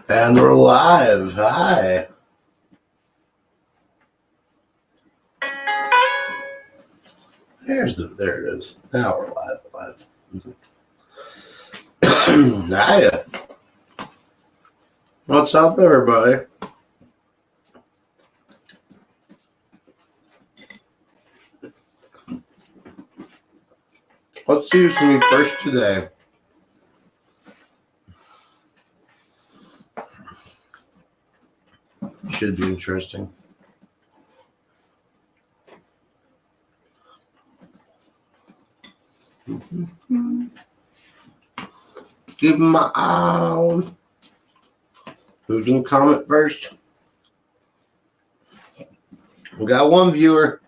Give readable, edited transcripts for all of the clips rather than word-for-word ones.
And we're live. Hi. There it is. Now we're live. Hiya. What's up, everybody? Let's see who's going to be first today. Should be interesting. Keep my eye on. Who can comment first? We got one viewer.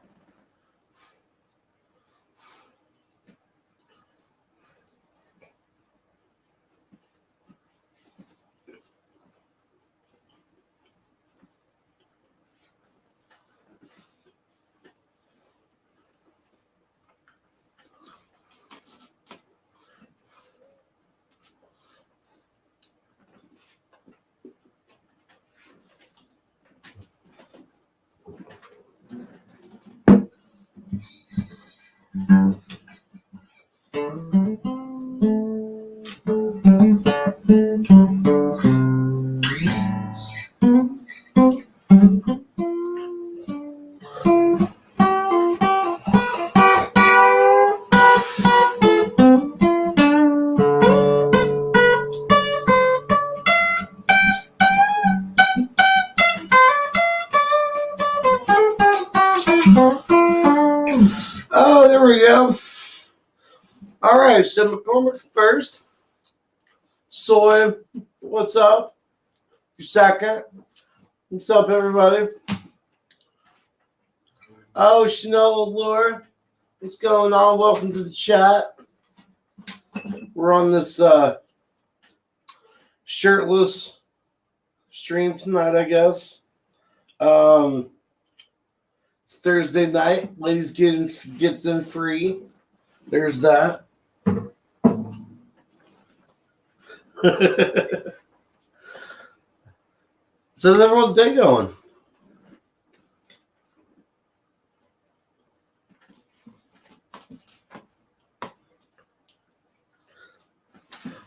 Oh, there we go. All right, so McCormick's first. Soy, what's up? You second. What's up, everybody? Oh, Chanel Allure, what's going on? Welcome to the chat. We're on this shirtless stream tonight, I guess. It's Thursday night. Ladies gets in free. There's that. So how's everyone's day going?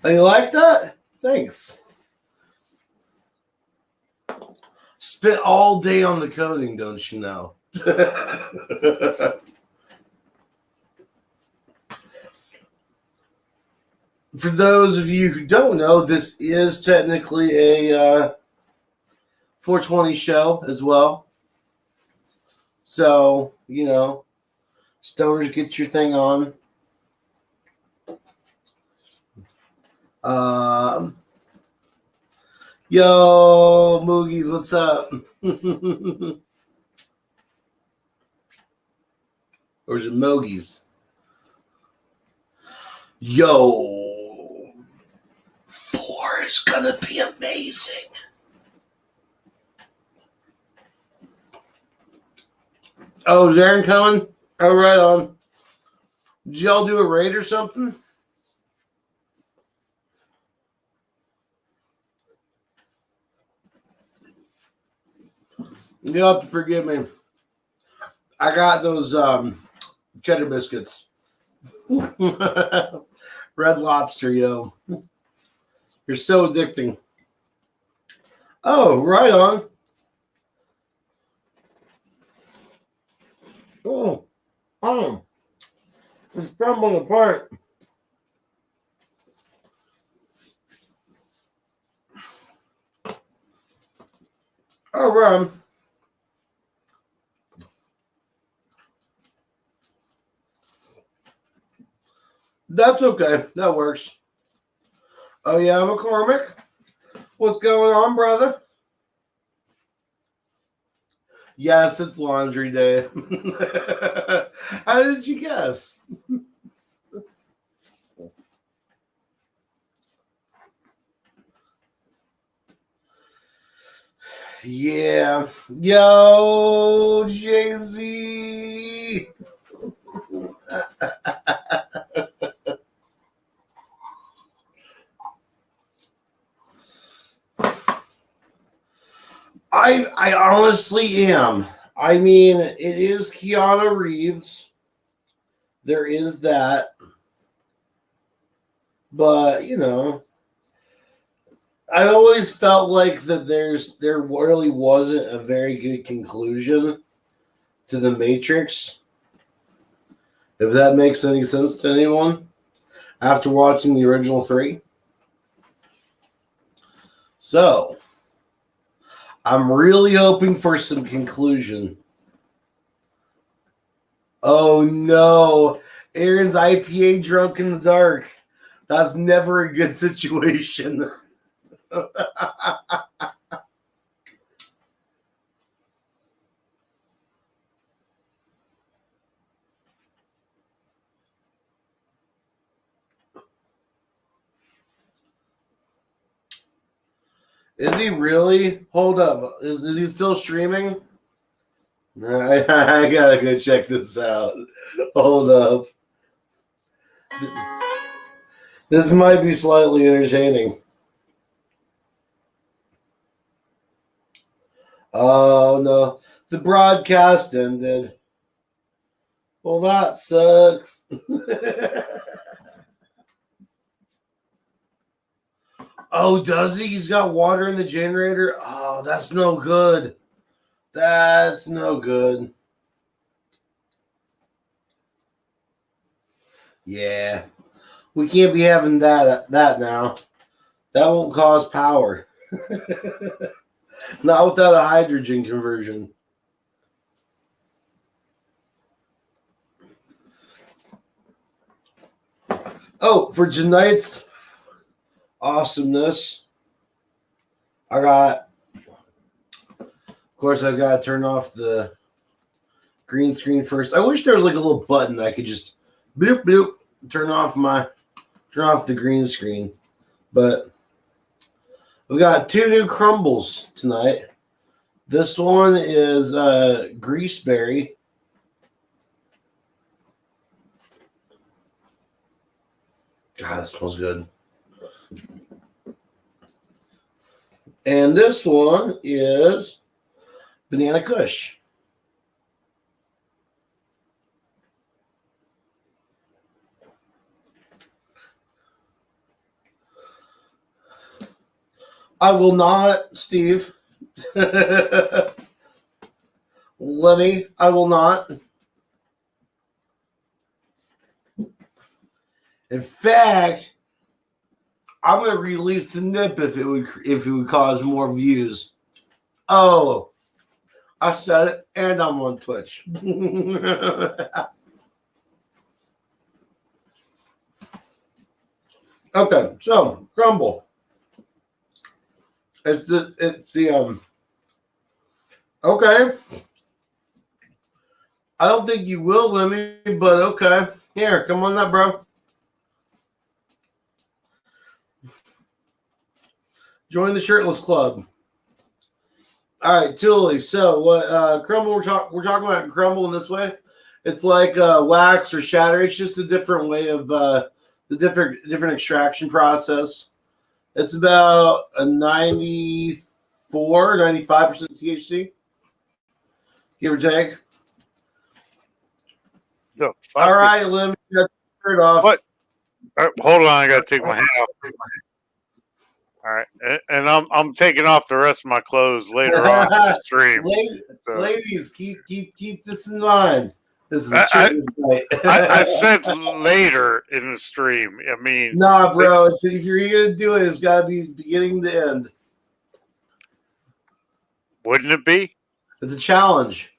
Oh, you like that? Thanks. Spent all day on the coding, don't you know? For those of you who don't know, this is technically a 420 show as well. So, you know, stoners, get your thing on. Yo, Moogies, what's up? Or is it Mogies? Yo, 4 is gonna be amazing. Oh, is Aaron coming? Oh, right on. Did y'all do a raid or something? You'll have to forgive me. I got those cheddar biscuits. Red Lobster, yo. You're so addicting. Oh, right on. It's crumbling apart. Oh, right. That's okay. That works. Oh, yeah, McCormick. What's going on, brother? Yes, it's laundry day. How did you guess? Yeah. Yo, Jay-Z. I honestly am. I mean, it is Keanu Reeves. There is that. But, I always felt like that there really wasn't a very good conclusion to the Matrix. If that makes any sense to anyone after watching the original 3. So, I'm really hoping for some conclusion. Oh no, Aaron's IPA drunk in the dark. That's never a good situation. Is he really? Hold up. Is he still streaming? I gotta go check this out. Hold up. This might be slightly entertaining. Oh no. The broadcast ended. Well, that sucks. Oh, does he? He's got water in the generator? Oh, that's no good. That's no good. Yeah. We can't be having that now. That won't cause power. Not without a hydrogen conversion. Oh, for tonight's awesomeness, I've got to turn off the green screen first. I wish there was like a little button that I could just bloop bloop turn off the green screen. But we've got 2 new crumbles tonight. This one is Greaseberry. God, that smells good. And this one is Banana Kush. I will not, Steve. Lenny, I will not. In fact, I'm going to release the nip if it would cause more views. Oh, I said it, and I'm on Twitch. Okay, so crumble. It's the okay. I don't think you will, Lemmy, but okay. Here, come on that, bro. Join the shirtless club. All right, Julie. So what crumble we're talking about crumble in this way. It's like wax or shatter. It's just a different way of the different extraction process. It's about a 95% THC, give or take. The All right, Lim, you got the shirt off. What? Hold on, I got to take my hat off. All right, and I'm taking off the rest of my clothes later on in the stream. Ladies, keep this in mind. This is a shirtless night. I said later in the stream. I mean, nah, bro. If you're gonna do it, it's got to be beginning to end. Wouldn't it be? It's a challenge.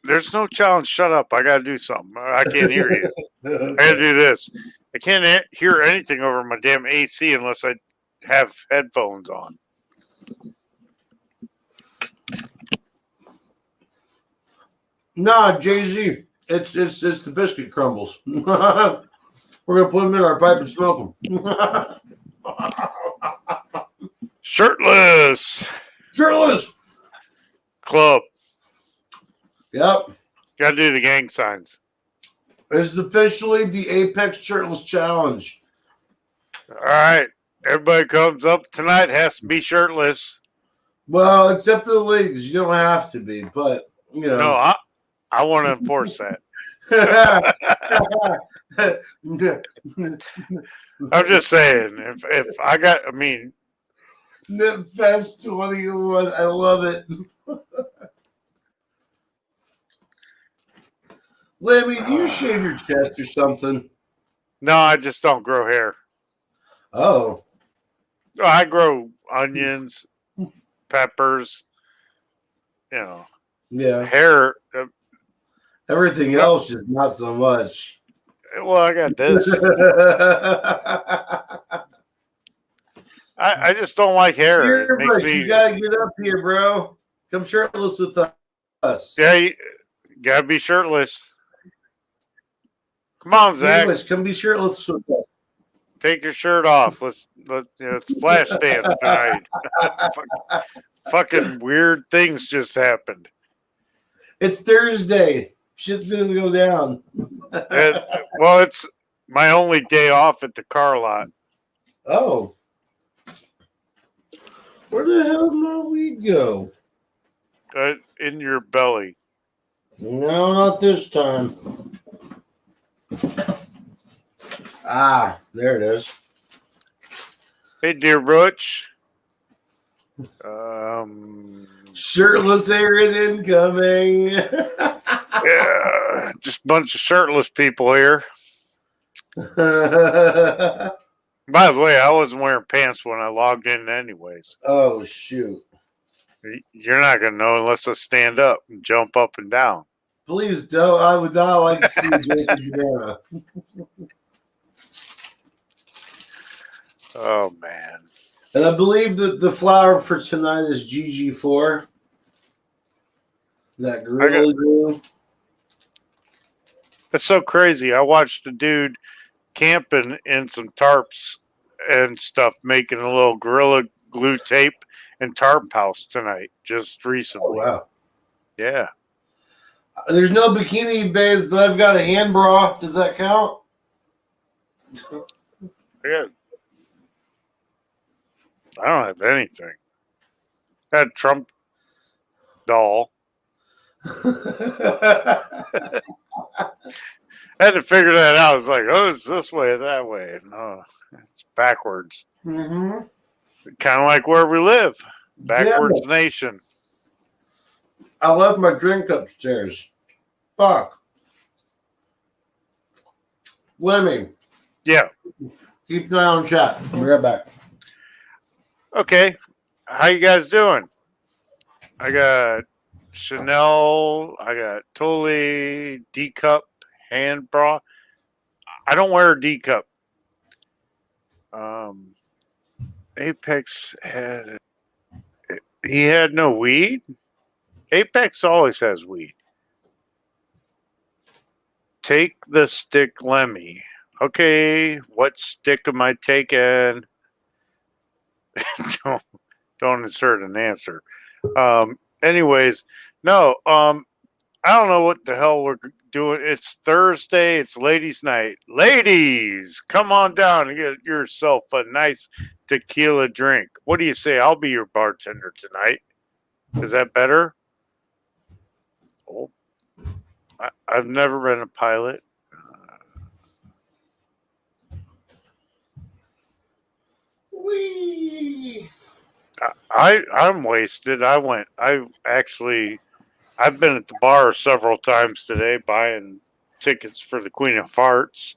There's no challenge. Shut up. I got to do something. I can't hear you. I got to do this. I can't hear anything over my damn AC unless I have headphones on. Nah, Jay-Z. It's the biscuit crumbles. We're gonna put them in our pipe and smoke them. Shirtless club. Yep. Got to do the gang signs. This is officially the Apex Shirtless Challenge. All right. Everybody comes up tonight, has to be shirtless. Well, except for the ladies, you don't have to be, but you No, know. I want to enforce that. I'm just saying, if I got, I mean, Nip Fest 21, I love it. Lemmy, do you shave your chest or something? no, I just don't grow hair. Oh, I grow onions, peppers, yeah. hair. Everything No, else is not so much. well, I got this. I just don't like hair. It makes You me, gotta get up here, bro. Come shirtless with us. yeah, you gotta be shirtless. Come on, Zach. English, come be shirtless with us. Take your shirt off. Let's it's flash dance tonight. Fucking weird things just happened. It's Thursday. Shit's gonna go down. It's my only day off at the car lot. Oh. Where the hell did my weed go? In your belly. No, not this time. Ah, there it is. Hey, dear Butch. Shirtless Aaron incoming. Yeah, just a bunch of shirtless people here. By the way, I wasn't wearing pants when I logged in anyways. Oh, shoot. You're not going to know unless I stand up and jump up and down. Please don't. I would not like to see Jacob Banana. Oh, man. And I believe that the flower for tonight is GG4. That Gorilla Glue. It's so crazy. I watched a dude camping in some tarps and stuff, making a little Gorilla Glue tape and tarp house tonight, just recently. Oh, wow. Yeah. There's no bikini babes, but I've got a hand bra. Does that count? Yeah. I don't have anything. I had a Trump doll. I had to figure that out. I was like, oh, it's this way, that way. No, it's backwards. Mm-hmm. Kind of like where we live. Backwards nation. I left my drink upstairs. Fuck. Lemmy. Yeah. Keep an eye on chat. I'll be right back. Okay. How you guys doing? I got Chanel. I got Tully D-cup hand bra. I don't wear a D-cup. Apex had no weed. Apex always has weed. Take the stick, Lemmy. Okay, what stick am I taking? don't insert an answer. Anyways, no. I don't know what the hell we're doing. It's Thursday. It's ladies' night. Ladies, come on down and get yourself a nice tequila drink. What do you say? I'll be your bartender tonight. Is that better? Oh, I've never been a pilot. Wee. I'm wasted. I've been at the bar several times today buying tickets for the Queen of Hearts.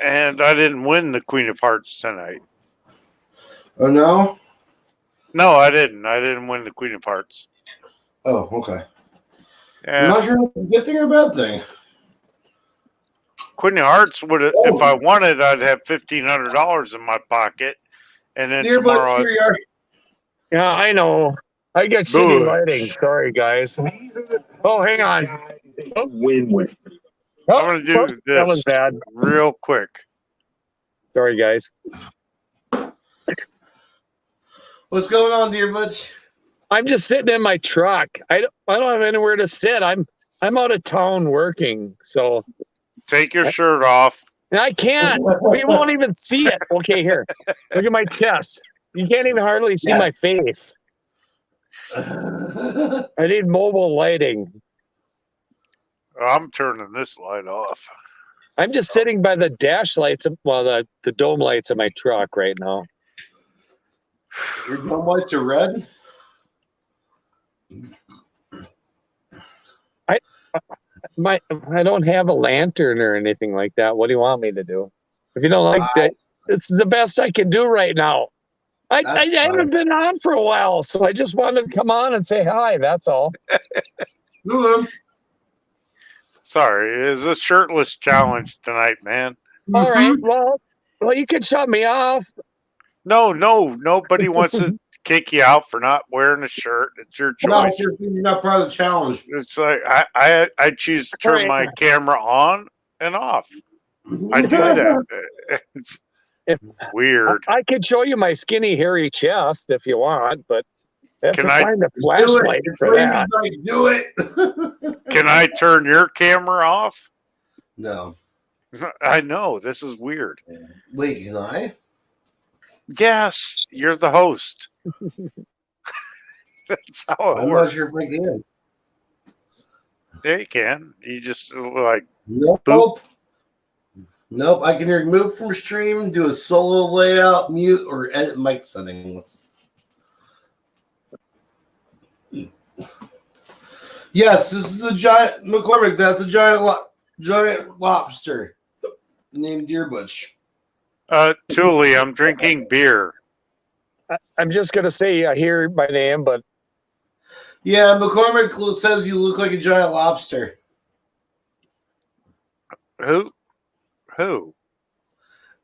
And I didn't win the Queen of Hearts tonight. Oh, no? No, I didn't. I didn't win the Queen of Hearts. Oh, okay. Yeah. I'm not sure if it's a good thing or a bad thing. Queen of Hearts would have, if I won it, I'd have $1,500 in my pocket. And then tomorrow. Yeah, I know. I get shitty lighting. Sorry, guys. Oh, hang on. Oh, win-win. Oh, I'm going to do this that was bad. real quick. Sorry, guys. What's going on, dear Butch? I'm just sitting in my truck. I don't have anywhere to sit. I'm out of town working, so Take your shirt off. I can't. We won't even see it. Okay, here. Look at my chest. You can't even hardly see my face. I need mobile lighting. I'm turning this light off. I'm just sitting by the dash lights, the dome lights of my truck right now. Your dome lights are red? I don't have a lantern or anything like that. What do you want me to do? If you don't like that, it's the best I can do right now. I haven't been on for a while, so I just wanted to come on and say hi. That's all. Sorry, it's a shirtless challenge tonight, man. All right. Well, you can shut me off. No, nobody wants to kick you out for not wearing a shirt. It's your choice. No, you're not part of the challenge. It's like I choose to turn my camera on and off. I do that. It's weird. I could show you my skinny, hairy chest if you want, but I have to find a flashlight for that. Do it. Can I turn your camera off? No. I know. This is weird. Wait, can I? Yes, you're the host. That's how it I'm works. not sure if I can. Yeah, you can. You just like nope. Boop. Nope. I can remove from stream, do a solo layout, mute, or edit mic settings. Yes, this is a giant McCormick. That's a giant lobster named Deerbutch. Thule, I'm drinking beer. I'm just gonna say I hear my name, but yeah, McCormick says you look like a giant lobster. Who?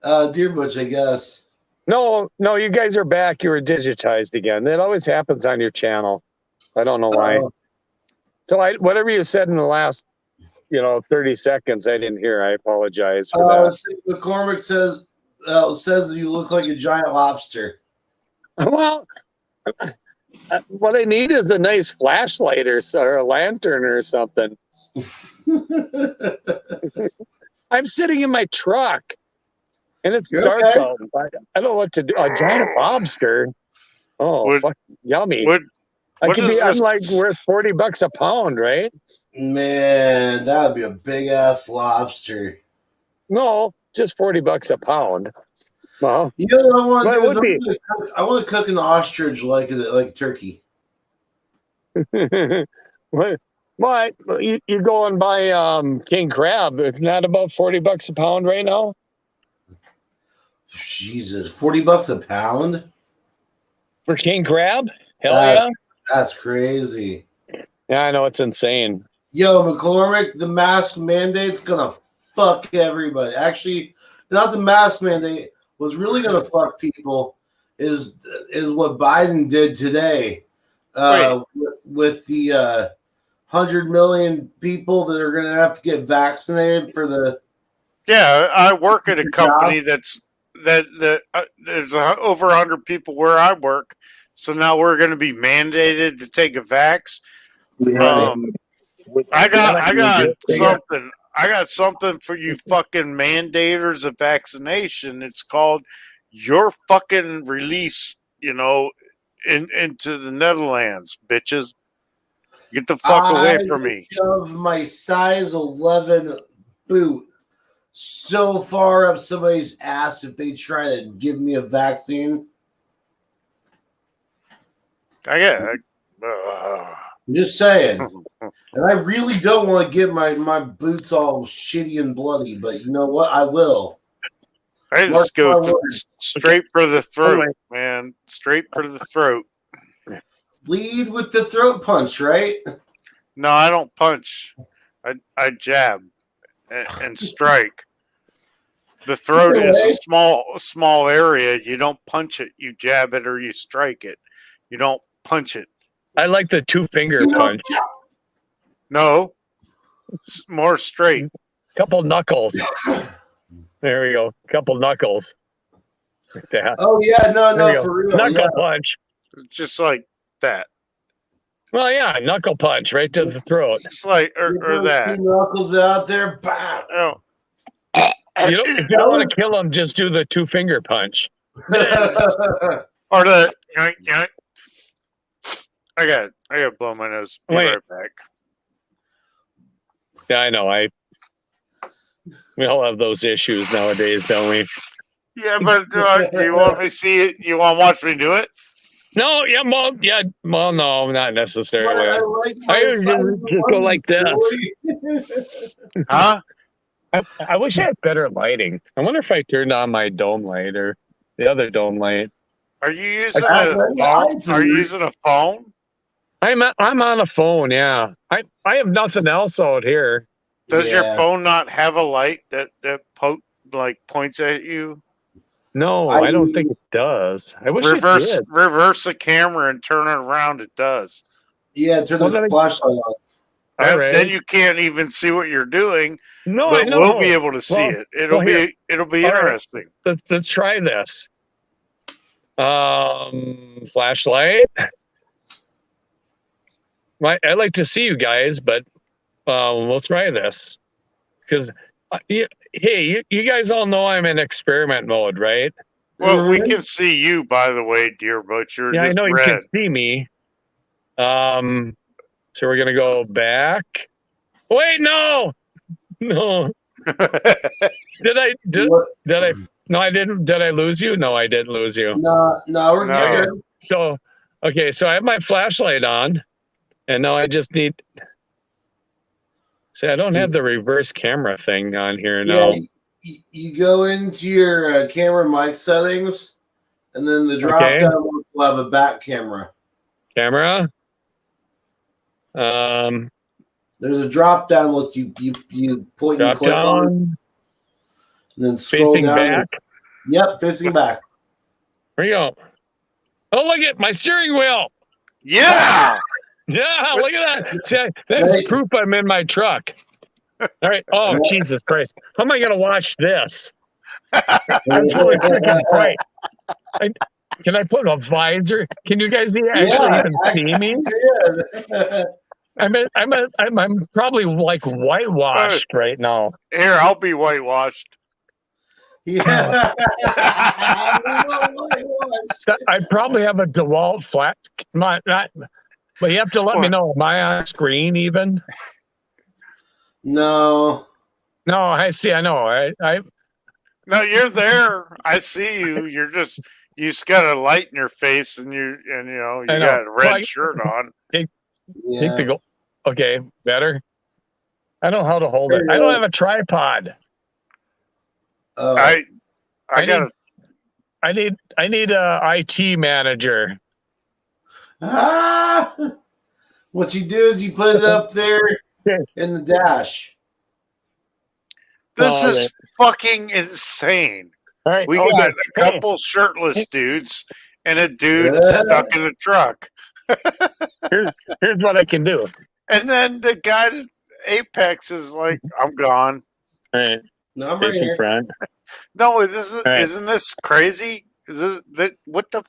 Deerbutch, I guess. No, you guys are back. You were digitized again. That always happens on your channel. I don't know why. So whatever you said in the last, 30 seconds, I didn't hear. I apologize for that. McCormick says you look like a giant lobster. Well, what I need is a nice flashlight or a lantern or something. I'm sitting in my truck, and it's dark out. I don't know what to do. A giant lobster. Oh, yummy! I'm like worth $40 a pound, right? Man, that would be a big ass lobster. No, just $40 a pound. Well, you know what I want to do? I want to cook an ostrich like a turkey. What? You go and buy king crab. It's not about $40 a pound right now. Jesus, $40 a pound for king crab? Hell that's crazy. Yeah, I know, it's insane. Yo, McCormick, the mask mandate's gonna fuck everybody. Actually, not the mask mandate. What's really gonna fuck people is what Biden did today with the 100 million people that are gonna have to get vaccinated for the. Yeah, I work at a company that there's over 100 people where I work. So now we're going to be mandated to take a vax. I got something for you fucking mandators of vaccination. It's called your fucking release, into the Netherlands, bitches. Get the fuck away from me. Shove my size 11 boot so far up somebody's ass if they try to give me a vaccine. I'm just saying. And I really don't want to get my boots all shitty and bloody, but you know what? I will. I just go straight for the throat, man. Straight for the throat. Lead with the throat punch, right? No, I don't punch. I jab and strike. The throat is a small area. You don't punch it. You jab it or you strike it. You don't punch it. I like the 2-finger punch. No, more straight. Couple knuckles. There we go. Couple knuckles. Like that. Oh yeah, no, for real. Knuckle punch. Just like that. Well, yeah, knuckle punch right to the throat. Just like or that. Knuckles out there. Bam. Oh. If you don't want to kill him, just do the 2-finger punch. Or the yoink, yoink. I got to blow my nose. Be Wait. right back. Yeah, I know. We all have those issues nowadays, don't we? Yeah, but do you want me to see it? You want to watch me do it? No, well, no, not necessarily. I like I my usually size just go like this. Huh? I wish I had better lighting. I wonder if I turned on my dome light or the other dome light. Are you using I- a phone? Are you using a phone? I'm on a phone. Yeah, I have nothing else out here. Does your Yeah. phone not have a light that points at you? No, I don't think it does. I wish it did. Reverse the camera and turn it around. It does. Yeah, turn the flashlight on. All right. Then you can't even see what you're doing. No, but I know. we'll be able to see it. It'll be All right. interesting. Let's try this. Flashlight. I'd like to see you guys, but we'll try this because hey, you guys all know I'm in experiment mode, right? Well, we can see you, by the way, dear butcher. Yeah, I just know red. you can see me. So we're gonna go back. Wait, no. Did I? No, I didn't. Did I lose you? No, I didn't lose you. No, we're good. So I have my flashlight on, and now I just need. See, I don't have the reverse camera thing on here now. Yeah, you go into your camera mic settings, and then the drop down will have a back camera. Camera. There's a drop down list. You point and click on, and then scroll facing down. back. Yep, facing back. There you go. Oh, look at my steering wheel. Yeah. Yeah, look at that. See, that's proof I'm in my truck. All right. Oh, Jesus Christ. How am I going to watch this? That's really freaking bright. Can I put a visor? Can you guys actually even see me? I'm probably like whitewashed right now. Here, I'll be whitewashed. Yeah. I probably have a DeWalt flat. But you have to let me know. Am I on screen even? No. No, I see. I know. No, you're there. I see you. You just got a light in your face, and you got a red shirt on. Take the go. Okay, better. I don't know how to hold it. I don't have a tripod. I need a IT manager. What you do is you put it up there in the dash. This is fucking insane. All right, we got a couple shirtless dudes and a dude stuck in a truck. Here's what I can do. And then the guy at Apex is like, I'm gone. All right. No, I'm right here. Friend. No, isn't this crazy? What the?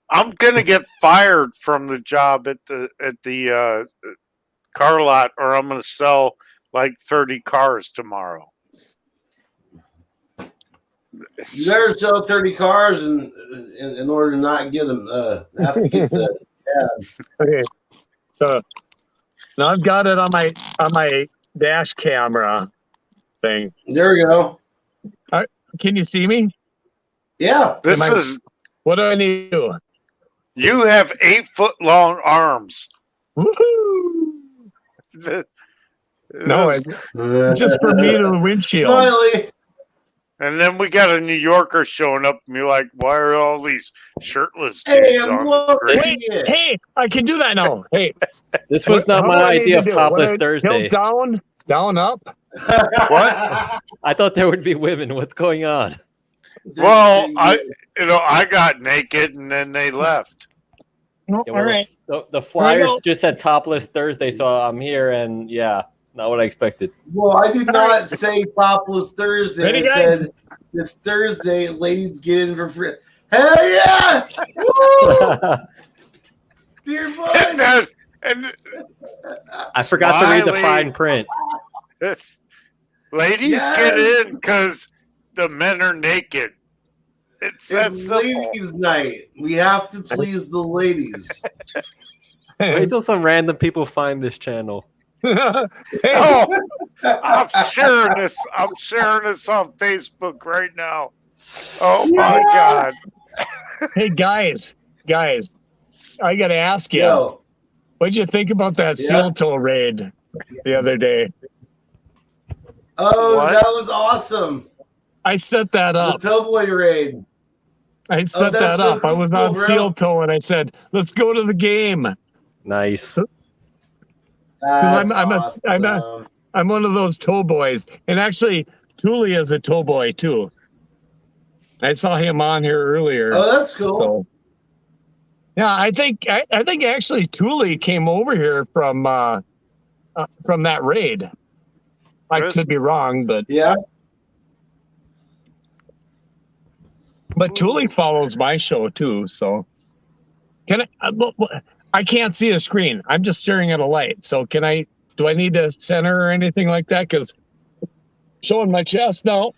I'm gonna get fired from the job at the car lot, or I'm gonna sell like 30 cars tomorrow. You better sell 30 cars in order to not get them. Have to get the cabs. Okay, so now I've got it on my dash camera thing. There we go. Can you see me? Yeah. What do I need to do? You have 8-foot-long arms. Woohoo! No, it's just for me to the windshield. Smiley. And then we got a New Yorker showing up, and you're like, "Why are all these shirtless Hey, dudes on the street?" Hey, I can do that now. Hey, this was not my idea of topless Thursday. Down, up. What? I thought there would be women. What's going on? Well, I got naked, and then they left. No, Yeah, well, all right. The Flyers just said topless Thursday, so I'm here, and not what I expected. Well, I did not say topless Thursday. I said it's Thursday. Ladies get in for free. Hell yeah! Woo! Dear boy. And I forgot to read the fine print. Ladies get in because the men are naked. It's that It's simple. ladies' night. We have to please the ladies. Wait till some random people find this channel. Oh, I'm sharing this. I'm sharing this on Facebook right now. Oh my God. Hey guys, I gotta ask you, Yo, what'd you think about that Yeah. seal toe raid the other day? oh, What? that was awesome. I set that The up. Towboy raid. I set that's that so up. I was cool, on bro. seal toe and I said, "Let's go to the game." Nice. That's I'm awesome. I'm one of those toe boys, and actually, Thule is a toe boy too. I saw him on here earlier. Oh, that's cool. So, yeah, I think actually Thule came over here from that raid. I Chris? could be wrong, but Yeah. Thule follows my show too. So, can I can't see a screen. I'm just staring at a light. So, do I need to center or anything like that? Because showing my chest now.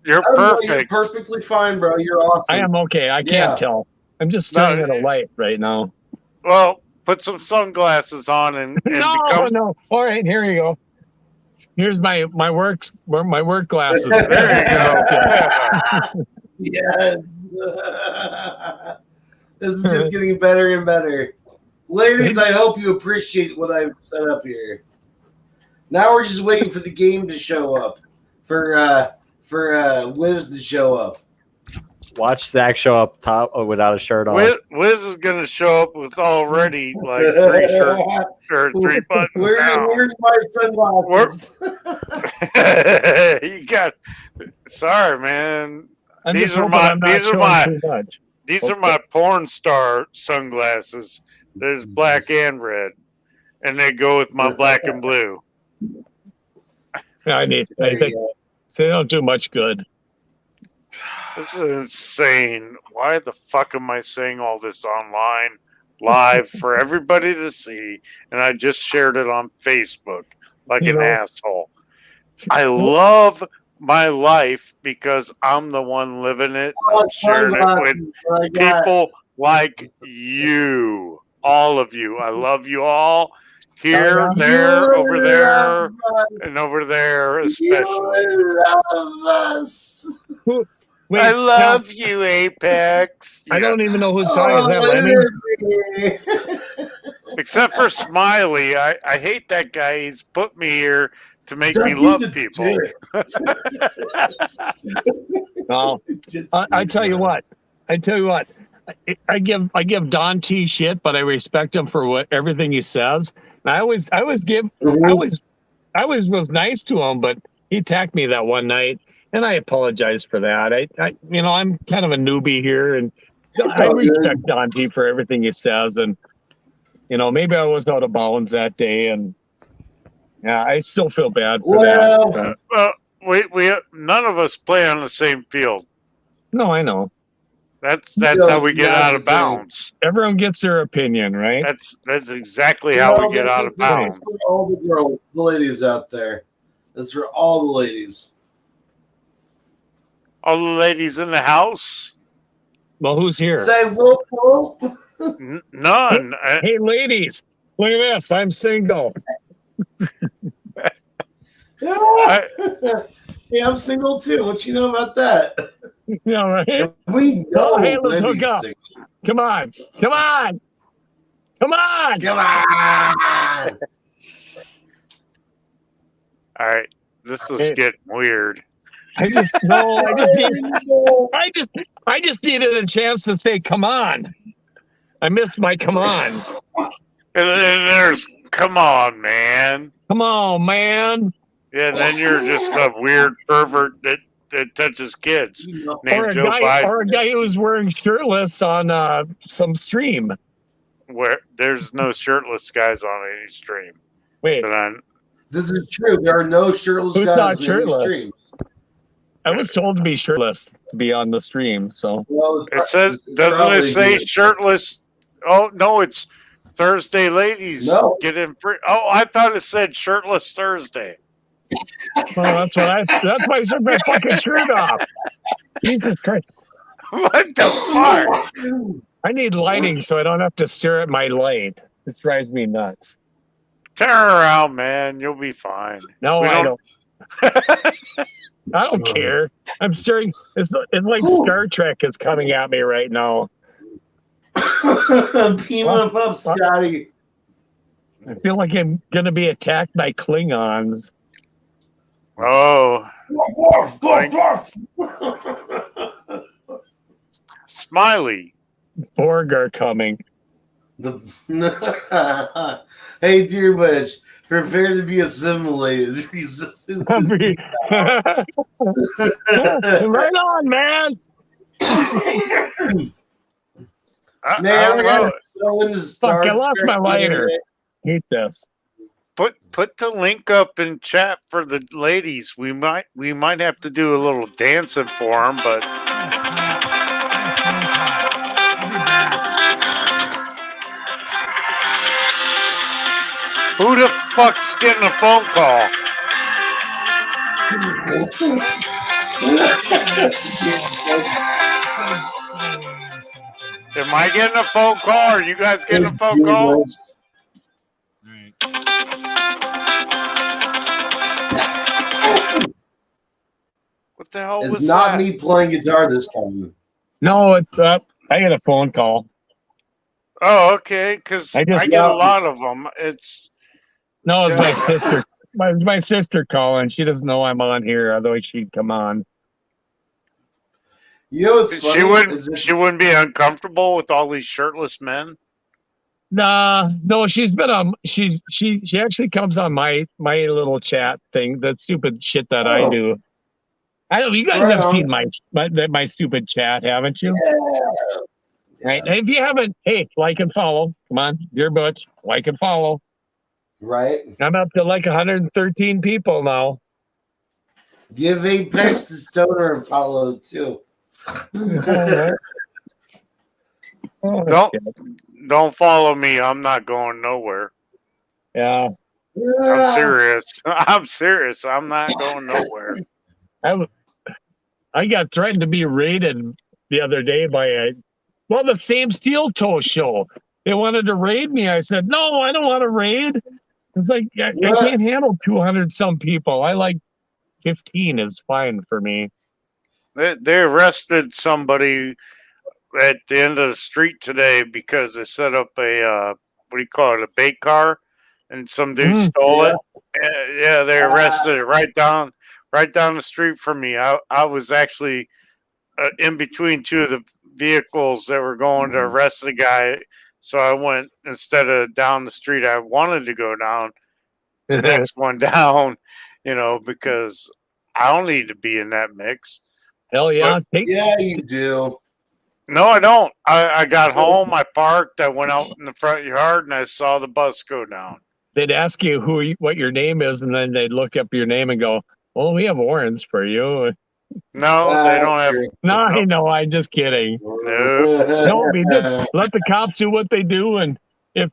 You're Oh, no, perfect. You're perfectly fine, bro. You're awesome. I am okay. I can't tell. I'm just staring at a light right now. Well, put some sunglasses on and become. No. All right, here you go. Here's my work glasses. There you go. Yes. This is just getting better and better. Ladies, I hope you appreciate what I've set up here. Now we're just waiting for the game to show up. For Wiz to show up. Watch Zach show up top without a shirt on. Wiz is gonna show up with already like 3 shirts or 3 buttons now. Where's my sunglasses? You got. Sorry, man. I'm These just are hoping my- I'm not these are showing my- too much. These are my porn star sunglasses. There's black and red, and they go with my black and blue. I think so they don't do much good. This is insane. Why the fuck am I saying all this online, live for everybody to see? And I just shared it on Facebook like an asshole. I love my life because I'm the one living it. I'm sharing it with people like you, all of you. I love you all. Here, there, over there, and over there, especially. You love us. Wait, I love you, Apex. I don't even know whose song is that. Except for Smiley. I hate that guy. He's put me here to make me love people. Well, I tell you what. I give Don T shit, but I respect him for everything he says. And I was nice to him, but he attacked me that one night, and I apologize for that. I'm kind of a newbie here, and I respect Don T for everything he says, and maybe I was out of bounds that day, and yeah, I still feel bad for that. Well, we none of us play on the same field. No, I know. That's how we get out of bounds. Everyone gets their opinion, right? That's exactly how we get out of bounds. For all the girls, the ladies out there. That's for all the ladies. All the ladies in the house? Well, who's here? Say whoop whoop. None. Hey, ladies, look at this. I'm single. Yeah, I'm single too. What you know about that? Yeah, right. We know. Hey, let's hook Libby's up. single. Come on. Come on. All right. This is getting weird. I just needed a chance to say, come on. I missed my come ons. And then there's, come on, man. Come on, man. Yeah, and then you're just a weird pervert that touches kids. Named Joe Biden. Or a guy who's wearing shirtless on some stream. Where there's no shirtless guys on any stream. Wait, This is true. There are no shirtless Who's guys not in the shirtless? stream. I was told to be shirtless to be on the stream. So Well, It says, doesn't it say shirtless? Oh, no, it's Thursday ladies. No. Get in free. Oh, I thought it said shirtless Thursday. that's why I took my fucking shirt off. Jesus Christ. What the fuck? I need lighting so I don't have to stare at my light. This drives me nuts. Turn around, man. You'll be fine. No, We I don't. I don't care. I'm staring. It's like Star Trek is coming at me right now. Beam him up, Scotty. I feel like I'm gonna be attacked by Klingons. Oh, Smiley. Borg are coming. Hey, dear Butch, prepare to be assimilated. Resistance. Right on, man. I Man, don't I know. got so into Star Fuck, I lost Trek my lighter. the other day. Hate this. Put the link up in chat for the ladies. We might have to do a little dancing for them, but who the fuck's getting a phone call? Am I getting a phone call? Are you guys getting a phone call? What the hell It's was not that? me playing guitar this time. No, it's up. I got a phone call. Oh, okay. Because I I just- get a lot of them. It's No, it's my sister. My sister calling. She doesn't know I'm on here, otherwise she'd come on. You know what's funny? she wouldn't be uncomfortable with all these shirtless men. Nah, no, she's been on. She actually comes on my little chat thing. That stupid shit that I Oh. do. I know you guys Right have on. seen my stupid chat, haven't you? Right. And if you haven't, hey, like and follow. Come on, dear Butch, like and follow. Right. I'm up to like 113 people now. Give Apex to Stoner a follow too. Oh, Don't follow me. I'm not going nowhere. yeah. I'm serious. I'm serious. I'm not going nowhere. I got threatened to be raided the other day by the same Steel Toe show. They wanted to raid me. I said, no, I don't want to raid. It's like, I can't handle 200 some people. I like 15 is fine for me. They arrested somebody at the end of the street today because they set up a what do you call it, a bait car, and some dude stole it. Yeah, they arrested it right down the street from me. I was actually in between two of the vehicles that were going to arrest the guy, so I went instead of down the street I wanted to go down, the next one down, because I don't need to be in that mix. Hell yeah. Yeah, you do. No, I don't. I got home, I parked, I went out in the front yard, and I saw the bus go down. They'd ask you what your name is, and then they'd look up your name and go, well, we have warrants for you. No, they don't have. No, I know. I'm just kidding. No. Just let the cops do what they do. And if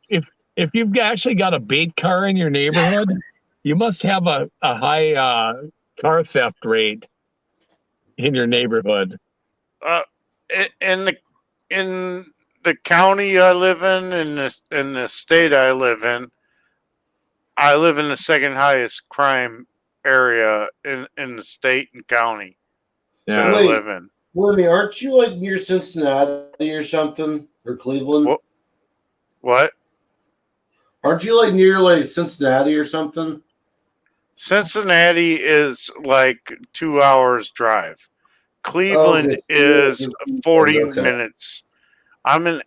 you've actually got a bait car in your neighborhood, you must have a high car theft rate in your neighborhood. In the county I live in the state I live in the second highest crime area in the state and county that I live in. Willie, aren't you like near Cincinnati or something, or Cleveland? What? Aren't you like near like Cincinnati or something? Cincinnati is like 2 hours drive. Cleveland is 40 minutes. I'm in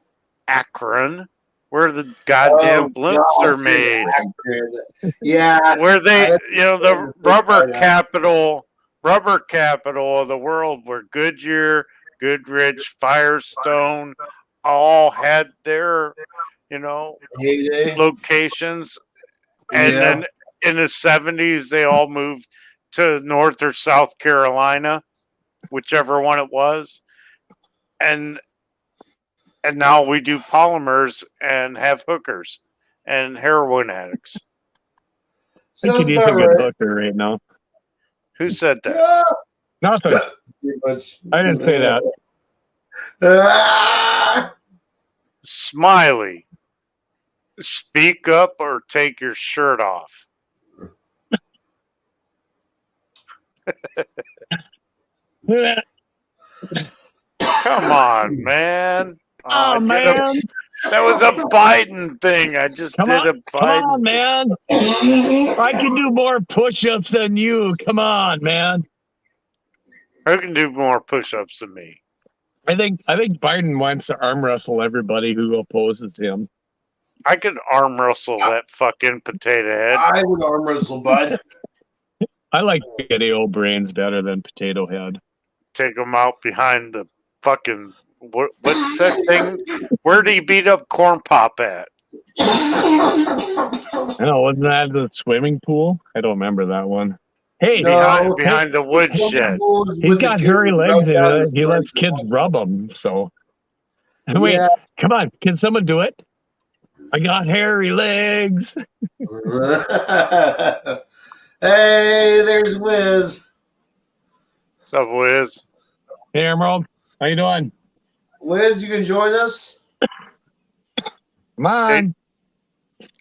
Akron, where the goddamn blimps are made. Yeah. Where they, the rubber capital of the world, where Goodyear, Goodrich, Firestone all had their, locations. And then in the 70s, they all moved to North or South Carolina, whichever one it was. And now we do polymers and have hookers and heroin addicts. I could use a good hooker right now. Who said that? Nothing. I didn't say that. Ah! Smiley, speak up or take your shirt off. Come on, man. I Oh did a, man, that was a Biden thing. I just come did on, a come Biden. on, man. I can do more push-ups than you. Come on, man. Who can do more push-ups than me? I think Biden wants to arm wrestle everybody who opposes him. I could arm wrestle that fucking potato head. I would arm wrestle Bud. I like Video Brains better than Potato Head. Take him out behind the fucking what's that thing? Where did he beat up Corn Pop at? I know, wasn't that the swimming pool? I don't remember that one. Hey, No. Behind the woodshed. he's got hairy legs and he lets kids rub them. So, wait, Yeah. come on, can someone do it? I got hairy legs. Hey, there's Wiz. What's up, Wiz? Hey, Emerald, how you doing? Wiz, you can join us. Come on,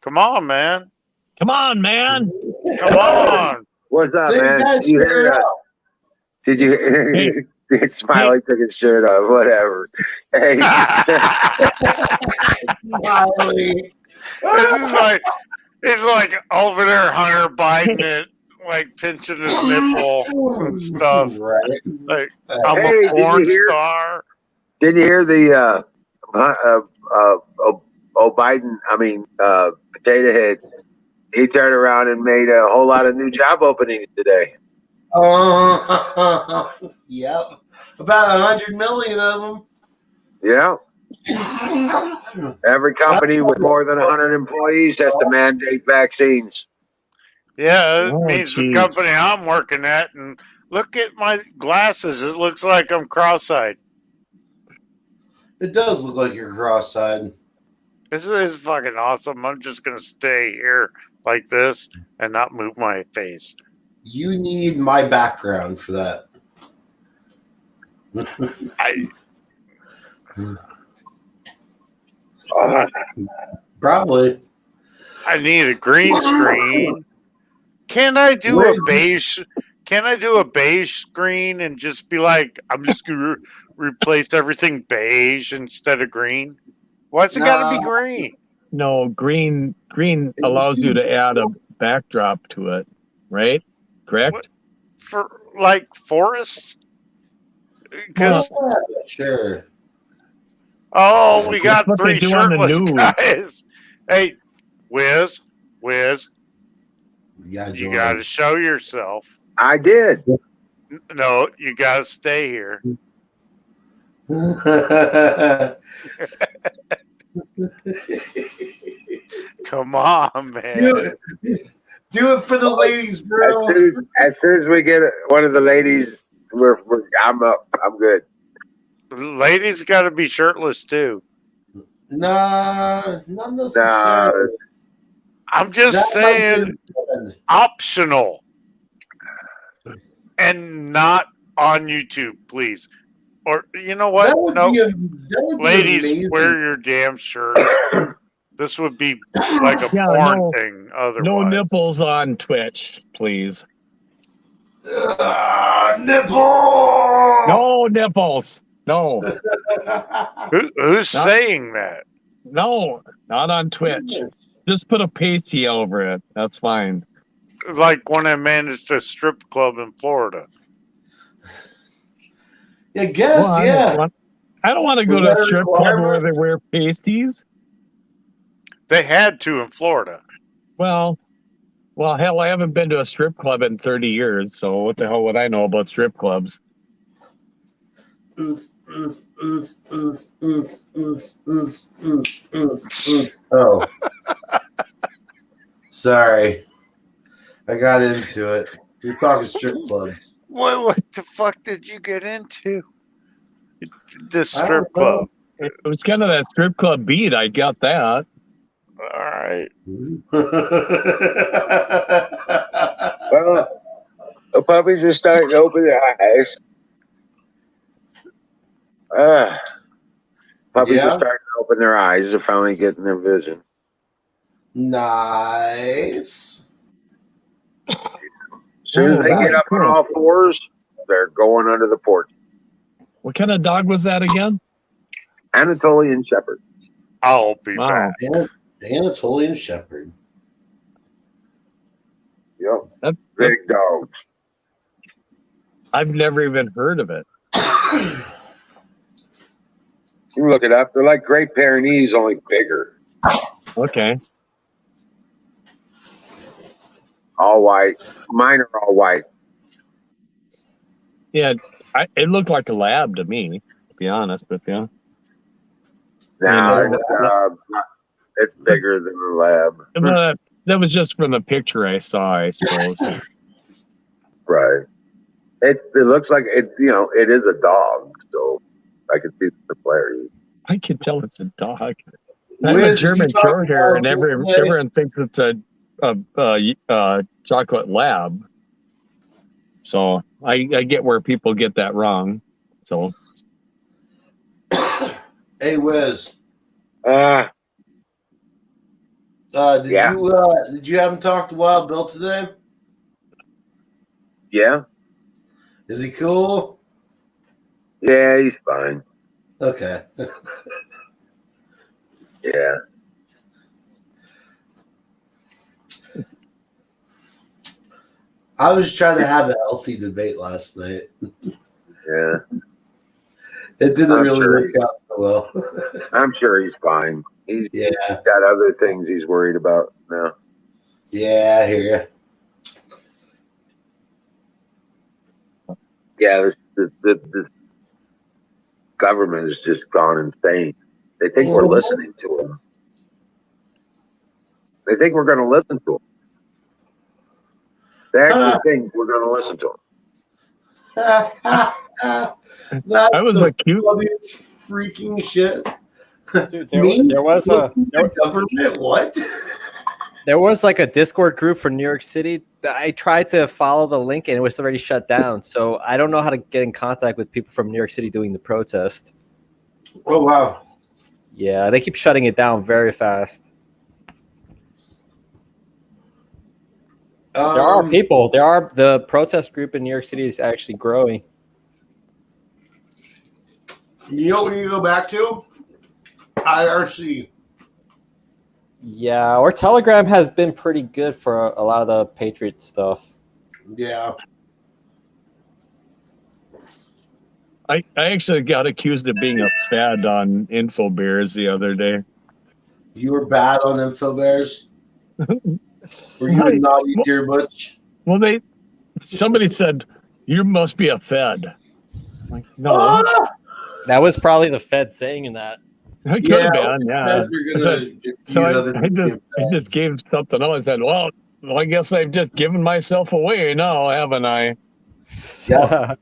Come on, man. come on, man. Come on. What's up, Take man? that Did you shirt hear that? out. Did you? Smiley took his shirt off. Whatever. Hey, Smiley. He's like over there, Hunter Biden, it, like pinching his nipple and stuff. Right. Like I'm Hey, a porn did you hear- star. did you hear the Biden? I mean, Potato Head. He turned around and made a whole lot of new job openings today. Yep. About 100 million of them. Yeah. Every company with more than 100 employees has to mandate vaccines. Yeah, it Oh, means the geez. company I'm working at. And look at my glasses. It looks like I'm cross-eyed. It does look like you're cross-eyed. This is fucking awesome. I'm just gonna stay here like this and not move my face. You need my background for that. Probably. I need a green screen. Can I do a beige? Can I do a beige screen and just be like, I'm just gonna replace everything beige instead of green? Why's it gotta be No. green? No, green allows you to add a backdrop to it, right? Correct? What? For like forests? Because Sure. oh, we got That's what they three do on the shirtless news. guys. Hey, Wiz, You gotta you join. got to show yourself. I did. No, you got to stay here. Come on, man. Do it for the ladies, girl. As soon as we get one of the ladies, I'm up. I'm good. Ladies got to be shirtless too. Nah, not Nah, necessarily. I'm just That might saying be fun. optional and not on YouTube, please. Or you know what? That would No, be, that would be ladies, amazing. wear your damn shirts. This would be like a Yeah, porn no- thing. Otherwise, No nipples on Twitch, please. Nipple. No nipples. No, Who's saying that? no, not on Twitch. Just put a pasty over it. That's fine. It's like when I managed a strip club in Florida. I guess, Well, yeah. I don't want to go Was to a that a strip club where requirement? they wear pasties. They had to in Florida. Well, hell, I haven't been to a strip club in 30 years, so what the hell would I know about strip clubs? Oh. Sorry. I got into it. You're talking strip clubs. What the fuck did you get into? This I strip don't know. club. It was kind of that strip club beat. I got that. All right. well, the puppies are starting to open their eyes. Puppies Yeah. are starting to open their eyes. They're finally getting their vision. Nice. As soon as Oh, they get that's up on cool. all fours, they're going under the porch. What kind of dog was that again? Anatolian Shepherd. I'll be Wow. back. Anatolian Shepherd. Yep. That's, Big dogs. I've never even heard of it. You can look it up. They're like Great Pyrenees, only bigger. Okay. All white. Mine are all white. Yeah, it looked like a lab to me, to be honest with you. Now Yeah. it's bigger than a lab. But that was just from the picture I saw, I suppose. Right. It looks like it. You know, it is a dog. So I can see the similarities. I can tell it's a dog. I'm a Wiz, did German you talk short hair, and about everyone thinks it's a chocolate lab. So I get where people get that wrong. So Hey, Wiz. Uh, Did Yeah. you have him talk to Wild Bill today? yeah. Is he cool? Yeah, he's fine. Okay. Yeah. I was trying to have a healthy debate last night. Yeah. It didn't I'm really sure work out so well. I'm sure he's fine. He's Yeah, got other things he's worried about now. yeah, I hear Yeah, this government has just gone insane. They think we're listening to them. They think we're going to listen to them. They actually think we're going to listen to them. you. That's I was the a cute. funniest freaking shit. Dude, Me? there was The government? What? there was like a Discord group for New York City. I tried to follow the link and it was already shut down. So I don't know how to get in contact with people from New York City doing the protest. Oh wow. Yeah, they keep shutting it down very fast. There are people. The protest group in New York City is actually growing. You know what you go back to? IRC. Yeah, or Telegram has been pretty good for a lot of the Patriot stuff. Yeah. I actually got accused of being a fad on InfoBears the other day. You were bad on Info Bears? Were you a naughty dear butch? Well, somebody said you must be a fed. I'm like, no, Ah! That was probably the Fed saying that. it could have been, yeah. So I just gave something else. I said, well, I guess I've just given myself away now, haven't I? Yeah.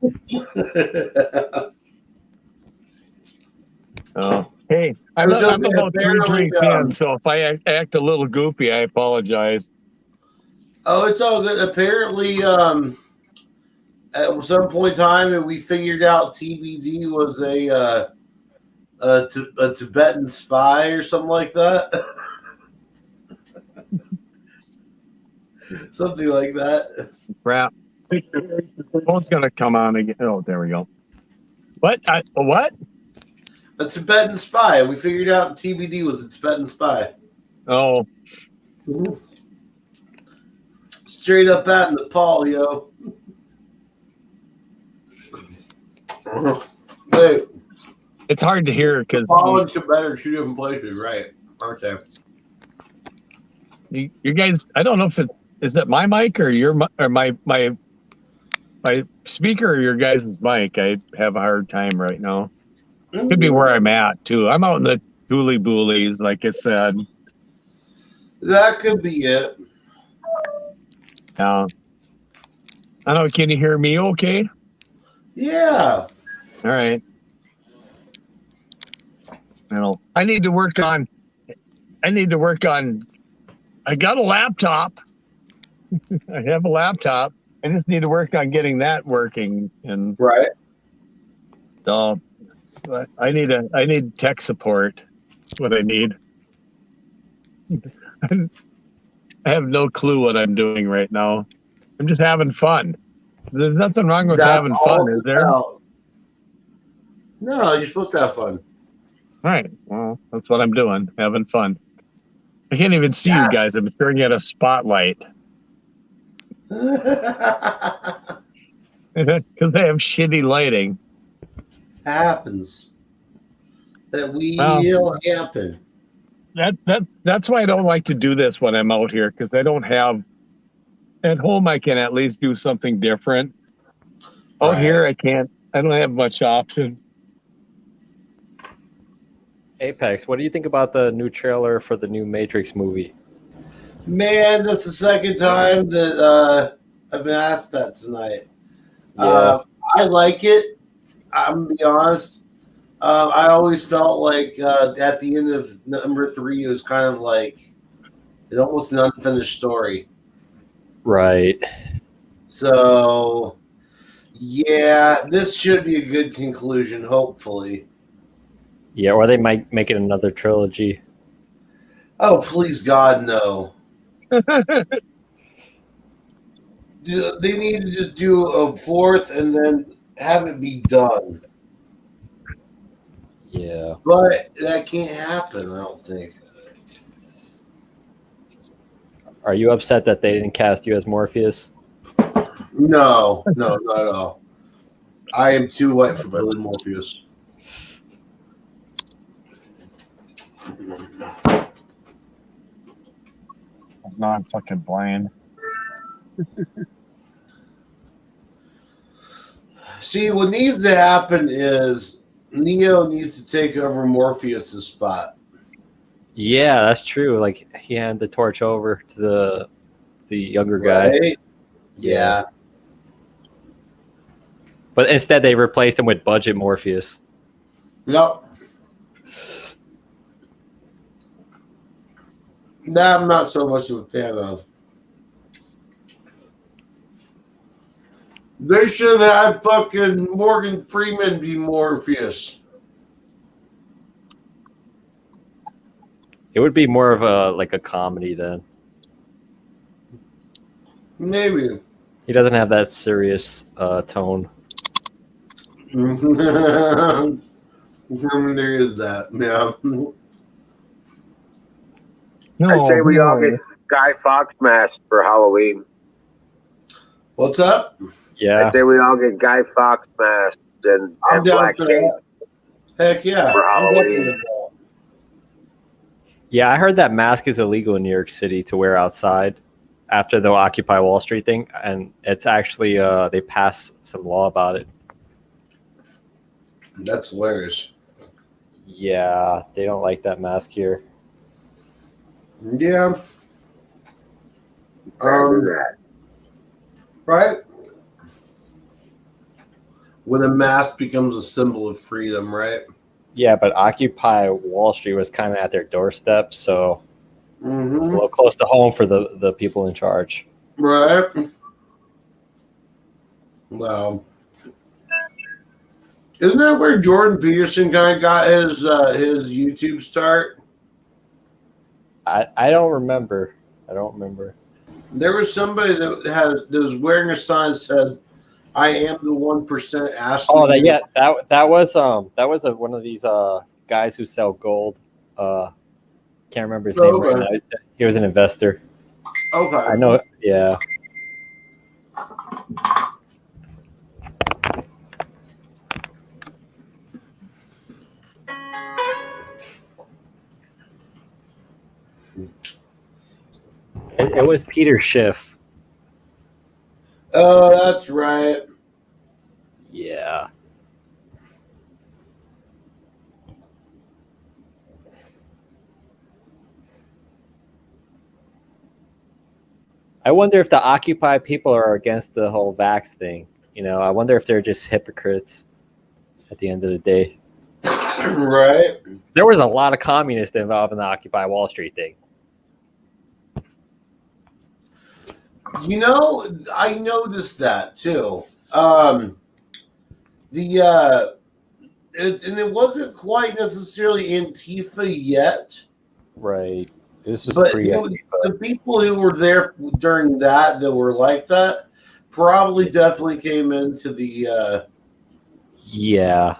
Hey, I'm about 3 drinks in, so if I act a little goopy, I apologize. Oh, it's all good. Apparently, at some point in time, we figured out TBD was a Tibetan spy or something like that. Something like that. Crap. The phone's going to come on again. Oh, there we go. What? What? A Tibetan spy. We figured out TBD was a Tibetan spy. Oh. Straight up out in Nepal, yo. Wait. It's hard to hear because Nepal and Tibet are two different places, right? Aren't they? you guys, I don't know if is that my mic or your or my speaker or your guys' mic. I have a hard time right now. Could be where I'm at too. I'm out in the Dooley Boolies, like I said. That could be it. I don't know. Can you hear me okay? Yeah. All right. I need to work on I got a laptop. I have a laptop. I just need to work on getting that working. And Right. so I need tech support. That's what I need. I have no clue what I'm doing right now. I'm just having fun. There's nothing wrong with That's having all fun, is it's there? about. No, you're supposed to have fun. All right. Well, that's what I'm doing. Having fun. I can't even see you guys. I'm staring at a spotlight because they have shitty lighting. Happens. That Well, will happen. That's why I don't like to do this when I'm out here, because I don't have at home. I can at least do something different. Out Right. here, I can't. I don't have much option. Apex, what do you think about the new trailer for the new Matrix movie? Man, that's the second time that I've been asked that tonight. Yeah. I like it. I'm gonna be honest. I always felt like at the end of number 3, it was kind of like it's almost an unfinished story. Right. So, yeah, this should be a good conclusion, hopefully. Yeah, or they might make it another trilogy. Oh, please, God, no. They need to just do a 4th and then have it be done. Yeah. But that can't happen, I don't think. Are you upset that they didn't cast you as Morpheus? No, not at all. I am too white for Billy Morpheus. No, I'm fucking blind. See, what needs to happen is Neo needs to take over Morpheus' spot. Yeah, that's true. Like he handed the torch over to the younger guy. Right? Yeah. But instead they replaced him with budget Morpheus. Yep. That I'm not so much of a fan of. They should have had fucking Morgan Freeman be Morpheus. It would be more of a comedy then. Maybe. He doesn't have that serious tone. There is that. Yeah. No, I say we all get Guy Fawkes masks for Halloween. What's up? Yeah. I say we all get Guy Fawkes masks and I'm down black for cape. that. Heck yeah. For I'm Halloween. definitely down. Yeah, I heard that mask is illegal in New York City to wear outside after the Occupy Wall Street thing, and it's actually they passed some law about it. That's hilarious. Yeah, they don't like that mask here. Yeah. That. Right? When a mask becomes a symbol of freedom, right? Yeah, but Occupy Wall Street was kind of at their doorstep, so it's a Mm-hmm. little close to home for the people in charge. Right. Well, isn't that where Jordan Peterson kind of got his YouTube start? I don't remember. I don't remember. There was somebody that was wearing a sign that said, "I am the 1% athlete." Oh, that was one of these guys who sell gold. Can't remember his name right now. He was an investor. Okay. I know. Yeah. It was Peter Schiff. Oh, that's right. Yeah. I wonder if the Occupy people are against the whole vax thing. You know, I wonder if they're just hypocrites at the end of the day. Right. There was a lot of communists involved in the Occupy Wall Street thing. You know, I noticed that too. and it wasn't quite necessarily Antifa yet. Right. This was But pre. the people who were there during that were like that probably definitely came into the Yeah.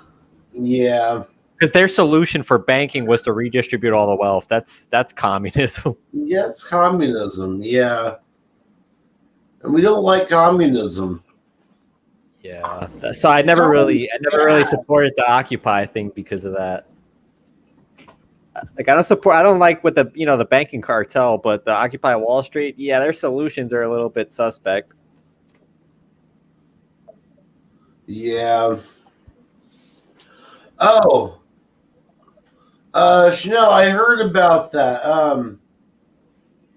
yeah. Because their solution for banking was to redistribute all the wealth. That's communism. Yeah, it's communism, yeah. And we don't like communism. Yeah. So I never really supported the Occupy thing because of that. Like I don't like with the the banking cartel, but the Occupy Wall Street, yeah, their solutions are a little bit suspect. Yeah. Oh. Chanel, I heard about that.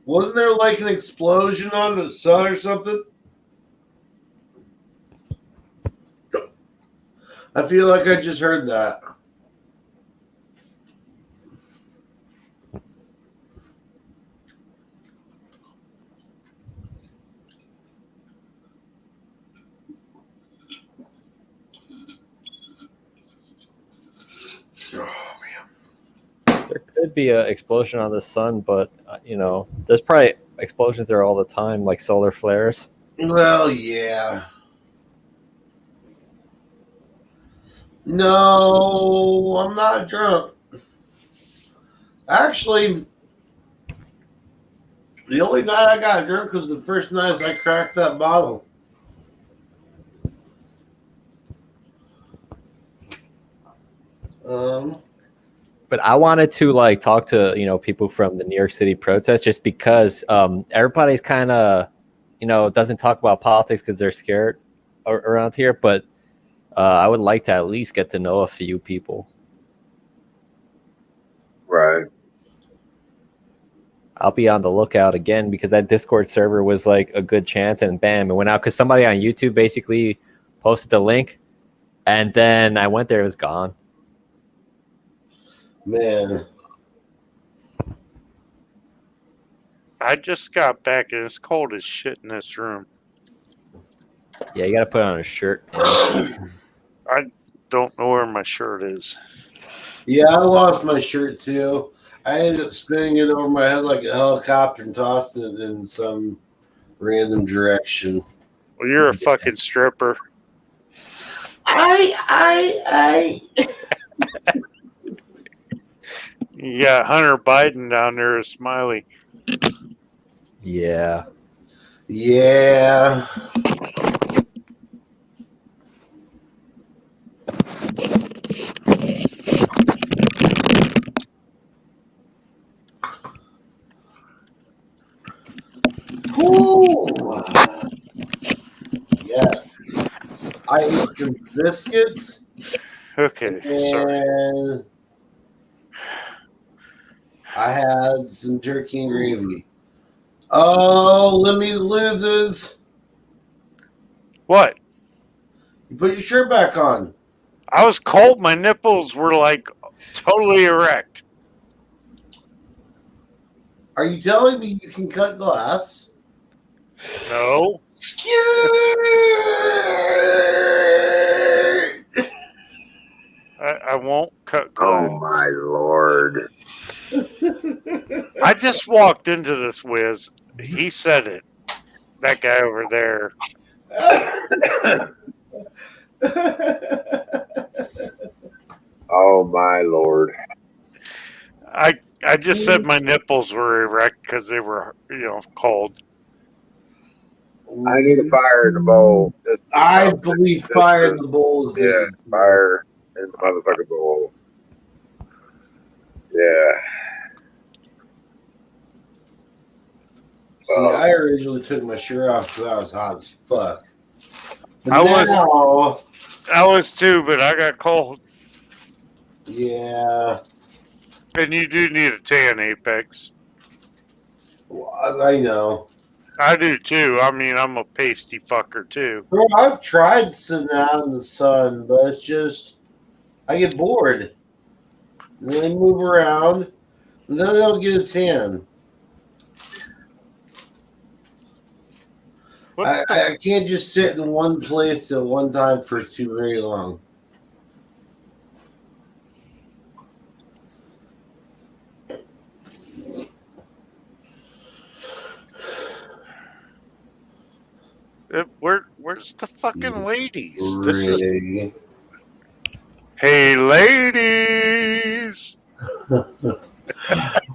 Wasn't there like an explosion on the sun or something? I feel like I just heard that. There could be an explosion on the sun, but there's probably explosions there all the time, like solar flares. Well, yeah. No, I'm not drunk. Actually, the only night I got drunk was the first night I cracked that bottle. But I wanted to talk to people from the New York City protest, just because everybody's kind of doesn't talk about politics because they're scared around here. But I would like to at least get to know a few people. Right. I'll be on the lookout again because that Discord server was like a good chance, and bam, it went out because somebody on YouTube basically posted the link, and then I went there, it was gone. Man. I just got back and it's cold as shit in this room. Yeah, you got to put on a shirt. I don't know where my shirt is. Yeah, I lost my shirt too. I ended up spinning it over my head like a helicopter and tossed it in some random direction. Well, you're a fucking stripper. I. You got Hunter Biden down there as Smiley. Yeah. Yeah. Ooh. Yes. I ate some biscuits. Okay, sorry. And I had some turkey and gravy. Oh, let me loses. What? You put your shirt back on. I was cold. My nipples were like totally erect. Are you telling me you can cut glass? No. I won't cut glass. Oh my lord. I just walked into this whiz. He said it. That guy over there. Oh my lord. I just said my nipples were erect because they were, cold. I need a fire in the bowl. I believe fire in the bowl is Yeah, good. fire in the motherfucking bowl. Yeah. See, I originally took my shirt off because I was hot as fuck. But I was too, but I got cold. Yeah. And you do need a tan, Apex. Well, I know. I do too. I mean, I'm a pasty fucker too. Bro, I've tried sitting out in the sun, but it's just, I get bored. And then move around, and then I don't get a tan. I can't just sit in one place at one time for too very long. Where's the fucking ladies? This is Really? hey ladies.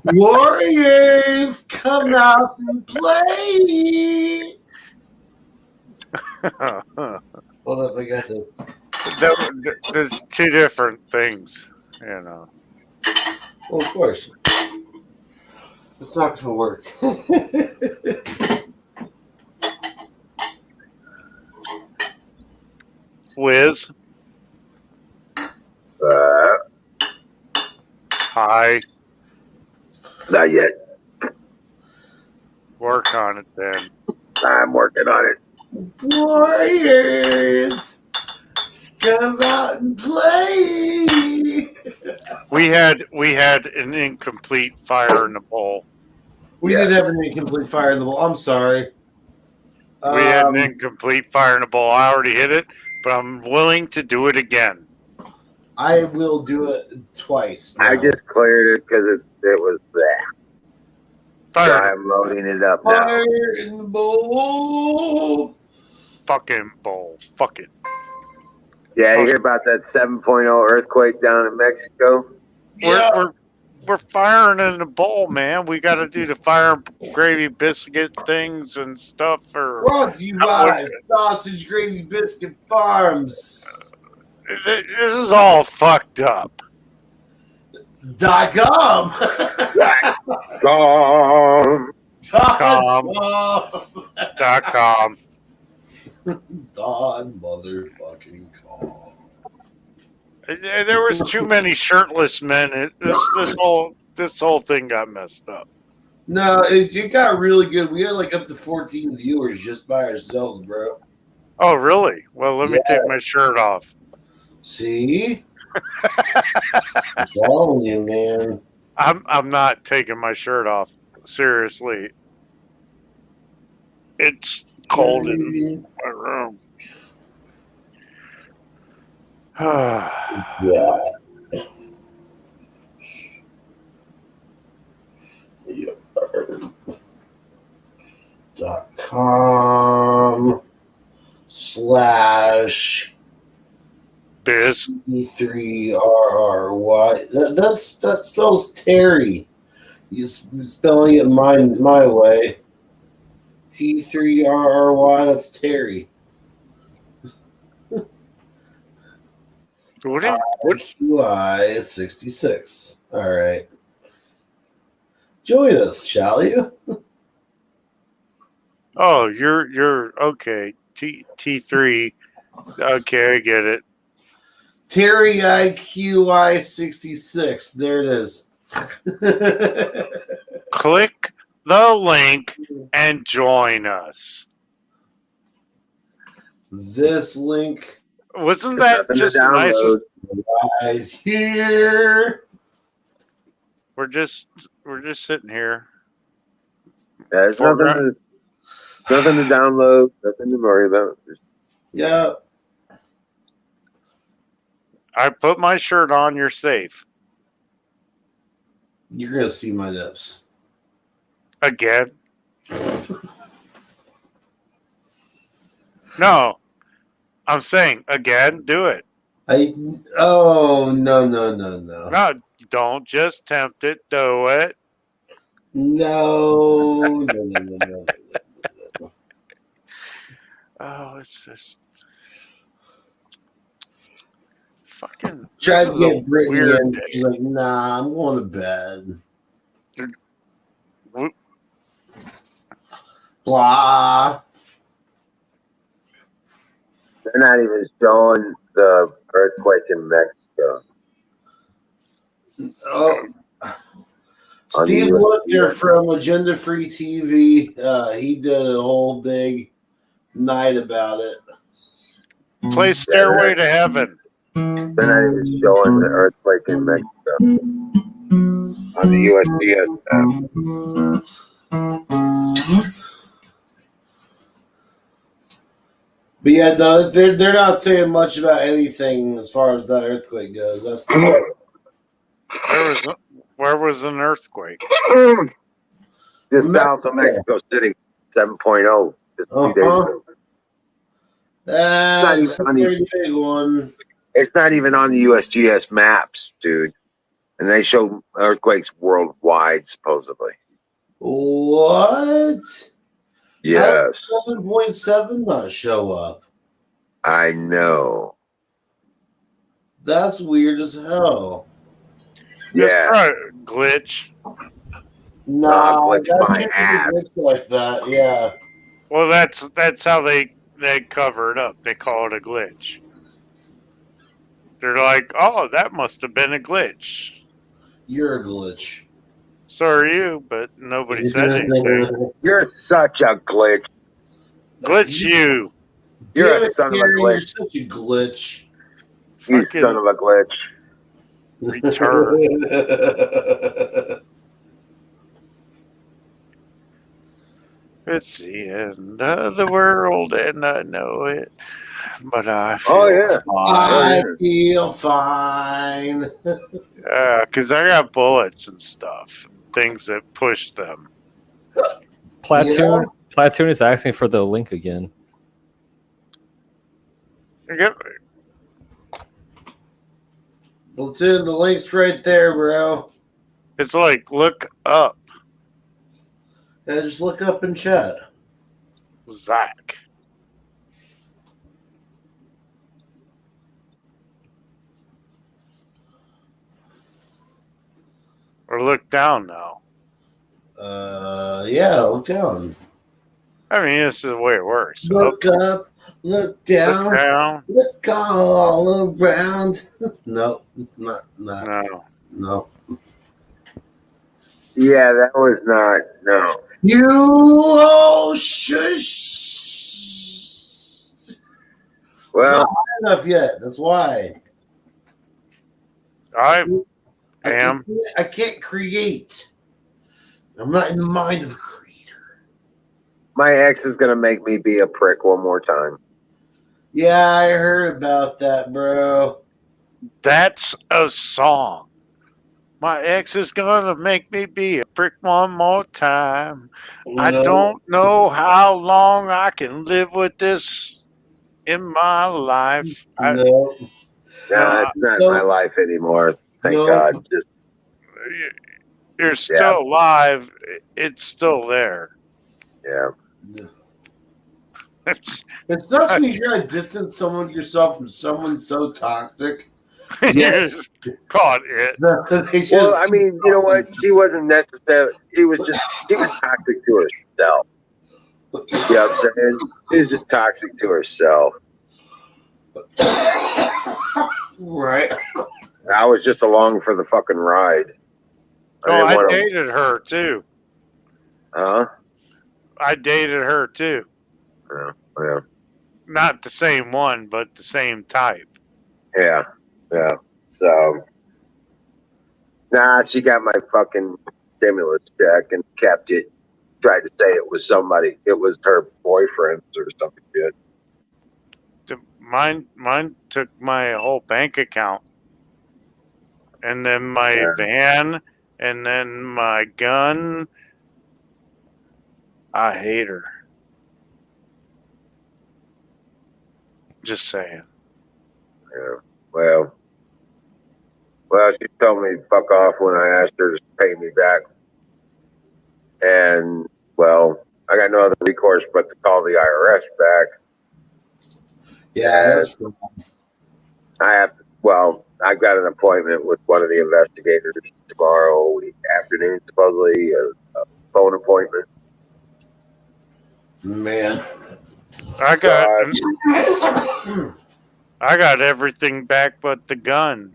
Warriors, come out and play. Hold up, I got this. There's two different things, you know. Well, of course. It's not gonna work. Wiz, hi. Not yet. Work on it then. I'm working on it. Warriors, come out and play. We had an incomplete fire in the bowl. We did have an incomplete fire in the bowl. I'm sorry. We had an incomplete fire in the bowl. I already hit it, but I'm willing to do it again. I will do it twice. I now. just cleared it because it was there. So Fire, I'm loading it up now. Fire in the bowl. fucking bowl. Fuck it. Yeah, you hear about that 7.0 earthquake down in Mexico? We're firing in the bowl, man. We got to do the fire gravy biscuit things and stuff. Brought to you by Sausage Gravy Biscuit Farms. This is all fucked up. .com. Gone. .com. Motherfucking com. There was too many shirtless men. This whole thing got messed up. No, it got really good. We had like up to 14 viewers just by ourselves, bro. Oh, really? Well, let me take my shirt off. See? I'm telling you, man. I'm not taking my shirt off. Seriously. It's cold in my room. Yeah. .com/. Biz. T3RRY. That spells Terry. You're spelling it my way. T3RRY. That's Terry. What? QI 66. All right. Join us, shall you? Oh, you're okay. T3. Okay, I get it. Terry IQI 66. There it is. Click the link and join us. This link. Wasn't that just the nicest? Guys here. We're just sitting here. There's nothing to download, nothing to worry about. Yeah. I put my shirt on. You're safe. You're gonna see my nips Again? No. I'm saying again. Do it. Oh no. No, don't just tempt it. Do it. No. Oh, it's just fucking. Tried to this is a get Brittany weird in. day. She's like, nah, I'm going to bed. W- Blah. They're not even showing the earthquake in Mexico. Oh. Steve Luther from Agenda Free TV, he did a whole big night about it. Play Stairway to Heaven. They're not even showing the earthquake in Mexico on the USGS app. But yeah, no, they're not saying much about anything as far as that earthquake goes. That's Where was an earthquake? Just south of Mexico City, 7.0. Just 2 days ago. That's a even on the- pretty big one. It's not even on the USGS maps, dude. And they show earthquakes worldwide, supposedly. What? Yes, 7.7 not show up. I know. That's weird as hell. It's Yeah, probably a glitch. Nah, glitch that my shouldn't be ass. glitched like that. Yeah. Well, that's how they cover it up. They call it a glitch. They're like, oh, that must have been a glitch. You're a glitch. So are you, but nobody said anything. you're such a glitch. Glitch you. You're Damn a it, son of a Gary, glitch. you're such a glitch. You Fucking son of a glitch. return. It's the end of the world, and I know it. But I feel Oh, yeah. I feel fine. because I got bullets and stuff, things that push them. Platoon Platoon is asking for the link again. Platoon, the link's right there, bro. It's like, look up, Yeah, just look up in chat. Zach. Or look down now. Yeah, look down. I mean, this is the way it works. Look up, look down, Look down. look all around. No, not. No. Yeah, that was not. No. You oh shush. Well, Not high enough yet. That's why. I am. I can't create. I'm not in the mind of a creator. my ex is gonna make me be a prick one more time. Yeah, I heard about that, bro. That's a song. My ex is gonna make me be a prick one more time. I No. don't know how long I can live with this in my life. No. Nah, it's not No. my life anymore. Thank No. God. Just You're still alive. It's still there. yeah. It sucks when you try to distance yourself from someone so toxic. You Yes. just caught it. Well, I mean, you know what? She wasn't necessary. She was toxic to herself. You know what I'm saying? She was just toxic to herself. Right. I was just along for the fucking ride. Oh, didn't I wanna- dated her too. Huh? I dated her too. Yeah. Not the same one, but the same type. Yeah. Yeah. So, nah, she got my fucking stimulus check and kept it. Tried to say it was somebody. It was her boyfriend or something shit. Mine took my whole bank account, and then my Yeah. van, and then my gun. I hate her. Just saying. Yeah. Well, she told me to fuck off when I asked her to pay me back. And, well, I got no other recourse but to call the IRS back. Yeah. I've got an appointment with one of the investigators tomorrow afternoon, supposedly, a phone appointment. Man. I got everything back but the gun.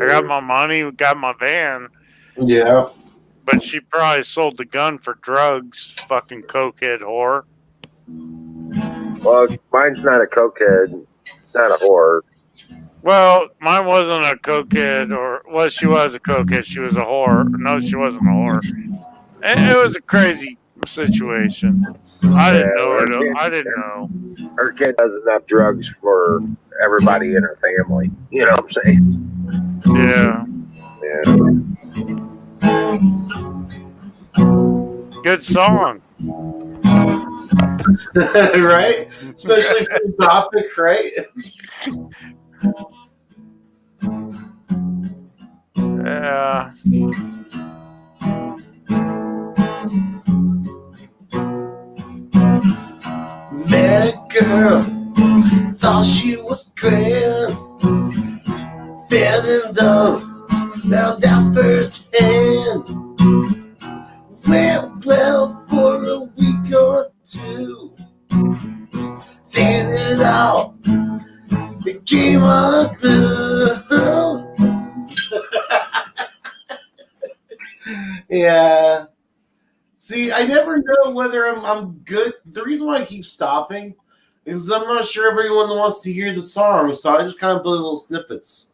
I got my money, got my van, Yeah. but she probably sold the gun for drugs. Fucking cokehead whore. Well, mine's not a cokehead, not a whore. Well, mine wasn't a cokehead, she was a cokehead. She was a whore. No, she wasn't a whore. It was a crazy situation. I didn't know. I didn't know. Her kid does enough drugs for everybody in her family. You know what I'm saying? Yeah. Yeah. Good song. Right? Especially for the topic, right? Yeah. Met a girl, thought she was grand. Fell in love, now that first hand. Went well for a week or two. Then it all became unglued. Yeah. See, I never know whether I'm good. The reason why I keep stopping is I'm not sure everyone wants to hear the song, so I just kind of play little snippets.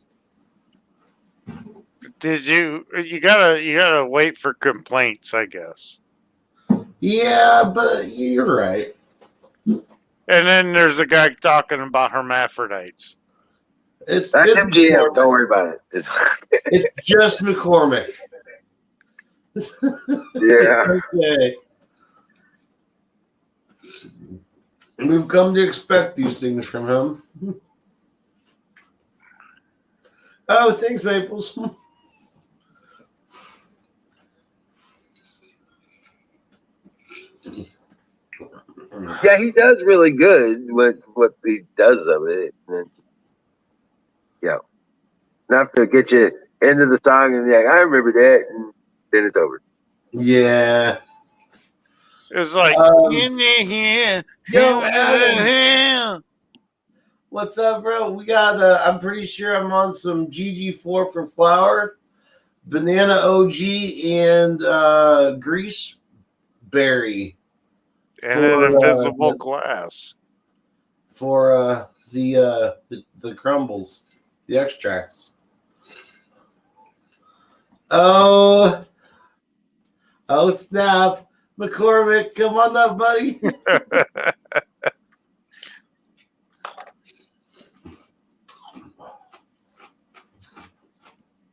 Did you gotta wait for complaints, I guess. Yeah, but you're right. And then there's a guy talking about hermaphrodites. It's That's it's MGM. McCormick. Don't worry about it. It's just McCormick. Yeah. Okay. We've come to expect these things from him. Oh, thanks, Maples. Yeah, he does really good with what he does of it. And, yeah. Enough to get you into the song and like, I remember that, and then it's over. Yeah. It's like in the hand. Yo, Adam. What's up, bro? We got I'm pretty sure I'm on some GG4 for flour, banana OG, and grease berry. And an invisible glass. For the crumbles, the extracts. Oh snap. McCormick, come on up, buddy.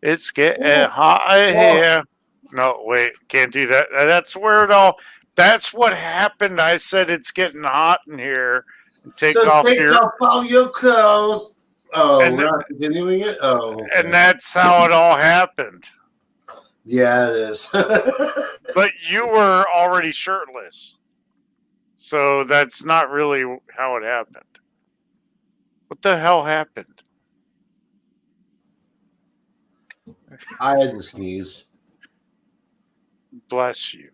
It's getting hot here. No, wait, can't do that. That's where it all. That's what happened. I said it's getting hot in here. Take off all your clothes. Oh, and we're not continuing it? Oh. Okay. And that's how it all happened. Yeah, it is. But you were already shirtless. So that's not really how it happened. What the hell happened? I had to sneeze. Bless you.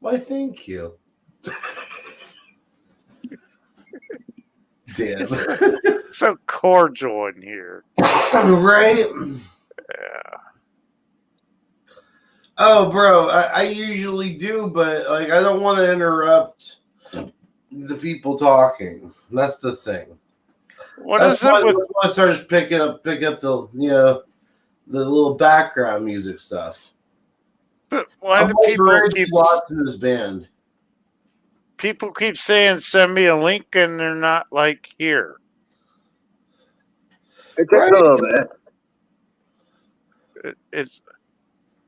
Why, thank you. Damn. So cordial in here. Right? Yeah. Oh, bro, I usually do, but like I don't want to interrupt the people talking. That's the thing. That's it with? I started pick up the the little background music stuff. But why do people keep watching this band? People keep saying send me a link, and they're not like here. It takes a little bit. It's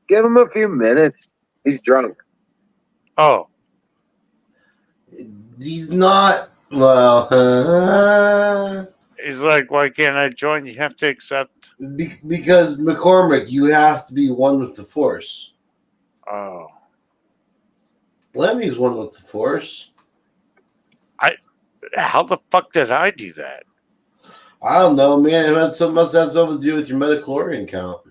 give him a few minutes. He's drunk. Oh, he's not. Well, he's like, why can't I join? You have to accept. Because McCormick, you have to be one with the Force. Oh. Lemmy's one with the Force. How the fuck did I do that? I don't know, man. It must have something to do with your midichlorian count.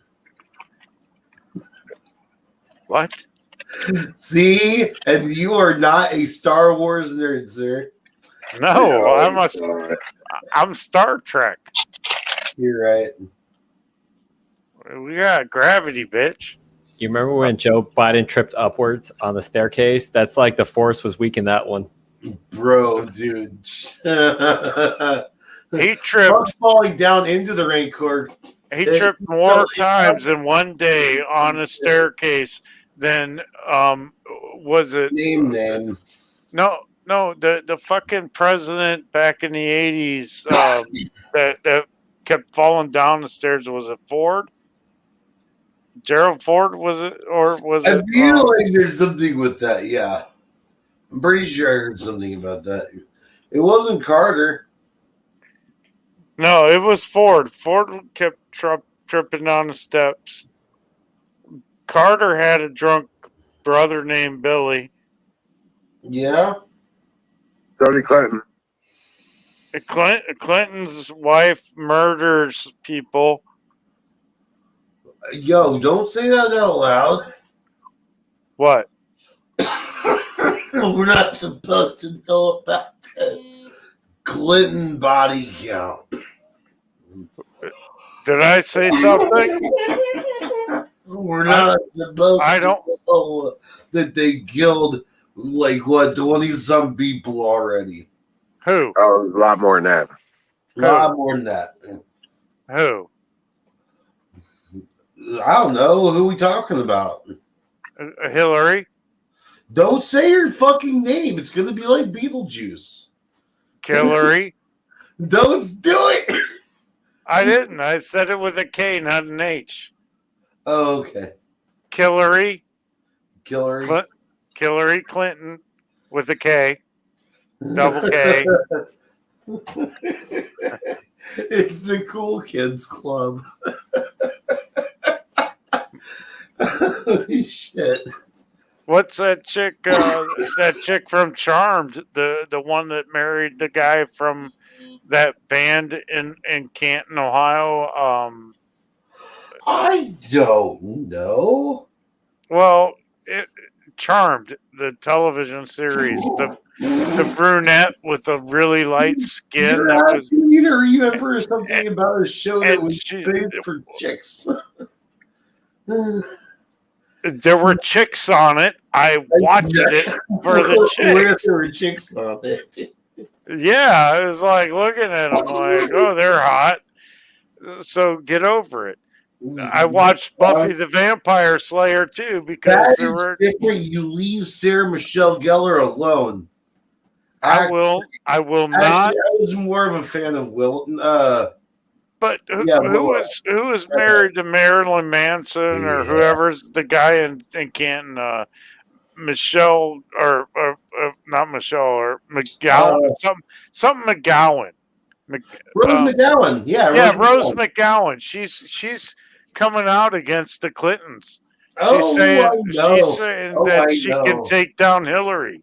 What? See? And you are not a Star Wars nerd, sir. No, I'm Star Trek. You're right. We got gravity, bitch. You remember when Joe Biden tripped upwards on the staircase? That's like the Force was weak in that one. Bro, dude. He tripped falling down into the Rancor. He tripped more times in one day on a staircase than was it name? No, the fucking president back in the 80s that kept falling down the stairs. Was it Ford? Gerald Ford, was it, or was it? I feel like there's something with that, yeah. I'm pretty sure I heard something about that. It wasn't Carter. No, it was Ford. Ford kept tripping down the steps. Carter had a drunk brother named Billy. Yeah. Tony Clinton. Clinton's wife murders people. Yo, don't say that out loud. What? We're not supposed to know about the Clinton body count. Did I say something? We're not supposed I don't- to know that they killed like what 20-some people already. Who? Oh, it was a lot more than that. A lot more than that. Who? I don't know. Who are we talking about? Hillary? Don't say her fucking name. It's gonna be like Beetlejuice. Hillary? Don't do it. I didn't. I said it with a K, not an H. Oh, okay. Hillary? Killer. Hillary Clinton with a K. Double K. It's the Cool Kids Club. Holy shit. What's that chick? That chick from Charmed, the one that married the guy from that band in Canton, Ohio. I don't know. Well, Charmed, the television series, the brunette with the really light skin. You're That was, asking me to remember something about a show that and was she- made for chicks. there were chicks on it. I watched it for the chicks. There were chicks on it. Yeah, I was like looking at them like, oh, they're hot. So get over it. I watched Buffy the Vampire Slayer too because That there is were. different. You leave Sarah Michelle Gellar alone. I will not. Actually, I was more of a fan of Will. But who Yeah, was married to Marilyn Manson or Yeah. whoever's the guy in Canton? Michelle or not Michelle or McGowan? Something McGowan. Rose McGowan. Yeah, Rose McGowan. She's coming out against the Clintons. Oh, She's saying I know. that I she know. can take down Hillary.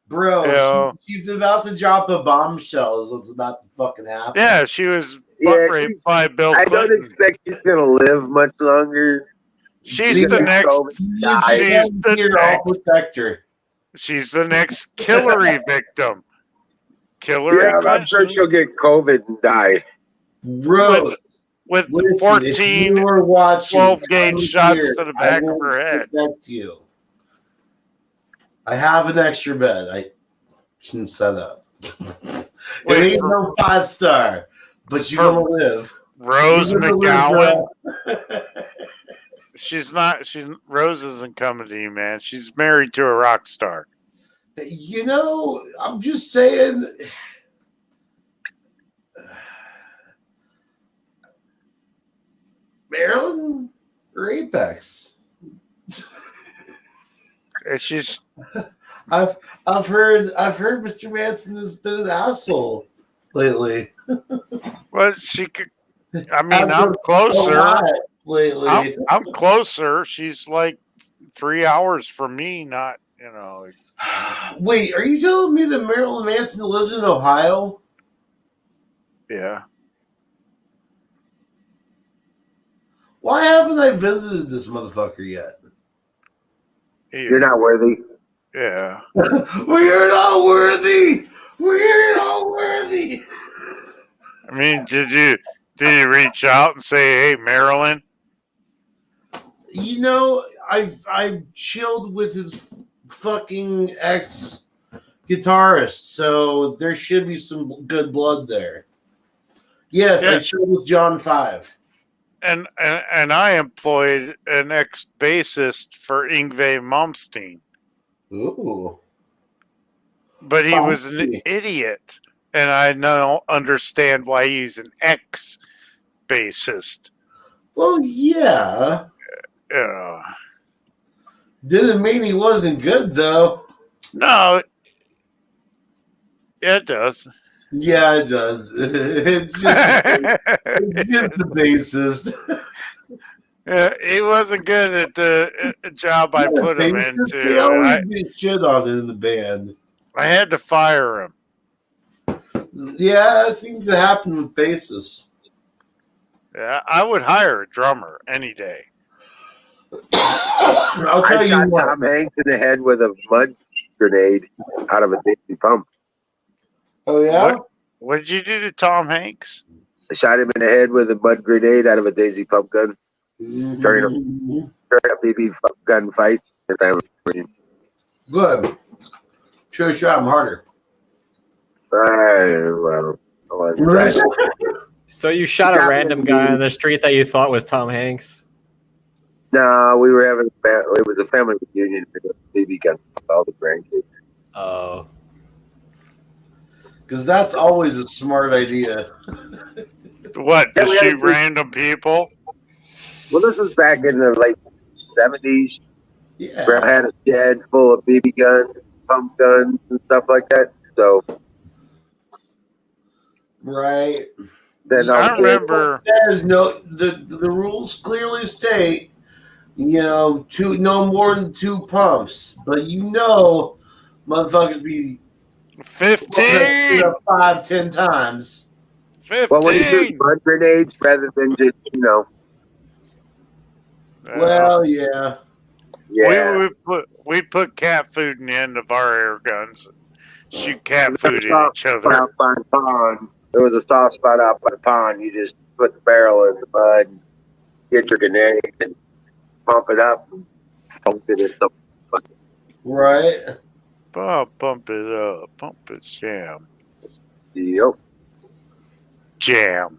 Bro, Yeah. she's about to drop a bombshell. Is what's about to fucking happen. Yeah, she was Yeah, butt raped by Bill I Clinton. don't expect she's gonna live much longer. She's the next. She's the here. I'll next. protect her. She's the next Hillary victim. Hillary Yeah, I'm Clinton sure she'll get COVID and die. Bro, with listen, if 14 you are watching 12 gauge come shots here, to the I back of will her head. protect you. I have an extra bed. I can set up. It Wait, ain't no 5-star, but you're for- gonna live. Rose You're gonna live, McGowan. bro. She's not. Rose isn't coming to you, man. She's married to a rock star. You know, I'm just saying. Maryland or Apex? And she's I've heard Mr. Manson has been an asshole lately. well, she could. I mean, I've I'm heard a closer. lot lately. I'm closer. She's like 3 hours from me. Not Wait, are you telling me that Marilyn Manson lives in Ohio? Yeah. Why haven't I visited this motherfucker yet? You're not worthy. Yeah. We're not worthy. We're not worthy. I mean, did you reach out and say, "Hey, Marilyn"? You know, I've chilled with his fucking ex guitarist, so there should be some good blood there. Yes, Yeah. I chilled with John 5. And I employed an ex bassist for Yngwie Malmsteen, Ooh. but he was an Malmsteen. idiot, and I don't understand why he's an ex bassist. Well, yeah. Yeah. Didn't mean he wasn't good though. No, Yeah, it does. Yeah, it does. It's just the bassist. Yeah, he wasn't good at the job I put him Bassist, into. they always get shit on in the band. I had to fire him. Yeah, it seems to happen with bassists. Yeah, I would hire a drummer any day. I'll tell I you shot what. Tom Hanks in the head with a mud grenade out of a Daisy pump. Oh yeah. What did you do to Tom Hanks? I shot him in the head with a mud grenade out of a Daisy pump gun. During a BB gun fight. Good. Should have shot him harder. Well, I wasn't trying. So you shot a random guy on the street that you thought was Tom Hanks? No, we were having it was a family reunion for the BB gun with all the grandkids. Oh. Because that's always a smart idea. What, to Yeah, we had shoot to- random people? Well, this was back in the late 70s. Yeah. Grandma had a shed full of BB guns, pump guns, and stuff like that. So Right. then I remember. Says no. The rules clearly state, no more than 2 pumps. But motherfuckers be 15! 5-10 times. 15! well, when you shoot mud grenades rather than just Well, yeah. yeah. We put cat food in the end of our air guns. Shoot cat food at each other. Out by the pond. There was a soft spot out by the pond. You just put the barrel in the mud, get your grenade, and pump it up, and pump it in something. Right. Pump it up. Pump it jam. Yep. Jam.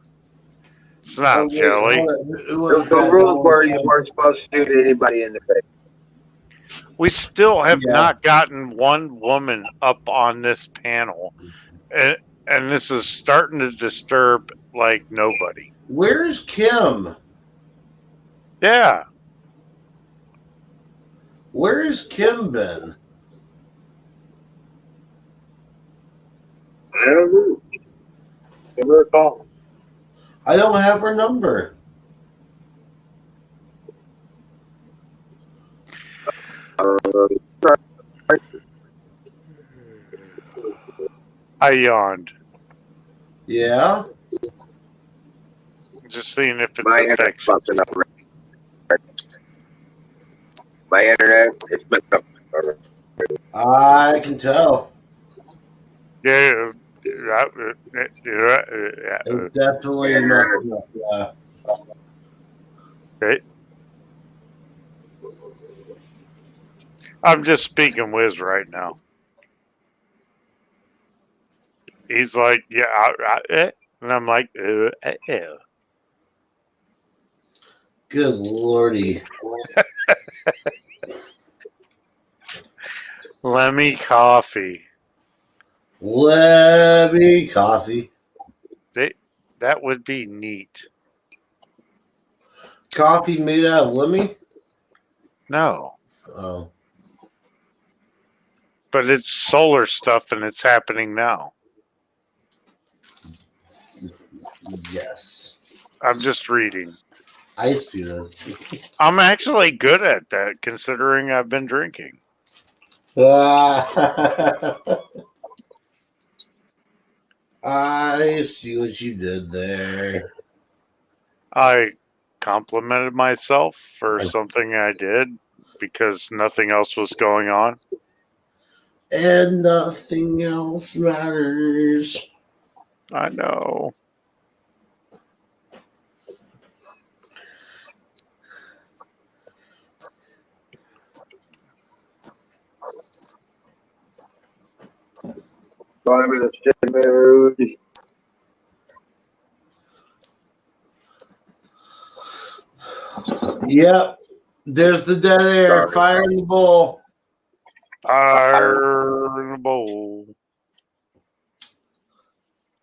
It's not jelly. Who There was was no that? rules where you weren't supposed to shoot anybody in the face. We still have Yeah. not gotten one woman up on this panel. And this is starting to disturb like nobody. Where's Kim? Yeah. Where's Kim been? I don't know. Never recall. I don't have her number. I yawned. Yeah. Just seeing if it's My a internet's text. busting up. My internet, it's messed up. I can tell. Yeah. It's definitely not. Yeah. Okay. I'm just speaking whiz right now. He's like, yeah, and I'm like, Good lordy. Lemmy coffee. Let me coffee. That would be neat. Coffee made out of Lemmy? No, Oh. but it's solar stuff and it's happening now. Yes. I'm just reading. I see this. I'm actually good at that considering I've been drinking. I see what you did there. I complimented myself for something I did because nothing else was going on. And nothing else matters. I know. I'm in a shit mood. Yep. There's the dead air. Fire in the bowl. Fire in the bowl.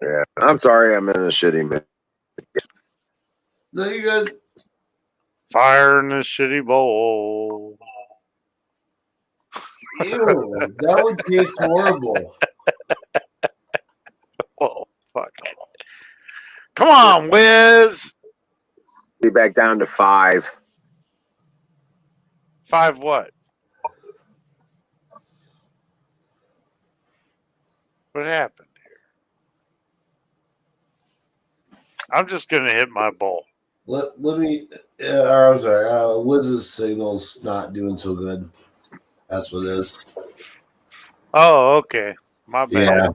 Yeah, I'm sorry, I'm in a shitty mood. No, you good. Fire in the shitty bowl. Ew, that would taste horrible. Fuck it. Come on, Wiz. Be back down to 5. 5 what? What happened here? I'm just gonna hit my ball. Let me. I'm sorry. Wiz's signal's not doing so good. That's what it is. Oh, okay. My bad. Yeah.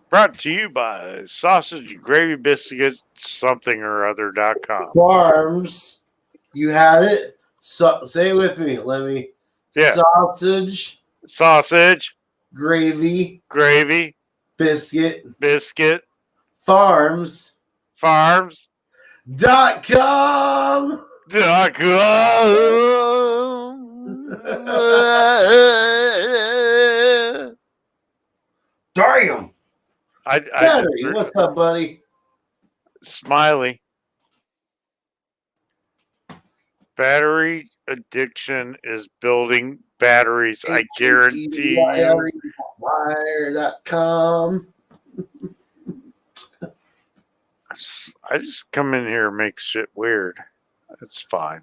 Brought to you by Sausage and Gravy Biscuits something or other.com. Farms. You had it. So, say it with me. Let me. Yeah. Sausage, Sausage, gravy, gravy, biscuit, farms. farms.com. Damn. Battery, what's up, buddy? Smiley. Battery addiction is building batteries. I guarantee you. Wire.com. I just come in here and make shit weird. It's fine.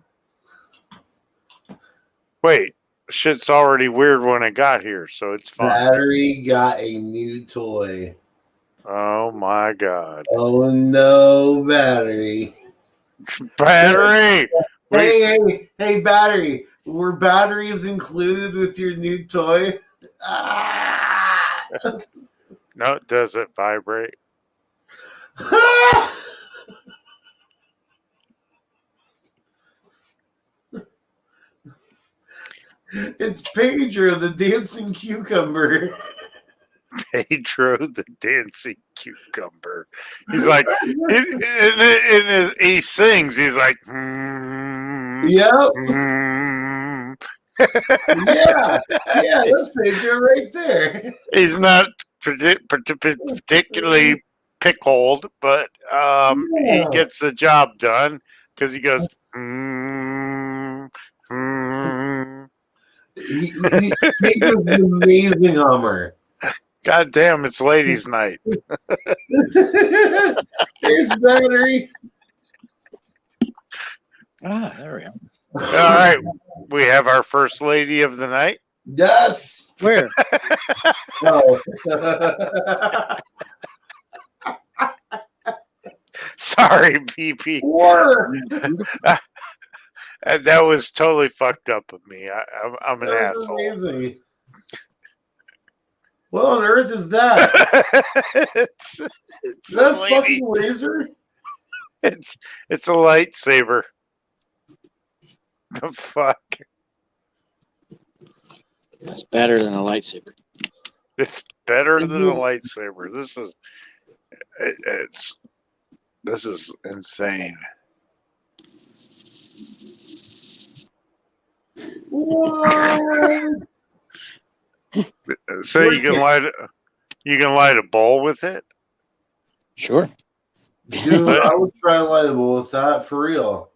Wait, shit's already weird when I got here, so it's fine. Battery got a new toy. Oh my god. Oh no, battery. Battery! Hey, battery. Were batteries included with your new toy? Ah! No, does it vibrate? It's Pedro, the dancing cucumber. Pedro the dancing cucumber. He's like, he sings. He's like, Yep. Yeah, that's Pedro right there. He's not particularly pickled, but he gets the job done because he goes, He was an amazing hummer. God damn, it's ladies' night. There's battery. Ah, there we go. All right, we have our first lady of the night. Yes. Where? Oh. Sorry, PP. That was totally fucked up of me. I'm an asshole. Amazing. What on earth is that? it's Is that a fucking laser? It's a lightsaber. The fuck? It's better than a lightsaber. It's better than a lightsaber. This is insane. What? So you can light a bowl with it? Sure. Dude, I would try lightable with that for real.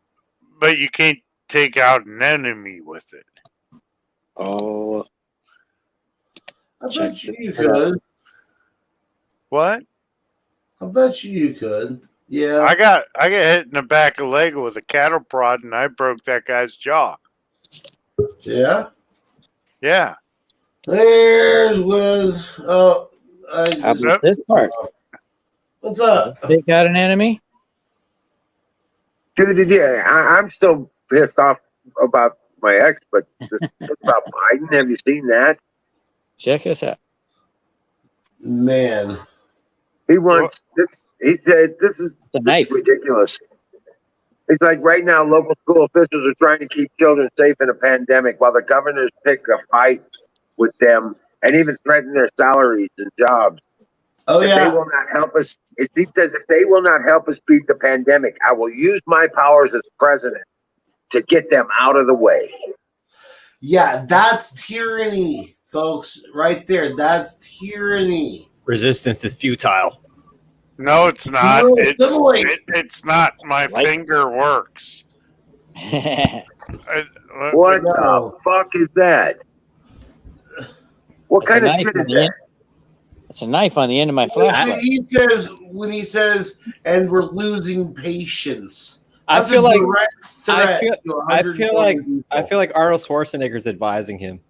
But you can't take out an enemy with it. Oh, I bet you could. What? I bet you could. Yeah. I got hit in the back of the leg with a cattle prod and I broke that guy's jaw. Yeah. Yeah. There's Wiz. Oh, how about this part? What's up? Take out an enemy? Dude, yeah, I'm still pissed off about my ex, but about Biden, have you seen that? Check this out. Man. He wants this. He said, "This is The knife. ridiculous." It's like right now, local school officials are trying to keep children safe in a pandemic, while the governors pick a fight with them and even threaten their salaries and jobs. Oh, If they will not help us, he says, if they will not help us beat the pandemic, I will use my powers as president to get them out of the way. Yeah, that's tyranny, folks. Right there. That's tyranny. Resistance is futile. No, it's not. No, It's not. My finger works. What No. the fuck is that? What It's kind a of knife, shit is man. that? It's a knife on the end of my When flashlight. he says, and we're losing patience. I That's feel a like direct threat to I feel 120 people. like Arnold Schwarzenegger's advising him.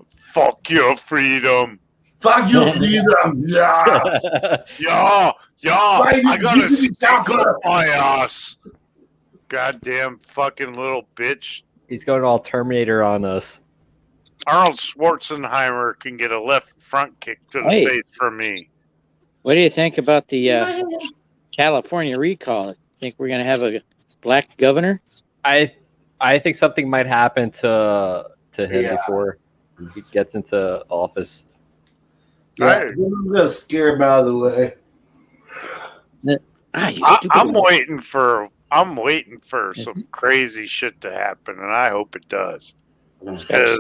Fuck your freedom. Fuck your freedom. Yeah. Yeah. Why I got you a be stick tougher? up my ass. Goddamn fucking little bitch. He's going all Terminator on us. Arnold Schwarzenegger can get a left front kick to the Hey. face from me. What do you think about the California recall? Think we're going to have a black governor? I think something might happen to him Yeah. before he gets into office. Yeah, Hey. I'm gonna scare him out of the way. I'm waiting for some crazy shit to happen, and I hope it does. Because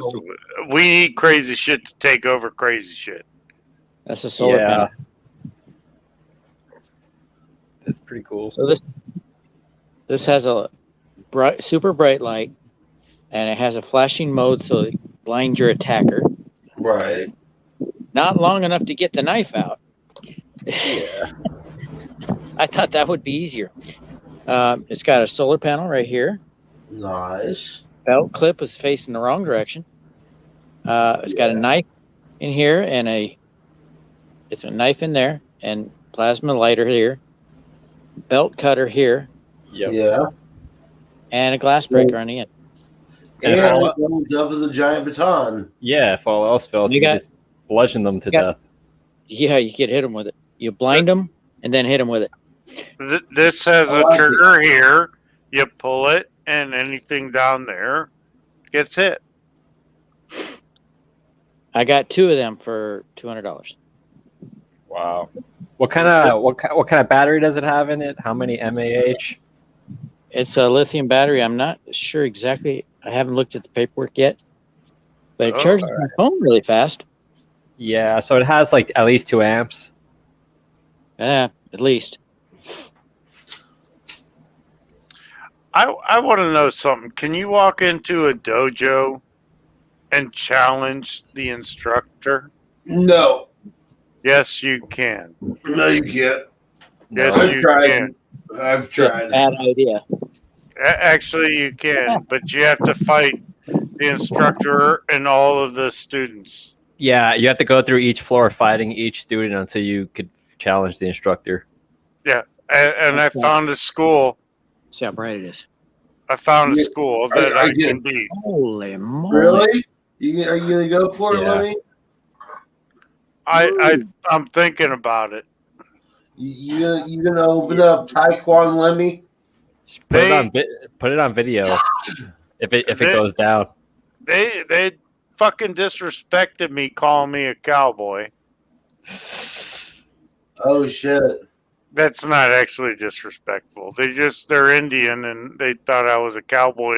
we need crazy shit to take over crazy shit. That's a solar Yeah. panel. That's pretty cool. So this has a super bright light, and it has a flashing mode so it blinds your attacker. Right. Not long enough to get the knife out. Yeah. I thought that would be easier. It's got a solar panel right here. Nice. Belt clip is facing the wrong direction. It's got a knife in here and it's a knife in there and plasma lighter here, belt cutter here, Yep. Yeah. and a glass breaker on the end. And And it goes up as a giant baton. Yeah, if all else fails, You you got- just bludgeon them to you got- death. Yeah, you could hit them with it. You blind them and then hit them with it. This has I a like trigger here. You pull it, and anything down there gets hit. I got 2 of them for $200. Wow. What kind of battery does it have in it? How many mAh? It's a lithium battery. I'm not sure exactly. I haven't looked at the paperwork yet, but it Oh, charges my phone really fast. Yeah, so it has like at least 2 amps. Yeah, at least. I want to know something. Can you walk into a dojo and challenge the instructor? No. Yes, you can. No, you can't. Yes, I've you tried. can. I've tried. Bad idea. Actually, you can, but you have to fight the instructor and all of the students. Yeah, you have to go through each floor fighting each student until you could challenge the instructor. And I found a school. See how bright it is. I found a school that I can beat. Holy moly. Really? Are you gonna go for it, Yeah. Lemmy? I'm thinking about it. You gonna open up Taekwon Lemmy? Just put it on video if it goes down. They fucking disrespected me calling me a cowboy. Oh shit! That's not actually disrespectful. They're Indian and they thought I was a cowboy,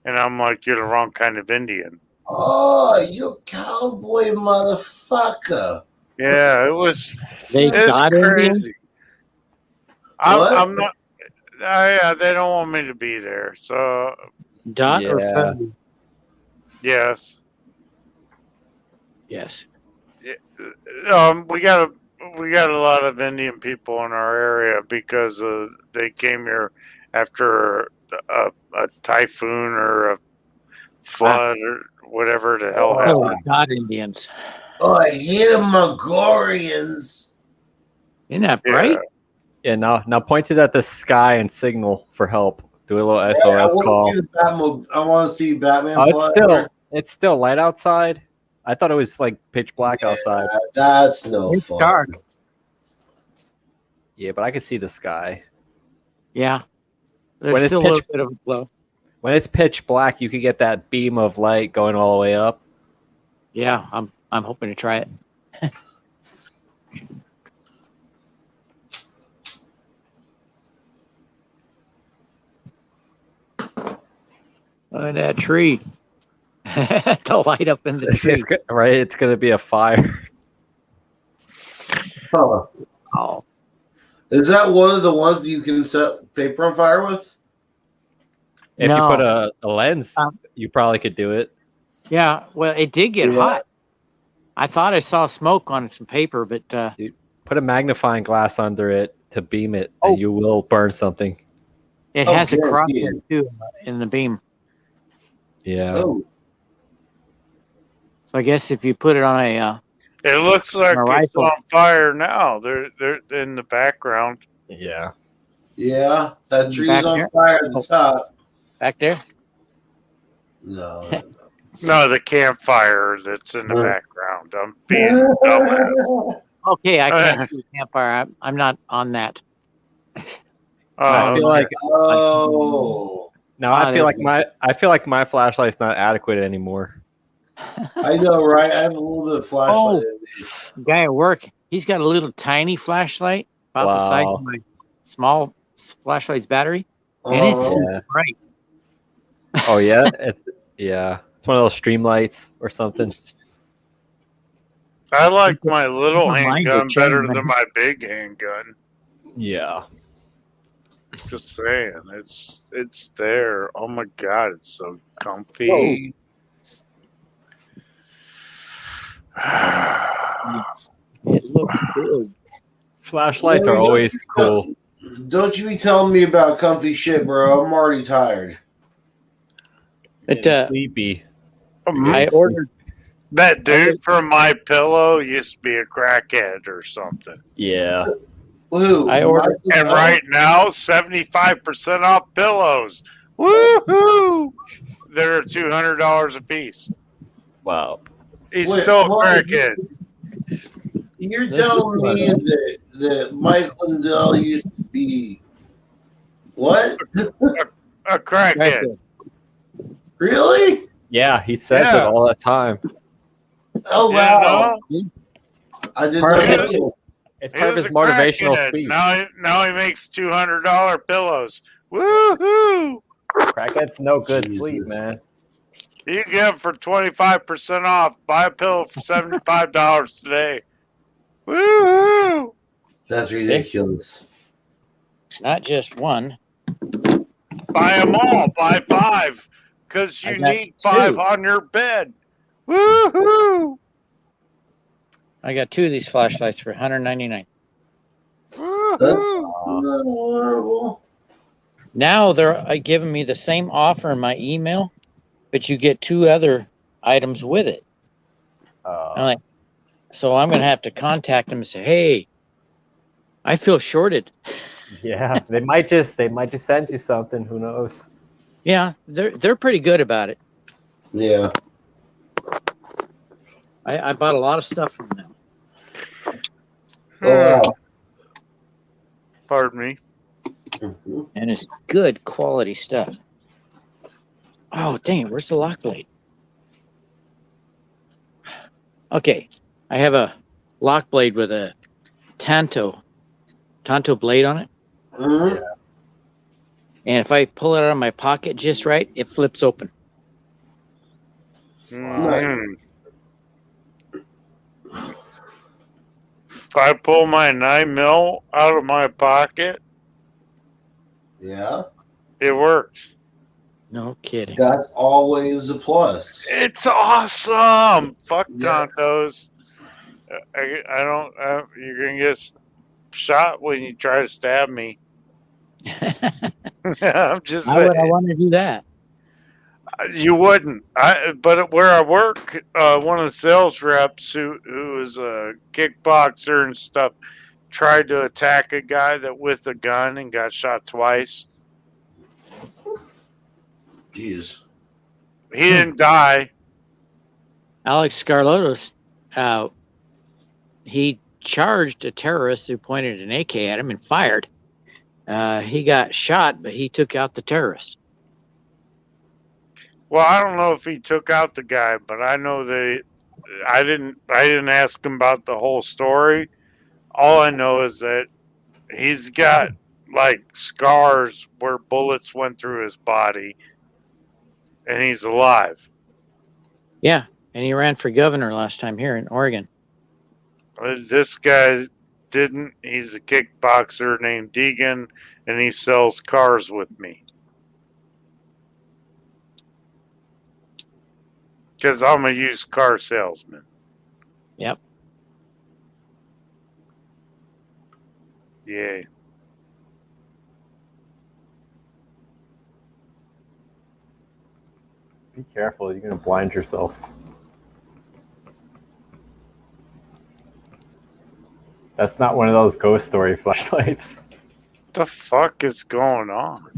and I'm like, you're the wrong kind of Indian. Oh, you a cowboy motherfucker! Yeah, it was. They It's got Indians? crazy. What? I'm not. They don't want me to be there. So Dot or Yeah. Federal? yes, Yes. we got a lot of Indian people in our area because they came here after a typhoon or a flood or whatever the hell Oh, happened. Dot Indians. Oh, I hate them Mongolians. Isn't that Yeah. bright? Yeah, now point it at the sky and signal for help. Do a little I SOS want call. to see the Batmobile. I want to see Batman. Oh, fly. it's still light outside. I thought it was like pitch black outside. That's no It's fun. dark. Yeah, but I can see the sky. Yeah. There's When it's still a little pitch- bit of a glow. When it's pitch black, you could get that beam of light going all the way up. Yeah, I'm hoping to try it. Look at that tree. The light up in the tree. Right? It's gonna be a fire. Huh. Oh, Is that one of the ones that you can set paper on fire with? If No. you put a lens, you probably could do it. yeah. Well, it did get Yeah. hot. I thought I saw smoke on some paper, but Put a magnifying glass under it to beam it, Oh. and you will burn something. it Oh, has a guaranteed. crosshair too in the beam. Yeah. Oh, So I guess if you put it on a It looks like A it's rifle. on fire now. They're in the background. Yeah. yeah. That tree's Back on there? fire at the Oh. top. back there. No. No, the campfire that's in the Huh. background. I'm being dumbass. Okay, I can't see the campfire. I'm not on that. I feel like Oh, no. I feel like my flashlight's not adequate anymore. I know, right? I have a little bit of flashlight. The guy at work, he's got a little tiny flashlight about the size Wow. of my small flashlight's battery, and it's Oh, super Yeah. bright. Oh yeah. It's one of those stream lights or something. I like my little My mind handgun will better change, than my big handgun. Yeah. Just saying, it's there. Oh my god, it's so comfy. It looks good. Flashlights are always cool. don't you be telling me about comfy shit, bro. I'm already tired. But And sleepy. I ordered. That dude from My Pillow used to be a crackhead or something. Yeah. Woo! I ordered- And right now, 75% off pillows. Woohoo! They're $200 a piece. Wow. He's Wait, still a hold on. crackhead. You're This is telling me that Mike Lindell used to be what? A crackhead. Really? Yeah, he says Yeah. it all the time. Oh You wow! know? I didn't Part know of that. it. It's He part of was his a motivational crackhead. speech. Now he makes $200 pillows. Woohoo! Crackhead's no good Jesus. sleep, man. You can get them for 25% off. Buy a pillow for $75 today. Woohoo! That's ridiculous. Not just one. Buy them all. Buy 5. Because I you got need 5 2. on your bed. Woohoo! I got 2 of these flashlights for $199. Woohoo! Not horrible. Now they're giving me the same offer in my email, but you get 2 other items with it. I'm like, so I'm gonna have to contact them and say, hey, I feel shorted. Yeah, they might just send you something. Who knows? Yeah, they're pretty good about it. Yeah. I bought a lot of stuff from them. Oh wow. Pardon me. Mhm. And it's good quality stuff. Oh, dang it. Where's the lock blade? Okay. I have a lock blade with a Tanto blade on it. Mhm. And if I pull it out of my pocket just right, it flips open. Mhm. If I pull my 9mm out of my pocket, Yeah. it works. No kidding. That's always a plus. It's awesome. Fuck Yeah. Tontos. I don't. You're gonna get shot when you try to stab me. I'm just Why would I saying. want to do that? You wouldn't. But where I work, one of the sales reps who is a kickboxer and stuff tried to attack a guy that with a gun and got shot twice. Jeez. He didn't die. Alex Scarlottos, he charged a terrorist who pointed an AK at him and fired. He got shot, but he took out the terrorist. Well, I don't know if he took out the guy, but I know that I didn't ask him about the whole story. All I know is that he's got like scars where bullets went through his body, and he's alive. Yeah, and he ran for governor last time here in Oregon. This guy didn't. He's a kickboxer named Deegan, and he sells cars with me. Because I'm a used car salesman. Yep. Yeah. Be careful, you're gonna blind yourself. That's not one of those ghost story flashlights. The fuck is going on?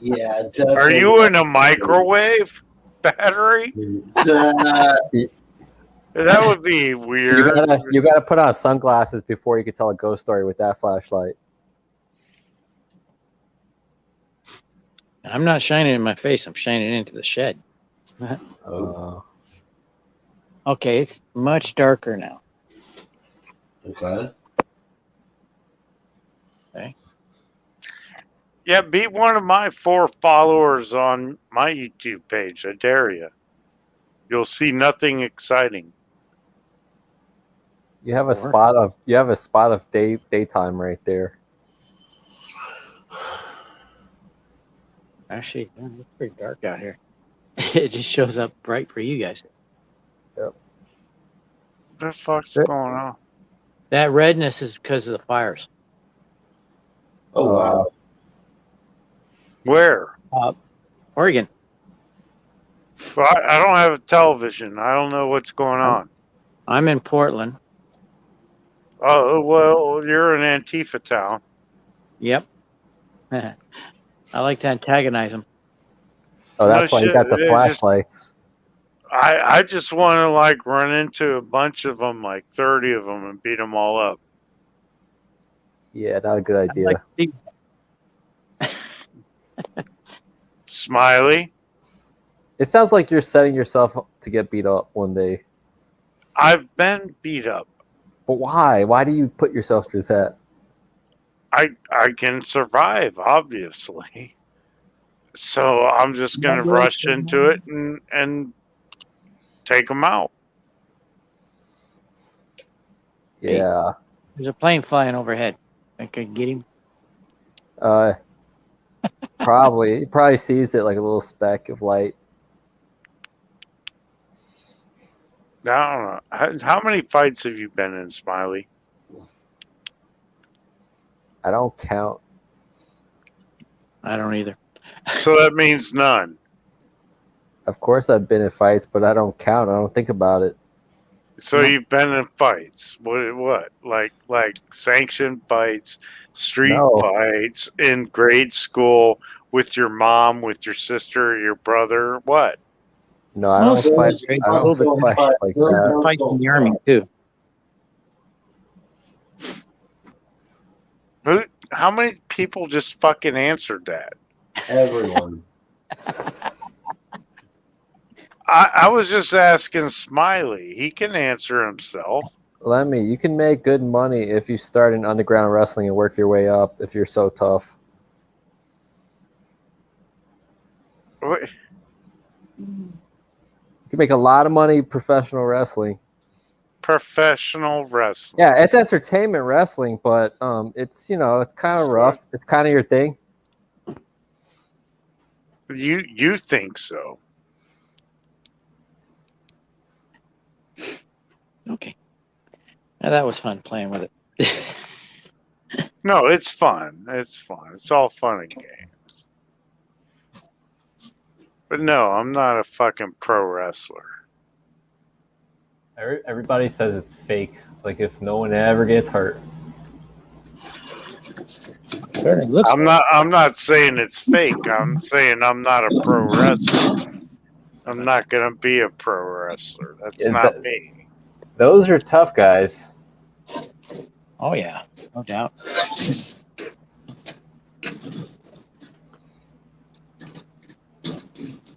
Yeah. Are you in a microwave battery? That would be weird. You gotta put on sunglasses before you can tell a ghost story with that flashlight. I'm not shining it in my face. I'm shining it into the shed. Oh, Okay, it's much darker now. okay. Yeah, be one of my 4 followers on my YouTube page. I dare you. You'll see nothing exciting. You have a spot of daytime right there. Actually, it's pretty dark out here. It just shows up bright for you guys. What the fuck's going on? That redness is because of the fires. Oh wow. Where? Oregon. Well, I don't have a television. I don't know what's going on. I'm in Portland. Oh, well, you're in Antifa town. Yep. I like to antagonize them. Oh, that's No why you shit, got the it's flashlights. I just want to like run into a bunch of them, like 30 of them, and beat them all up. Yeah, not a good idea. Like, Smiley, It sounds like you're setting yourself up to get beat up one day. I've been beat up. But why? Why do you put yourself through that? I can survive, obviously. So I'm just gonna rush into it and take them out. Yeah. there's a plane flying overhead. I could get him. Probably. He probably sees it like a little speck of light. I don't know. How many fights have you been in, Smiley? I don't count. I don't either. So that means none. Of course I've been in fights, but I don't count. I don't think about it. So you've been in fights. What? Like sanctioned fights, street No. fights in grade school with your mom, with your sister, your brother. What? No, I Most don't fight. fights, I don't fight like that. Fight in the army too. How many people just fucking answered that? Everyone. I was just asking Smiley. He can answer himself. Lemmy, you can make good money if you start in underground wrestling and work your way up if you're so tough. What? You can make a lot of money professional wrestling. Professional wrestling. Yeah, it's entertainment wrestling, but it's it's kind of rough. It's kind of your thing. You think so? Okay. Now that was fun playing with it. No, it's fun. It's fun. It's all fun and games. But no, I'm not a fucking pro wrestler. Everybody says it's fake. Like if no one ever gets hurt. Certainly looks I'm not saying it's fake. I'm saying I'm not a pro wrestler. I'm not gonna be a pro wrestler. That's not me. Those are tough guys. Oh yeah, no doubt.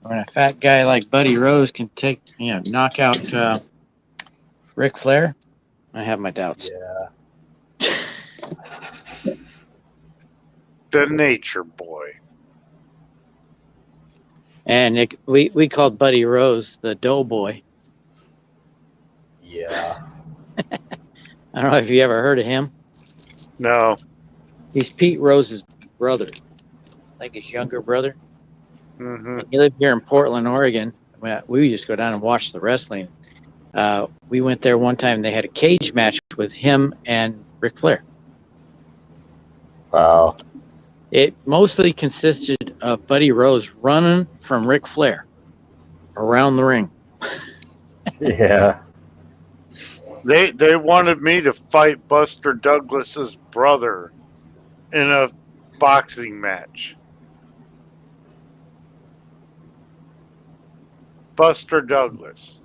When a fat guy like Buddy Rose can knock out Ric Flair, I have my doubts. Yeah. The Nature Boy. And we called Buddy Rose the Doughboy. Yeah. I don't know if you ever heard of him. No. He's Pete Rose's brother, like his younger brother. Mm-hmm. He lived here in Portland, Oregon. We used to go down and watch the wrestling. We went there one time. They had a cage match with him and Ric Flair. Wow. It mostly consisted of Buddy Rose running from Ric Flair around the ring. Yeah. They wanted me to fight Buster Douglas's brother in a boxing match. Buster Douglas.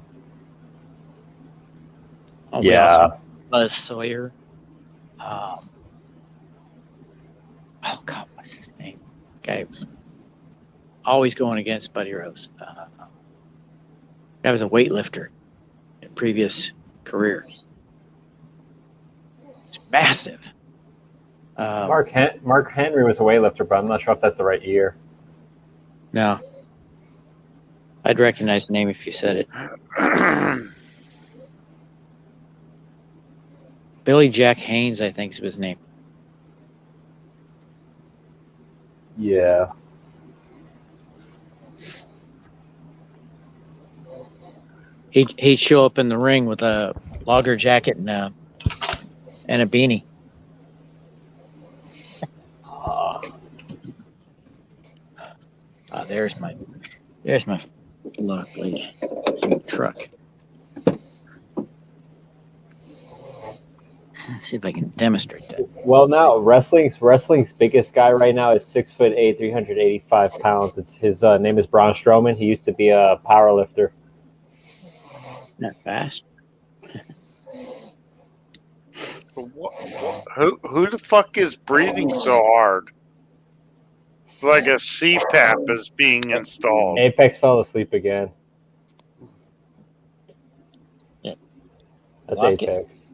Oh, we Yeah. also Buzz Sawyer. Oh God, what's his name? Guy was always going against Buddy Rose. Guy was a weightlifter in previous careers. It's massive. Mark Henry was a weightlifter, but I'm not sure if that's the right year. No, I'd recognize the name if you said it. Billy Jack Haynes, I think, is his name. Yeah. He'd show up in the ring with a logger jacket and a beanie. There's my lovely truck. Let's see if I can demonstrate that. Well, now wrestling's biggest guy right now is 6'8", 385 pounds. It's his name is Braun Strowman. He used to be a power lifter. Not fast. Who the fuck is breathing so hard? It's like a CPAP is being installed. Apex fell asleep again. Yeah. That's Lock it. Apex.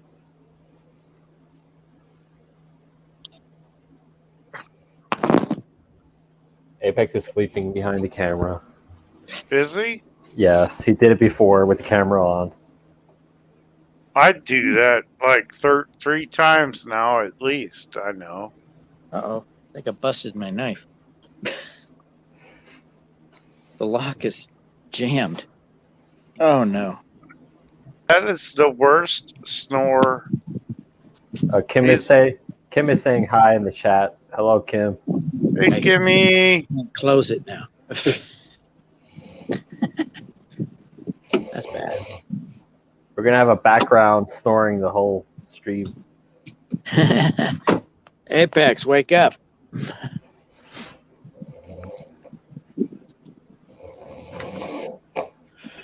Apex is sleeping behind the camera. Is he? Yes, he did it before with the camera on. I do that like 3 times now at least. I know. Uh-oh. I think I busted my knife. The lock is jammed. Oh, no. That is the worst snore. Kim is saying hi in the chat. Hello, Kim. Hey, Kimmy. Close it now. That's bad. We're gonna have a background snoring the whole stream. Apex, wake up.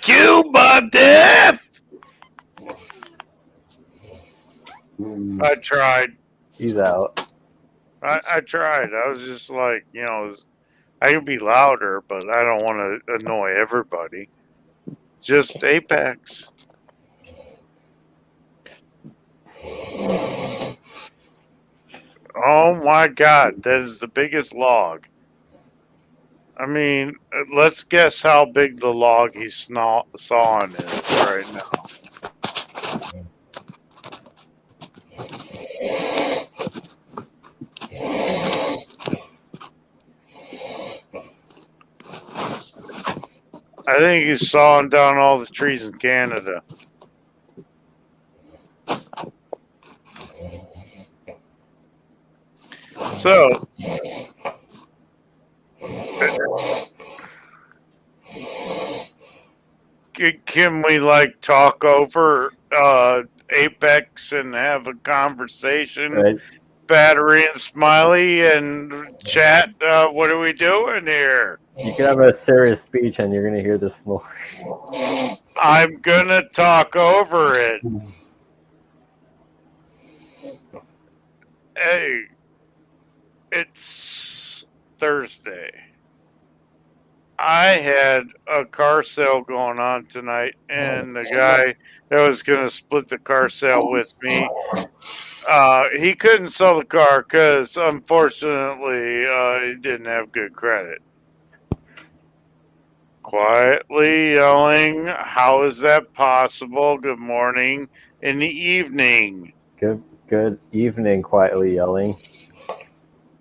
Cuba Death! Mm. I tried. He's out. I tried. I was just like, I can be louder, but I don't want to annoy everybody. Just Apex. Oh my God, that is the biggest log. I mean, let's guess how big the log he's sawing is right now. I think he's sawing down all the trees in Canada. So, can we talk over Apex and have a conversation? Right. Battery and Smiley and chat. What are we doing here? You can have a serious speech and you're gonna hear the snore. I'm gonna talk over it. Hey, it's Thursday. I had a car sale going on tonight, and the guy that was going to split the car sale with me, he couldn't sell the car because, unfortunately, he didn't have good credit. Quietly yelling, how is that possible? Good morning in the evening. Good evening, quietly yelling.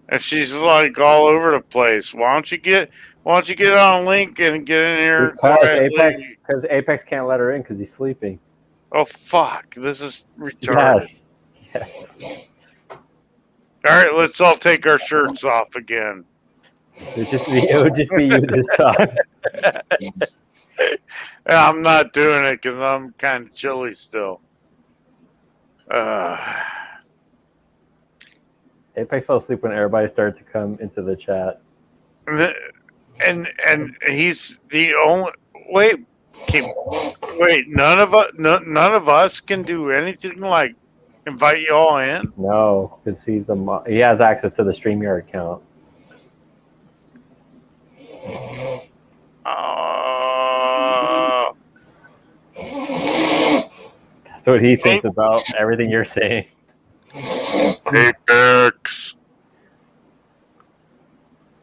And she's all over the place. Why don't you get on Link and get in here Because quietly? Apex can't let her in because he's sleeping. Oh fuck! This is retarded. Yes. All right, let's all take our shirts off again. It would just be you this time. I'm not doing it because I'm kind of chilly still. Apex fell asleep when everybody started to come into the chat. And he's the only. Wait, none of us can do anything like invite you all in. No, because he has access to the StreamYard account. That's what he thinks about everything you're saying. Apex.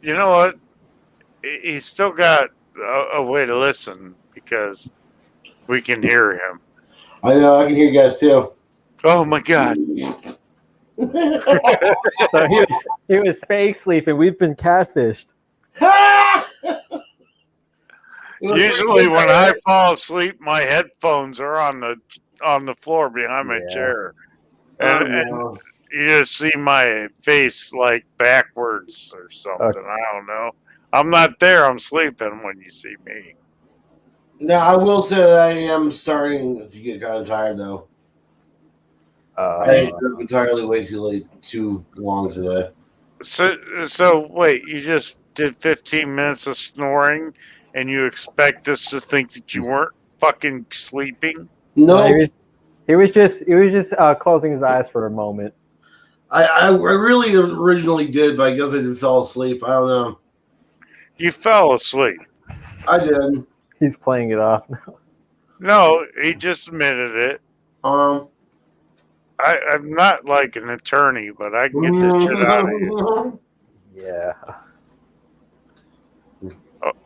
You know what? He's still got a way to listen because we can hear him. I know. I can hear you guys too. Oh my god! So he was fake sleeping. We've been catfished. Usually, when I fall asleep, my headphones are on the floor behind my Yeah. chair, Oh, and no. you just see my face like backwards or something. Okay. I don't know. I'm not there. I'm sleeping when you see me. Now, I will say that I am starting to get kind of tired, though. I stayed up entirely way too long today. So wait, you just did 15 minutes of snoring, and you expect us to think that you weren't fucking sleeping? No, He was just closing his eyes for a moment. I really originally did, but I guess I just fell asleep. I don't know. You fell asleep. I did. He's playing it off. No, he just admitted it. Um, I'm not like an attorney, but I can get this shit out of you. Yeah.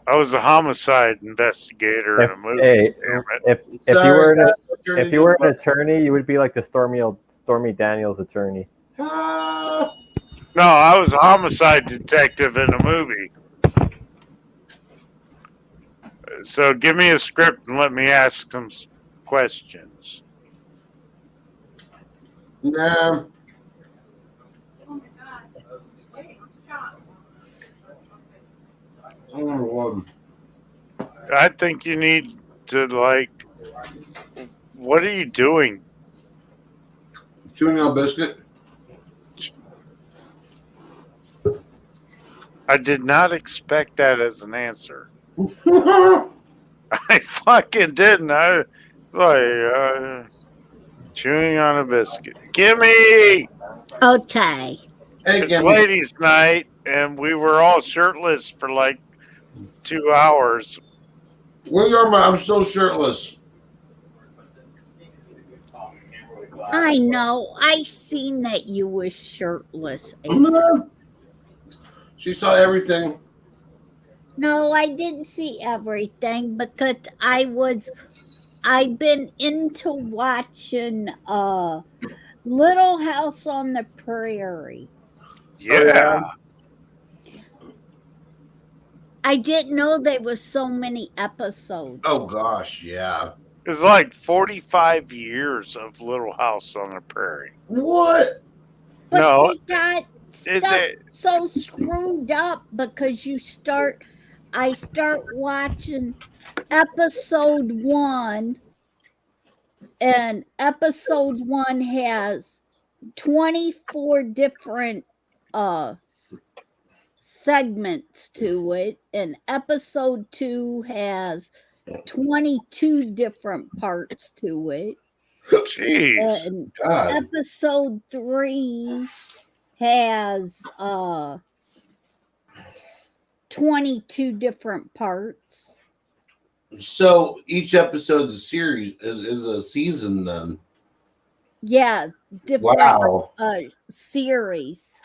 I was a homicide investigator in a movie. Hey, Damn it. if you were an attorney, you would be like the Stormy Daniels attorney. No, I was a homicide detective in a movie. So give me a script and let me ask some questions. Nah. I think you need to, like, what are you doing? Chewing on a biscuit. I did not expect that as an answer. I fucking didn't. I like chewing on a biscuit. Gimme! Okay. It's ladies' night, and we were all shirtless for like 2 hours. Where you are, I'm still shirtless. I know. I seen that you were shirtless. She saw everything. No, I didn't see everything because I've been into watching Little House on the Prairie. Yeah. I didn't know there was so many episodes. Oh gosh, yeah. It's like 45 years of Little House on the Prairie. What? But No. they got stuff so screwed up because I start watching episode 1, and episode 1 has 24 different segments to it, and episode 2 has 22 different parts to it. Jeez. And God. episode 3 has 22 different parts. So each episode's a series is a season then. Yeah, different Wow. series.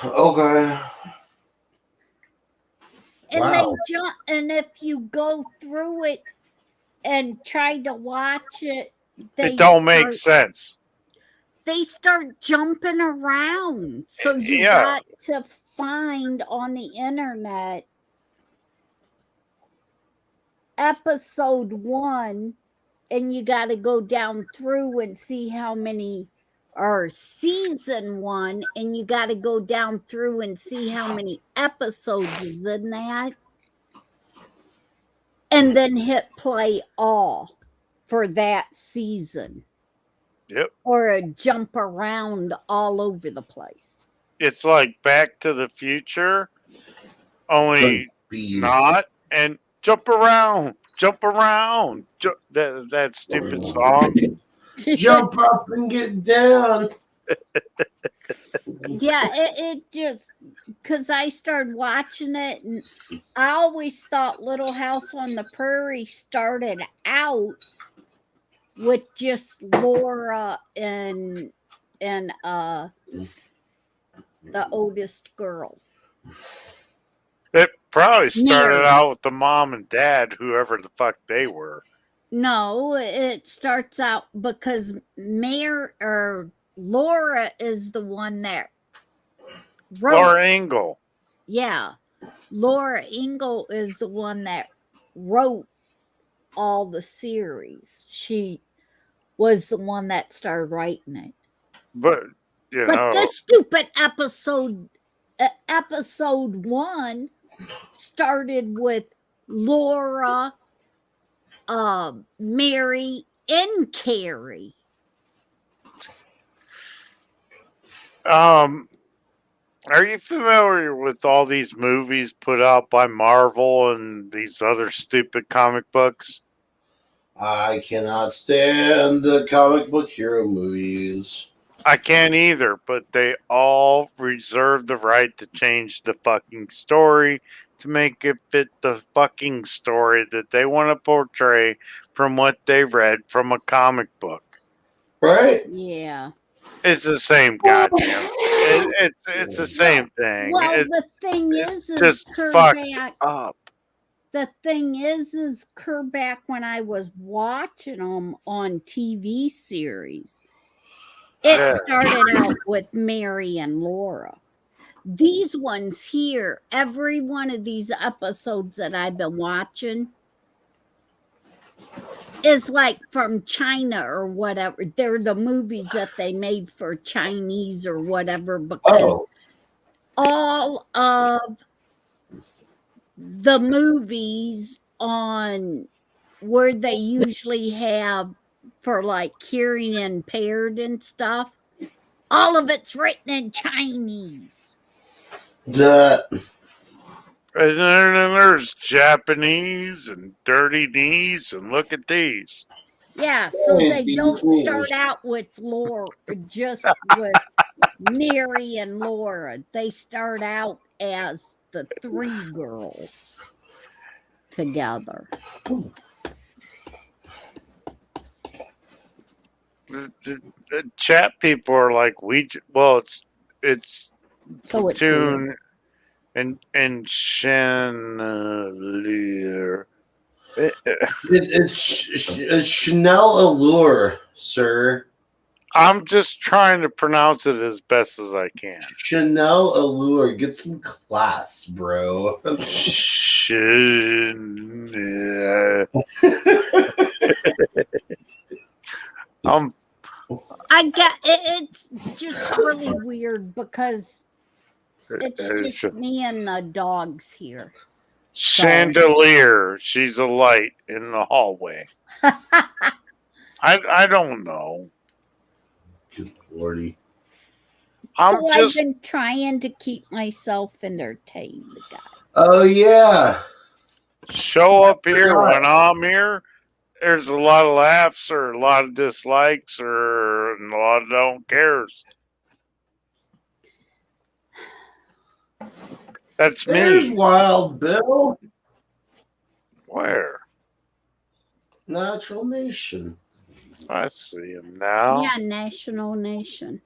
Okay. And Wow. and if you go through it and try to watch it, It don't make sense. They start jumping around. So you got to find on the internet episode 1 and you got to go down through and see how many are season 1, and you got to go down through and see how many episodes is in that, and then hit play all for that season. Yep. Or a jump around all over the place. It's like Back to the Future, only not, and jump around, that stupid song. Jump up and get down. Yeah, it just, because I started watching it, and I always thought Little House on the Prairie started out with just Laura and the oldest girl. It probably started Mary. out with the mom and dad, whoever the fuck they were. No, it starts out because Laura is the one that wrote. Laura Ingalls. Yeah, Laura Ingalls is the one that wrote all the series. She was the one that started writing it. But But this stupid episode 1 started with Laura, Mary, and Carrie. Are you familiar with all these movies put out by Marvel and these other stupid comic books? I cannot stand the comic book hero movies. I can't either, but they all reserve the right to change the fucking story to make it fit the fucking story that they want to portray from what they read from a comic book. Right? Yeah. It's the same goddamn. It's the same thing. Well, It's the thing is just fucked up. The thing is Kerback, when I was watching them on TV series, it started out with Mary and Laura. These ones here, every one of these episodes that I've been watching is like from China or whatever. They're the movies that they made for Chinese or whatever, because all of the movies on where they usually have for like hearing impaired and stuff, all of it's written in Chinese. And then there's Japanese and Dirty Knees, and look at these. Yeah, so they don't start out with Laura, just with Mary and Laura. They start out as the 3 girls together. The chat people are like, it's So it's Platoon and Chandelier. It's Chanel Allure, sir. I'm just trying to pronounce it as best as I can. Chanel Allure. Get some class, bro. I get it. It's just really weird because it's just me and the dogs here. Chandelier. She's a light in the hallway. I don't know. Good lordy. I've been trying to keep myself entertained, guys. Oh yeah. Show up here when I'm here. There's a lot of laughs or a lot of dislikes or a lot of don't cares. That's me. There's Wild Bill. Where? Natural Nation. I see him now. Yeah, National Nation.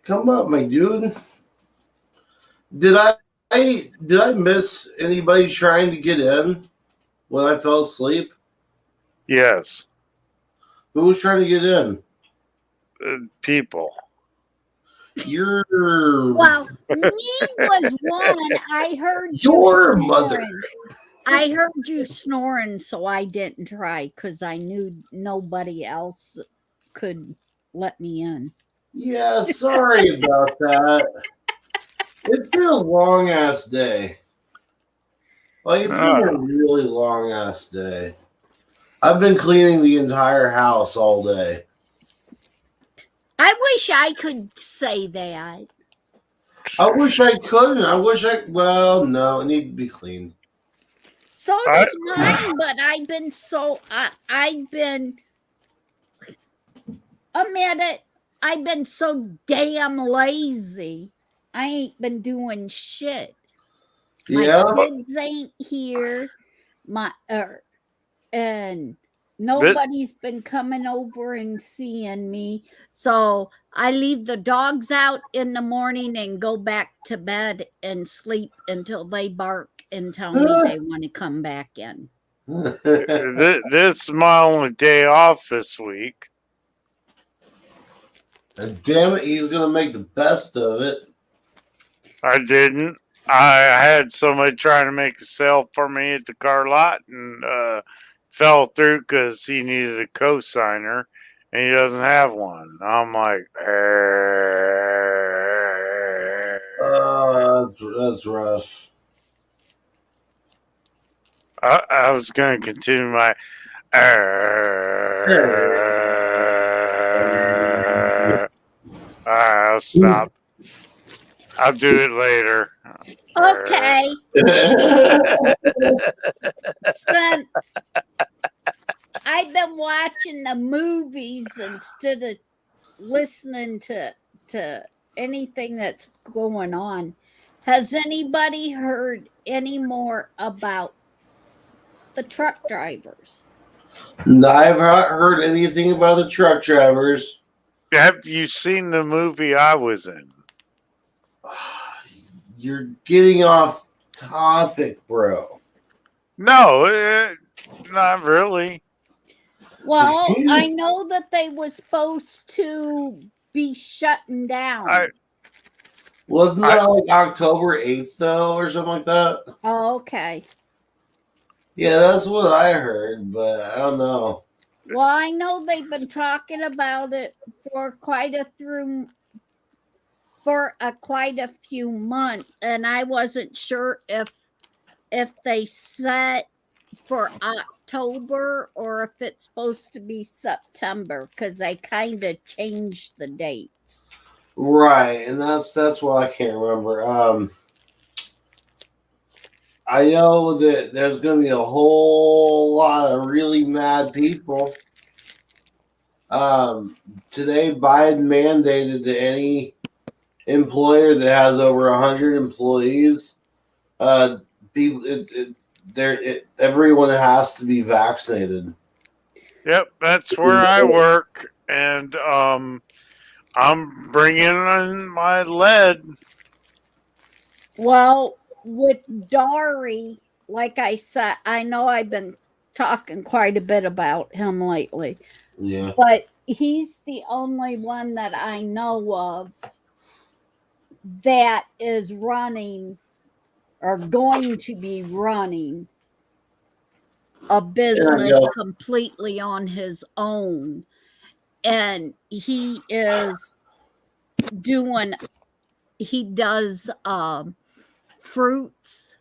Come up, my dude. Did I miss anybody trying to get in when I fell asleep? Yes. Who was trying to get in? People. Your Well, me was one. I heard your you mother. snoring. I heard you snoring, so I didn't try because I knew nobody else could let me in. Yeah, sorry about that. It's been a long ass day. Like, it's been a really long ass day. I've been cleaning the entire house all day. I wish I could say that. I wish I couldn't. Well, no, it needs to be cleaned. So does mine, but I've been, admit it, I've been so damn lazy. I ain't been doing shit. My kids ain't here. And nobody's been coming over and seeing me. So I leave the dogs out in the morning and go back to bed and sleep until they bark and tell me they want to come back in. This is my only day off this week. And damn it, he's gonna make the best of it. I didn't. I had somebody trying to make a sale for me at the car lot and fell through because he needed a co-signer and he doesn't have one. I'm like, that's rough. I was going to continue my. I'll stop. I'll do it later. Okay. Since I've been watching the movies instead of listening to anything that's going on, has anybody heard any more about the truck drivers? No, I've not heard anything about the truck drivers. Have you seen the movie I was in? You're getting off topic, bro. No, not really. Well, I know that they were supposed to be shutting down. Wasn't that like October 8th, though, or something like that? Oh, okay. Yeah, that's what I heard, but I don't know. Well, I know they've been talking about it for quite a few months, and I wasn't sure if they set for October or if it's supposed to be September, because they kind of changed the dates. Right, and that's what I can't remember. I know that there's going to be a whole lot of really mad people. Today, Biden mandated that any employer that has over 100 employees, everyone has to be vaccinated. Yep, that's where I work, and I'm bringing in my lead. Well, with Dari, like I said, I know I've been talking quite a bit about him lately. Yeah. But he's the only one that I know of that is running or going to be running a business completely on his own. And he does fruits,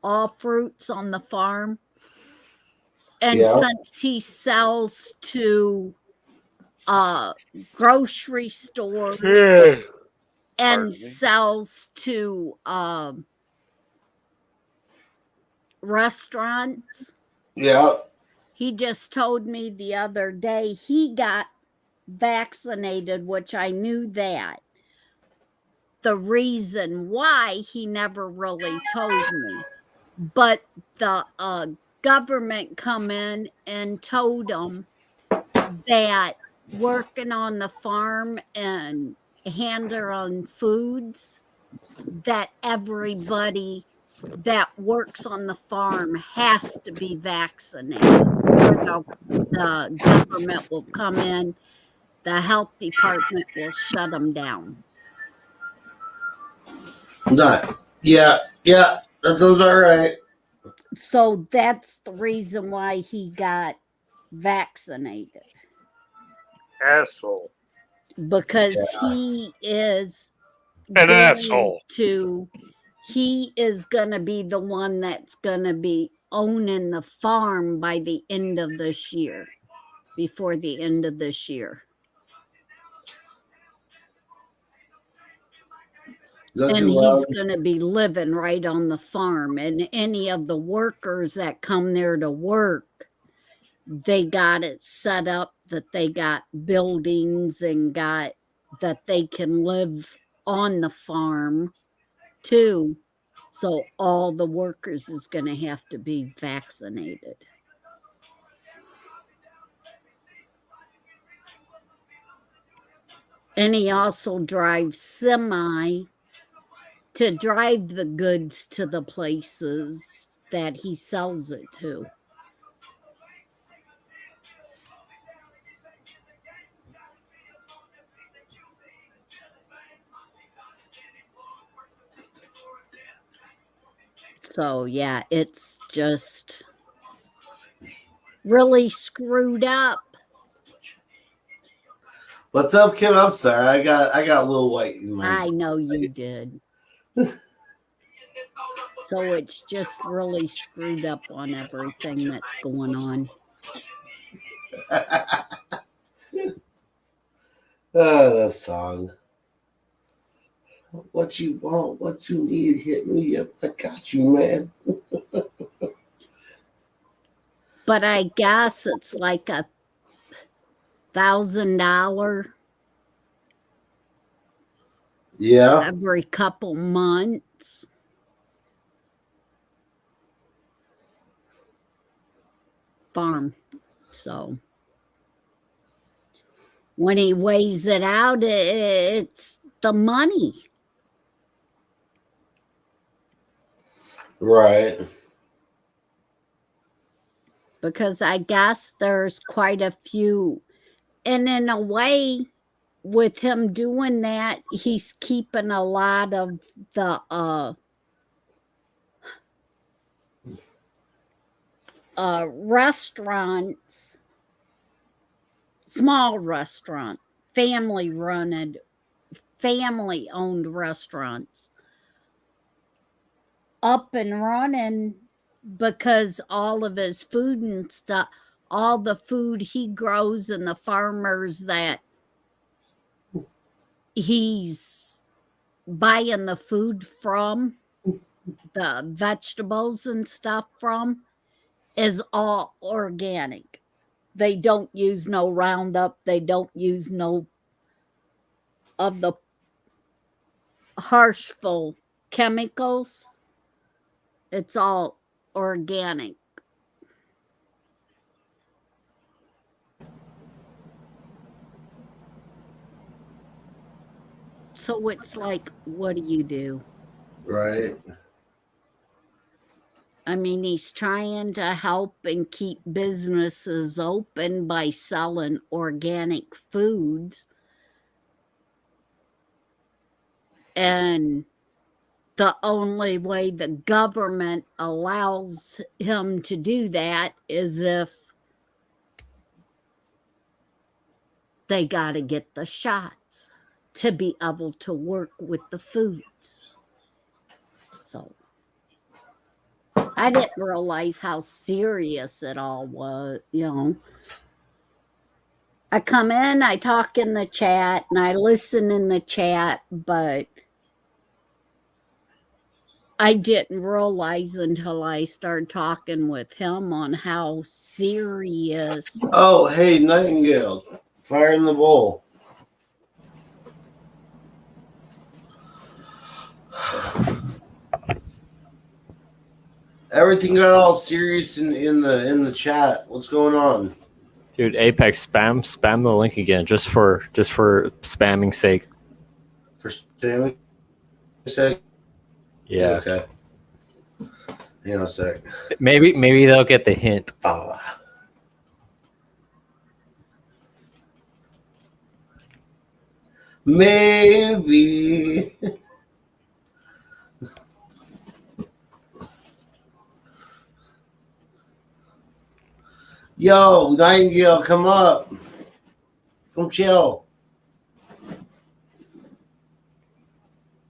all fruits on the farm. And since he sells to grocery stores and sells to restaurants, he just told me the other day he got vaccinated, which I knew that. The reason why he never really told me, but the government come in and told him that working on the farm and handling foods, that everybody that works on the farm has to be vaccinated, or the government will come in, the health department will shut them down. Yeah, that sounds about right. So that's the reason why he got vaccinated. Asshole. Because he is An going asshole. he is going to be the one that's going to be owning the farm by the end of this year, before the end of this year. And he's going to be living right on the farm. And any of the workers that come there to work, they got it set up that they got buildings and got that they can live on the farm too. So all the workers is going to have to be vaccinated. And he also drives semi to drive the goods to the places that he sells it to. So, yeah, it's just really screwed up. What's up, Kim? I'm sorry. I got a little white in my. I know you did. So it's just really screwed up on everything that's going on. Oh, that song. What you want, what you need, hit me up. I got you, man. But I guess it's like $1,000. Yeah. Every couple months. Farm. So when he weighs it out, it's the money. Right. Because I guess there's quite a few. And in a way, with him doing that, he's keeping a lot of the restaurants, small restaurant, family-owned restaurants up and running, because all of his food and stuff, all the food he grows and the farmers that he's buying the food from, the vegetables and stuff from, is all organic. They don't use no Roundup. They don't use no of the harmful chemicals. It's all organic. So it's like, what do you do? Right. I mean, he's trying to help and keep businesses open by selling organic foods. And the only way the government allows him to do that is if they got to get the shots to be able to work with the foods. So I didn't realize how serious it all was, you know. I come in, I talk in the chat, and I listen in the chat, but I didn't realize until I started talking with him on how serious. Oh, hey, Nightingale. Fire in the bowl. Everything got all serious in the chat. What's going on? Dude, Apex, spam the link again, just for spamming sake. For Stanley? Sec? Yeah. Okay. Hang on a sec. Maybe they'll get the hint. Oh. Maybe. Yo, Nightingale, come up. Come chill.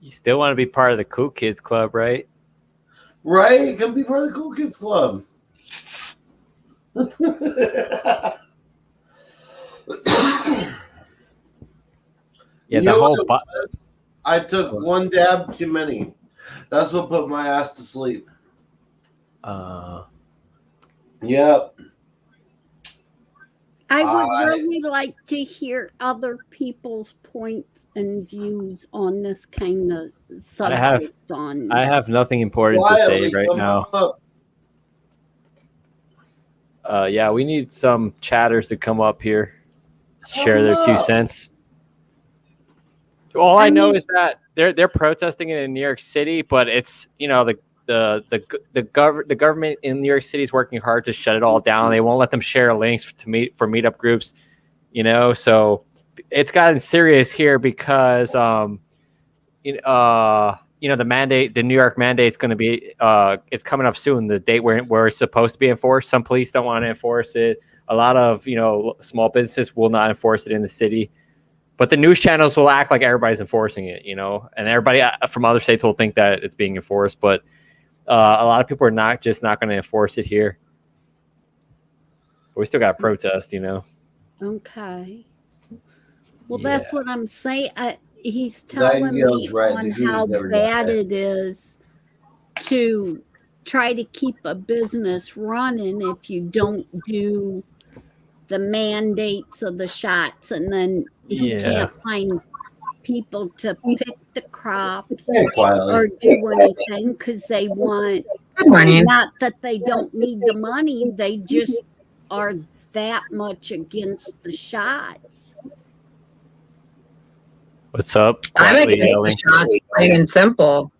You still want to be part of the Cool Kids Club, right? Right? Come be part of the Cool Kids Club. Yeah, You the know whole. what it was? I took one dab too many. That's what put my ass to sleep. Yep. I would really like to hear other people's points and views on this kind of subject. I have nothing important to say right now. Yeah, we need some chatters to come up here, share their 2 cents. All I know is that they're protesting it in New York City, but it's the government in New York City is working hard to shut it all down. They won't let them share links for meetup groups, So it's gotten serious here because the mandate, the New York mandate is going to be it's coming up soon. The date where it's supposed to be enforced. Some police don't want to enforce it. A lot of small businesses will not enforce it in the city. But the news channels will act like everybody's enforcing it, and everybody from other states will think that it's being enforced. But a lot of people are not going to enforce it here. But we still got to protest, Okay. Well, that's what I'm saying. He's telling me on how bad it is to try to keep a business running if you don't do the mandates of the shots, and then he can't find people to pick the crops or do anything because they want not that they don't need the money, they just are that much against the shots. What's up? I'm against the shots, plain and simple.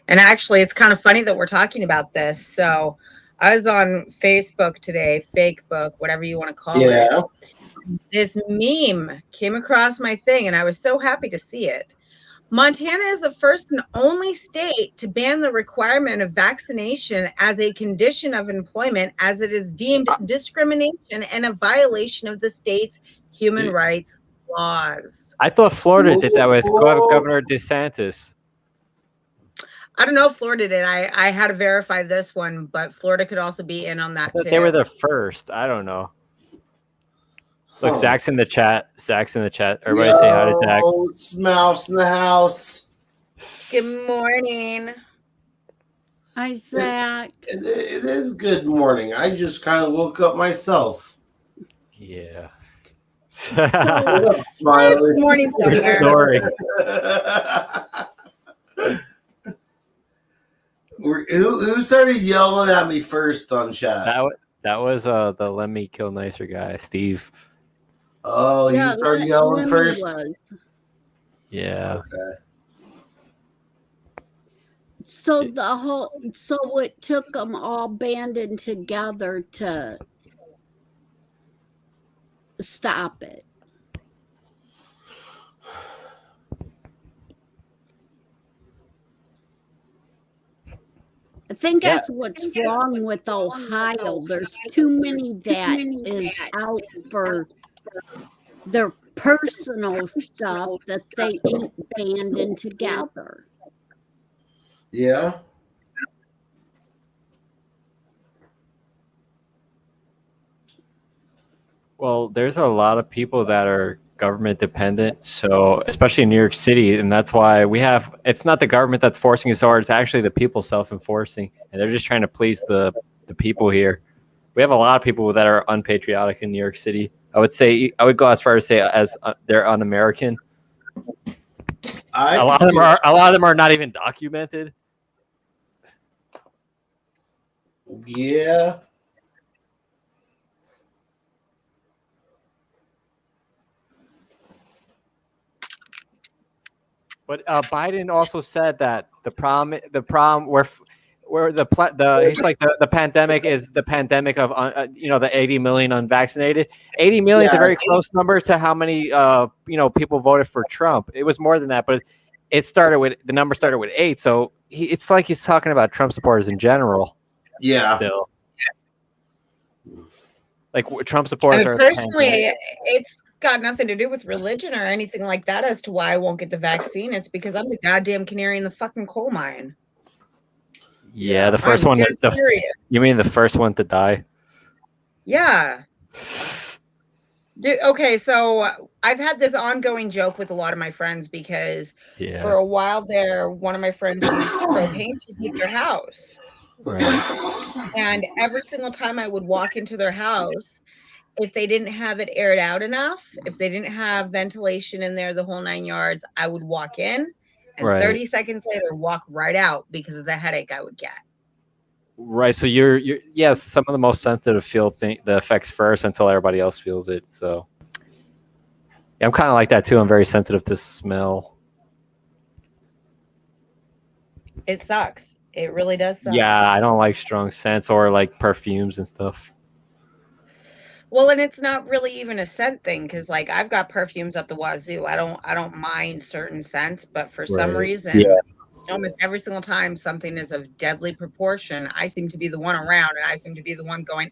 And actually, it's kind of funny that we're talking about this. So I was on Facebook today, fake book, whatever you want to call it. This meme came across my thing, and I was so happy to see it. Montana is the first and only state to ban the requirement of vaccination as a condition of employment, as it is deemed discrimination and a violation of the state's human rights laws. I thought Florida did that with Governor DeSantis. I don't know if Florida did. I had to verify this one, but Florida could also be in on that too. They were the first. I don't know. Look, Zach's in the chat. Everybody say hi to Zach. It's Mouse in the house. Good morning. Hi, Zach. It is good morning. I just kind of woke up myself. Yeah. Good morning, story. Who started yelling at me first on chat? That was the Let Me Kill Nicer guy, Steve. Oh, he started yelling first? Yeah. Okay. So it took them all banding together to stop it. I think that's what's wrong with Ohio. There's too many that is out for their personal stuff that they ain't banding together. Yeah. Well, there's a lot of people that are government dependent, so especially in New York City, and that's why it's not the government that's forcing us hard, it's actually the people self-enforcing, and they're just trying to please the people here. We have a lot of people that are unpatriotic in New York City. I would go as far as say as they're un-American. A lot of them are not even documented. Yeah. But Biden also said that the problem where the pandemic is the pandemic of the 80 million unvaccinated. 80 million is a very close number to how many people voted for Trump. It was more than that, but the number started with 8. So it's like he's talking about Trump supporters in general. Yeah. Still. Like Trump I supporters mean, are personally, it's got nothing to do with religion or anything like that as to why I won't get the vaccine. It's because I'm the goddamn canary in the fucking coal mine. Yeah, the I'm first one. dead serious. You mean the first one to die? Yeah. Okay, so I've had this ongoing joke with a lot of my friends because Yeah. for a while there, one of my friends used propane to heat their house. Right. And every single time I would walk into their house, if they didn't have it aired out enough, if they didn't have ventilation in there the whole 9 yards, I would walk in and Right. 30 seconds later walk right out because of the headache I would get. Right. So you're yes, some of the most sensitive feel the effects first until everybody else feels it. So yeah, I'm kind of like that too. I'm very sensitive to smell. It sucks. It really does suck. Yeah, I don't like strong scents or like perfumes and stuff. Well, and it's not really even a scent thing because, like, I've got perfumes up the wazoo. I don't mind certain scents, but for some reason, almost every single time something is of deadly proportion, I seem to be the one around, and I seem to be the one going,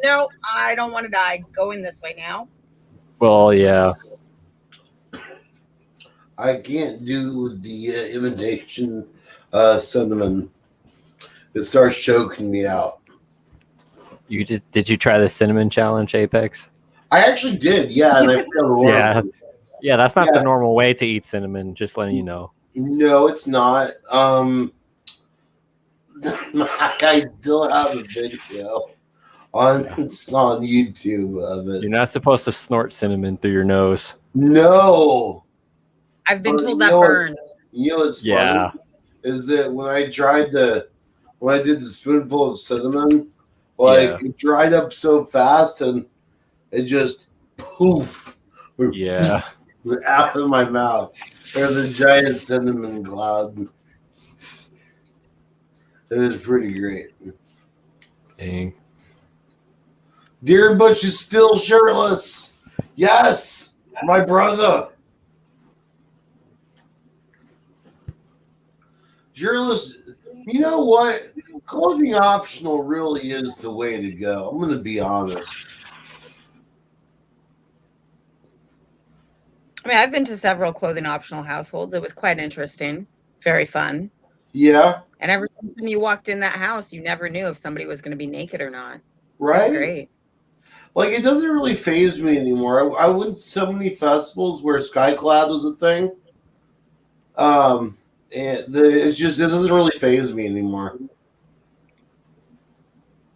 "No, I don't want to die. Going this way now." Well, yeah. I can't do the imitation cinnamon. It starts choking me out. You did you try the cinnamon challenge, Apex? I actually did, yeah, and I failed. Yeah. Yeah, that's not the normal way to eat cinnamon, just letting you know. No, it's not. I still have a video on YouTube of it. You're not supposed to snort cinnamon through your nose. No. I've been told that burns. You know what's funny? Is that when I did the spoonful of cinnamon, it dried up so fast and it just poof. Yeah. Out of my mouth. There's a giant cinnamon cloud. It was pretty great. Dang. Dear Butch is still shirtless. Yes, my brother. Shirtless. You know what? Clothing optional really is the way to go. I'm going to be honest. I mean, I've been to several clothing optional households. It was quite interesting. Very fun. Yeah. And every time you walked in that house, you never knew if somebody was going to be naked or not. Right? Great. Like, it doesn't really faze me anymore. I went to so many festivals where Skyclad was a thing. And it doesn't really faze me anymore.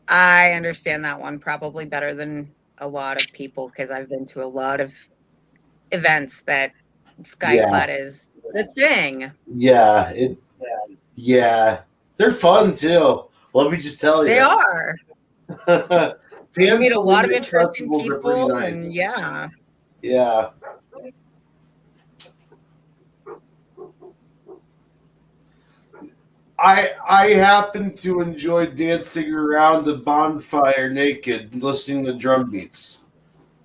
I understand that one probably better than a lot of people because I've been to a lot of events that Skyclad is the thing. Yeah, they're fun too. Let me just tell you, they are. You meet a lot of interesting festivals are pretty people, nice. and yeah. I happen to enjoy dancing around a bonfire naked, listening to drum beats.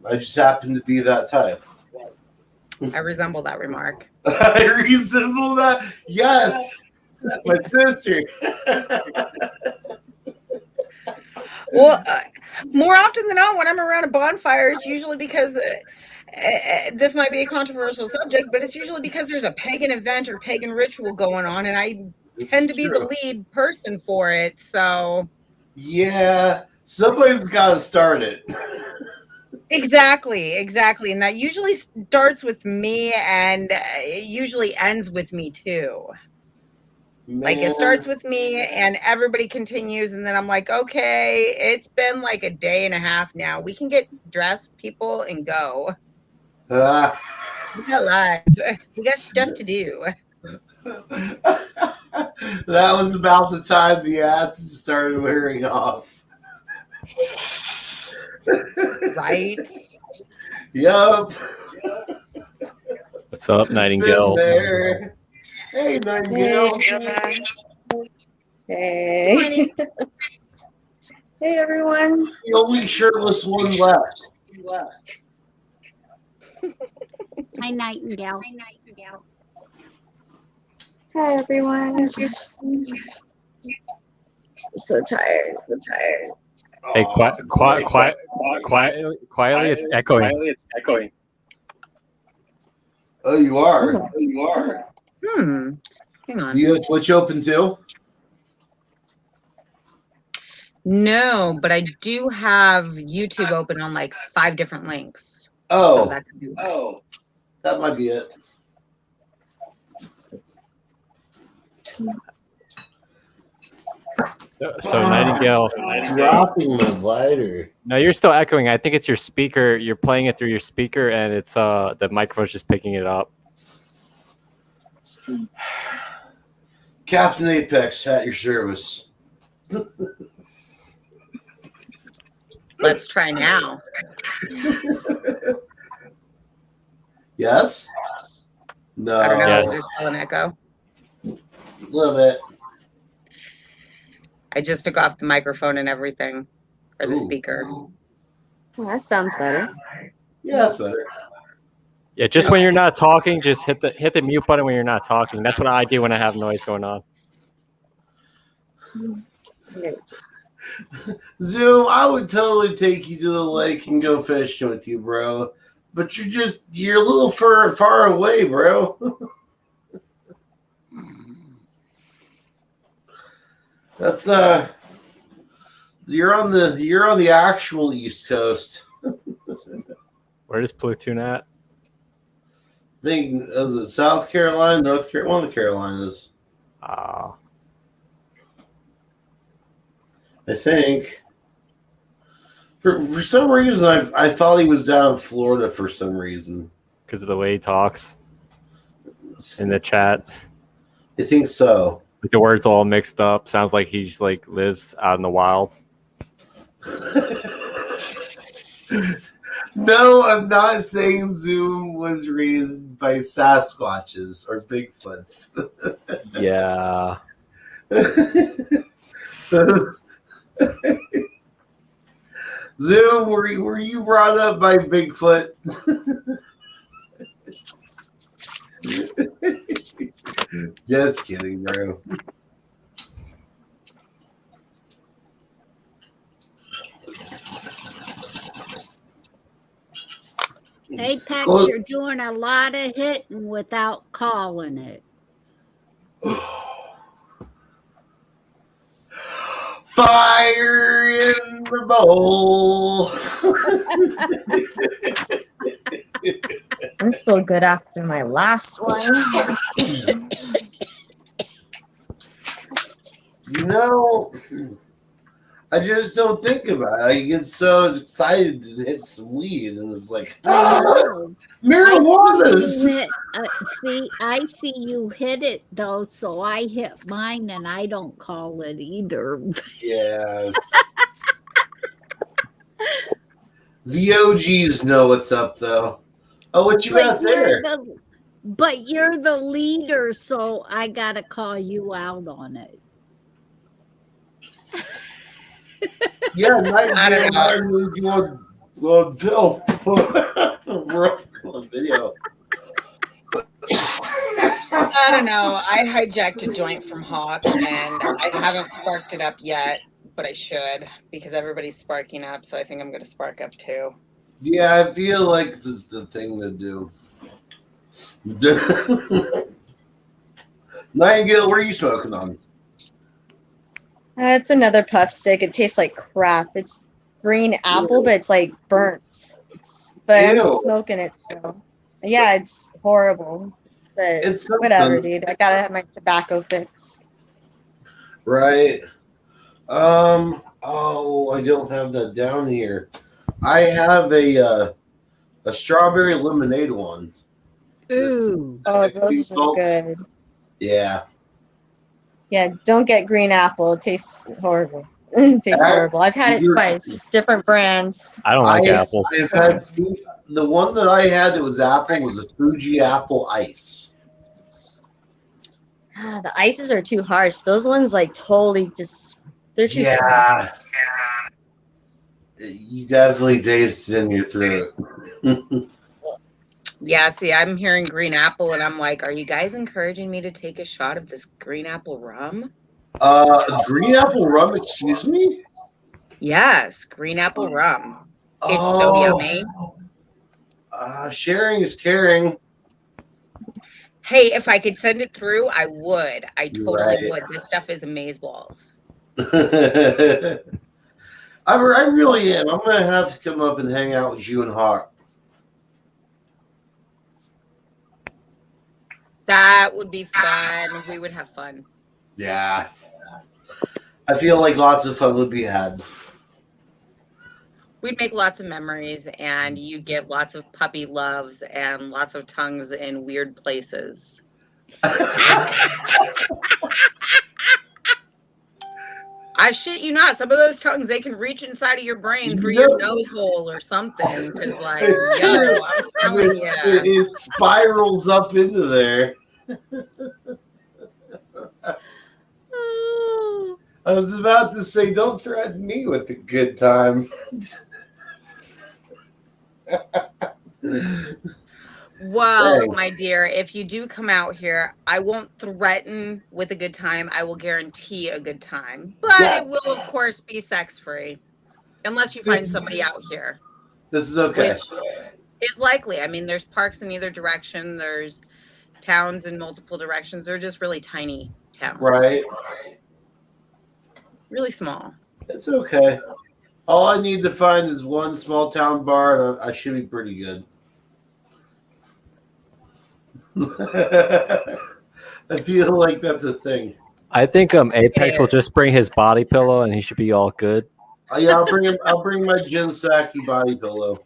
I just happen to be that type. I resemble that remark. I resemble that? Yes. My sister. Well, more often than not, when I'm around a bonfire, it's usually because this might be a controversial subject, but it's usually because there's a pagan event or pagan ritual going on, and I tend to be the lead person for it. So, yeah, somebody's got to start it. Exactly. And that usually starts with me and it usually ends with me too. Man. Like it starts with me and everybody continues. And then I'm like, okay, it's been like a day and a half now. We can get dressed, people, and go. We got lives. We got stuff to do. That was about the time the ads started wearing off. Right. Yup. What's up, Nightingale? There. Hey, Nightingale. Hey. Hey, everyone. The only shirtless one left. Hi, Nightingale. Hi, everyone. I'm so tired. Hey, quietly, it's echoing. Oh, you are. Hang on. Do you have Twitch open too? No, but I do have YouTube open on like 5 different links. Oh, So that could be why. that might be it. So Nightingale, Dropping my lighter. no, you're still echoing. I think it's your speaker. You're playing it through your speaker, and it's the microphone's just picking it up. Captain Apex at your service. Let's try now. Yes? No. I don't know. Yes. Is there still an echo? A little bit. I just took off the microphone and everything for the Ooh. speaker. Well, that sounds better. Yeah, that's better. Yeah, just when you're not talking, just hit the mute button when you're not talking. That's what I do when I have noise going on. Zoom, I would totally take you to the lake and go fishing with you, bro. But you're a little far away, bro. That's you're on the actual East Coast. Where is Platoon at? I think is it South Carolina, North Carolina, one of the Carolinas. I think. For some reason, I thought he was down in Florida for some reason. Because of the way he talks in the chats. I think so. Like the words all mixed up. Sounds like he's like lives out in the wild. No, I'm not saying Zoom was raised by Sasquatches or Bigfoots. Yeah. Zoom, were you brought up by Bigfoot? Just kidding, bro. Apex, Well- you're doing a lot of hitting without calling it. Fire in the bowl. I'm still good after my last one. You know, I just don't think about it. I get so excited to hit some weed, and it's like, I know. marijuana's. I see you hit it though, so I hit mine and I don't call it either. Yeah. The OGs know what's up, though. Oh, what you got there? But you're the leader, so I gotta call you out on it. Yeah, I don't know. You want Phil? We're on video. I don't know. I hijacked a joint from Hawk and I haven't sparked it up yet, but I should because everybody's sparking up. So I think I'm going to spark up too. Yeah, I feel like this is the thing to do. Nightingale, what are you smoking on? It's another puff stick. It tastes like crap. It's green apple, but it's like burnt. But I'm Ew. smoking it still. Yeah, it's horrible. But It's whatever, something. dude. I gotta have my tobacco fix. Right. Oh, I don't have that down here. I have a strawberry lemonade one. Ooh. Oh, those Salt. are good. Yeah. Yeah, don't get green apple. It tastes horrible. It tastes horrible. I've had it twice. Different brands. I don't like apples. I've had the one that I had that was apple was a Fuji apple ice. The ices are too harsh. Those ones like totally just they're too Yeah. You definitely taste it in your throat. Yeah, see, I'm hearing green apple and I'm like, are you guys encouraging me to take a shot of this green apple rum? Green apple rum, excuse me? Yes, green apple rum. It's so yummy. Sharing is caring. Hey, if I could send it through, I would. I totally Right. would. This stuff is amazeballs. I really am. I'm gonna have to come up and hang out with you and Hawk. That would be fun. We would have fun. Yeah. I feel like lots of fun would be had. We'd make lots of memories, and you'd get lots of puppy loves and lots of tongues in weird places. I shit you not. Some of those tongues, they can reach inside of your brain through your nose hole or something. Because, like, yo, I'm telling you. It spirals up into there. I was about to say, don't threaten me with a good time. Well, Dang. my dear, if you do come out here, I won't threaten with a good time. I will guarantee a good time. But Yeah. it will, of course, be sex-free. Unless you find somebody out here. This is okay. Which is likely. I mean, there's parks in either direction. There's towns in multiple directions. They're just really tiny towns. Right. Really small. It's okay. All I need to find is one small town bar, and I should be pretty good. I feel like that's a thing. I think Apex will just bring his body pillow and he should be all good. Yeah, I'll bring him. I'll bring my Jin Saki body pillow.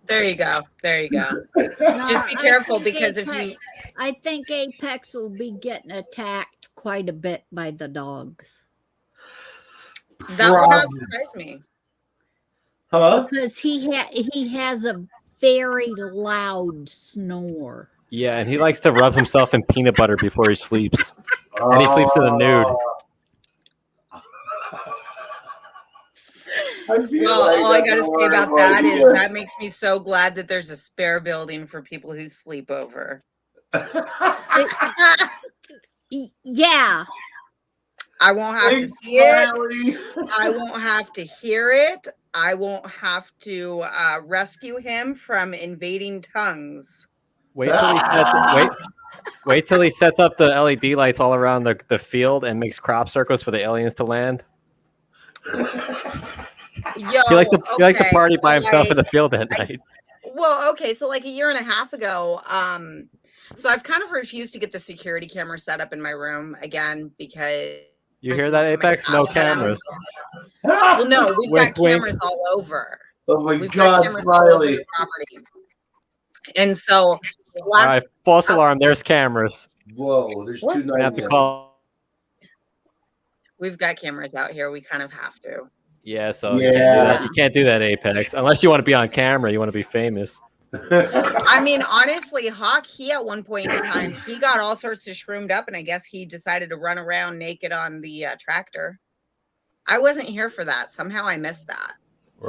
There you go. There you go. No, Just be I careful think because if Apex- you I think Apex will be getting attacked quite a bit by the dogs. that would not Probably. surprise me. Huh? Because he has a very loud snore. Yeah, and he likes to rub himself in peanut butter before he sleeps. And he sleeps in the nude. Well, all I gotta say about that is that makes me so glad that there's a spare building for people who sleep over. Yeah. I won't have to Thanks, see it. Smiley. I won't have to hear it. I won't have to rescue him from invading tongues. Wait till he sets up the LED lights all around the field and makes crop circles for the aliens to land. Yo, He likes to okay, party by so, himself in like, the field at night. Well, okay, so like a year and a half ago, so I've kind of refused to get the security camera set up in my room again because You hear that, Apex? No cameras. well, no, we've got Wink, wink. cameras all over. Oh my We've got God, cameras all over Smiley. the property. And so All right, false alarm. There's cameras. Whoa, there's What? two I have to call. we've got cameras out here. We kind of have to. Yeah, so Yeah. you can't do that, Apex, unless you want to be on camera. You want to be famous. I mean, honestly, Hawk, he at one point in time, he got all sorts of shroomed up, and I guess he decided to run around naked on the tractor. I wasn't here for that. Somehow I missed that.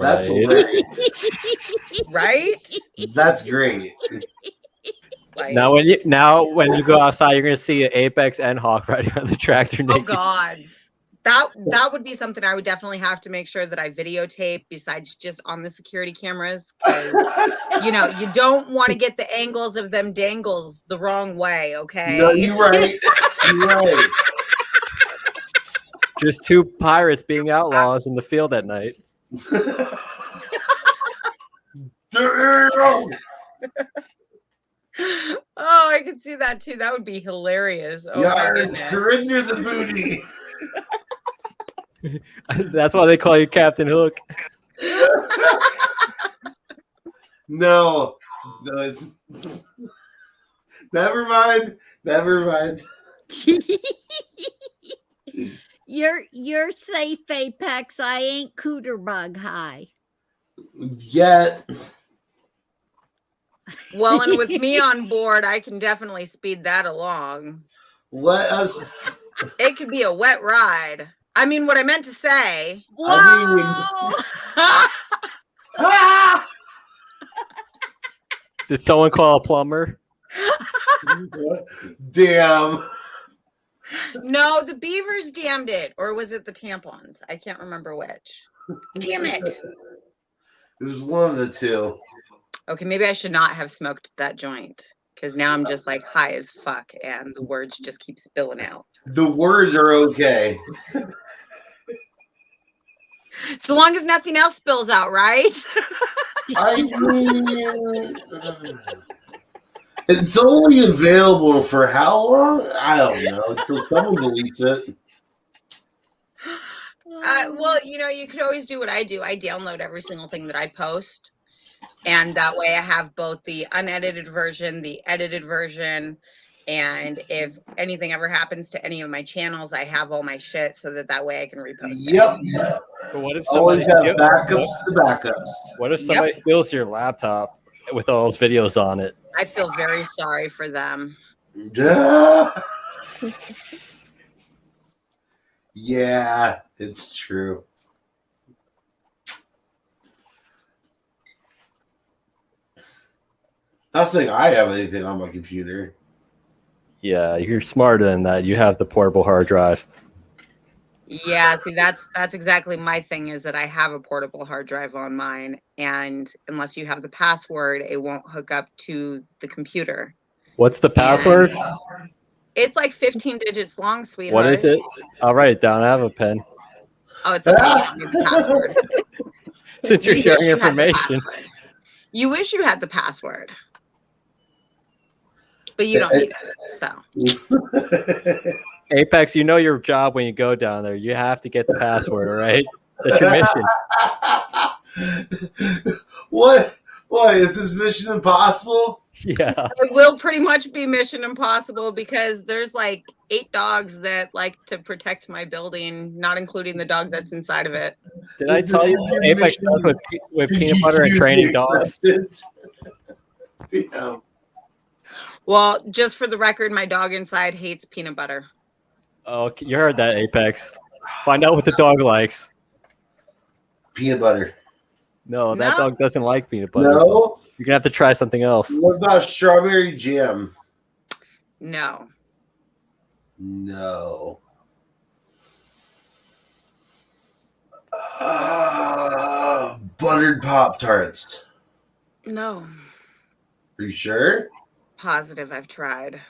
That's Right. hilarious. Right? That's great. Like, Now when you go outside, you're gonna see Apex and Hawk riding on the tractor oh naked. God. That would be something I would definitely have to make sure that I videotape besides just on the security cameras. Because you know, you don't want to get the angles of them dangles the wrong way, okay? No, you're right. You're right. Just two pirates being outlaws in the field at night. Damn! Oh, I can see that too. That would be hilarious. Oh my Yeah, goodness. surrender the booty. That's why they call you Captain Hook. No, it's never mind. Never mind. You're safe, Apex. I ain't cooter bug high. Yet. Well, and with me on board, I can definitely speed that along. Let us. It could be a wet ride. I mean, what I meant to say. Whoa! Ah! Did someone call a plumber? Damn. No, the beavers damned it, or was it the tampons? I can't remember which. Damn it. It was one of the two. Okay, maybe I should not have smoked that joint because now I'm just like high as fuck and the words just keep spilling out. The words are okay. So long as nothing else spills out, right? I mean, it's only available for how long? I don't know. Until someone deletes it. Well, you could always do what I do. I download every single thing that I post. And that way I have both the unedited version, the edited version. And if anything ever happens to any of my channels, I have all my shit so that way I can repost it. Yep. But what if Always somebody have backups to the backups. What if somebody steals your laptop with all those videos on it? I feel very sorry for them. Yeah, it's true. Not saying I have anything on my computer. Yeah, you're smarter than that. You have the portable hard drive. Yeah, see, that's exactly my thing is that I have a portable hard drive on mine, and unless you have the password, it won't hook up to the computer. What's the password? And it's like 15 digits long, sweetheart. What is it? I'll write it down. I have a pen. Oh, it's okay. You don't need the password. Since you're You sharing wish you had the information. password. You wish you had the password. But you don't need it, so. Apex, you know your job when you go down there. You have to get the password, all right? That's your mission. What is this Mission Impossible? Yeah. It will pretty much be Mission Impossible because there's like 8 dogs that like to protect my building, not including the dog that's inside of it. Did I tell you what Apex does with peanut butter and training dogs? Damn. Well, just for the record, my dog inside hates peanut butter. Oh, you heard that, Apex. Find out what the dog likes. Peanut butter. No, that dog doesn't like peanut butter. No? You're going to have to try something else. What about strawberry jam? No. No. Buttered Pop-Tarts. No. Are you sure? Positive, I've tried.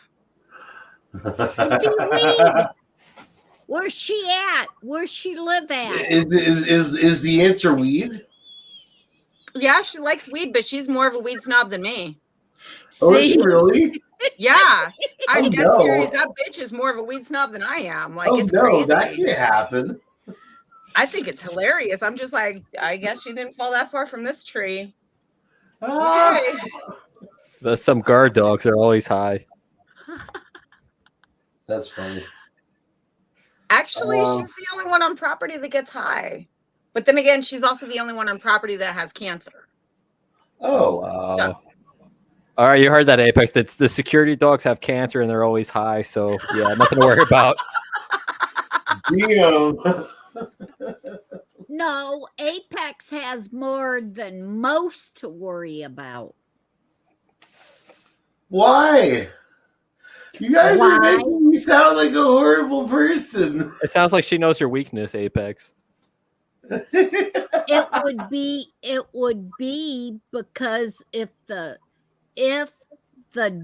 Where's she at? Where's she live at? Is the answer weed? Yeah, she likes weed, but she's more of a weed snob than me. Oh, is she really? Yeah, I'm Oh, dead no. serious. That bitch is more of a weed snob than I am. Like, Oh it's no, crazy. that can't happen. I think it's hilarious. I'm just like, I guess she didn't fall that far from this tree. Ah. Okay. There's some guard dogs are always high. That's funny. Actually, she's the only one on property that gets high. But then again, she's also the only one on property that has cancer. Oh, wow. So, All right, you heard that, Apex. That's the security dogs have cancer and they're always high. So, yeah, nothing to worry about. Damn. No, Apex has more than most to worry about. Why? You guys Why? are making me sound like a horrible person. It sounds like she knows your weakness, Apex. It would be because if the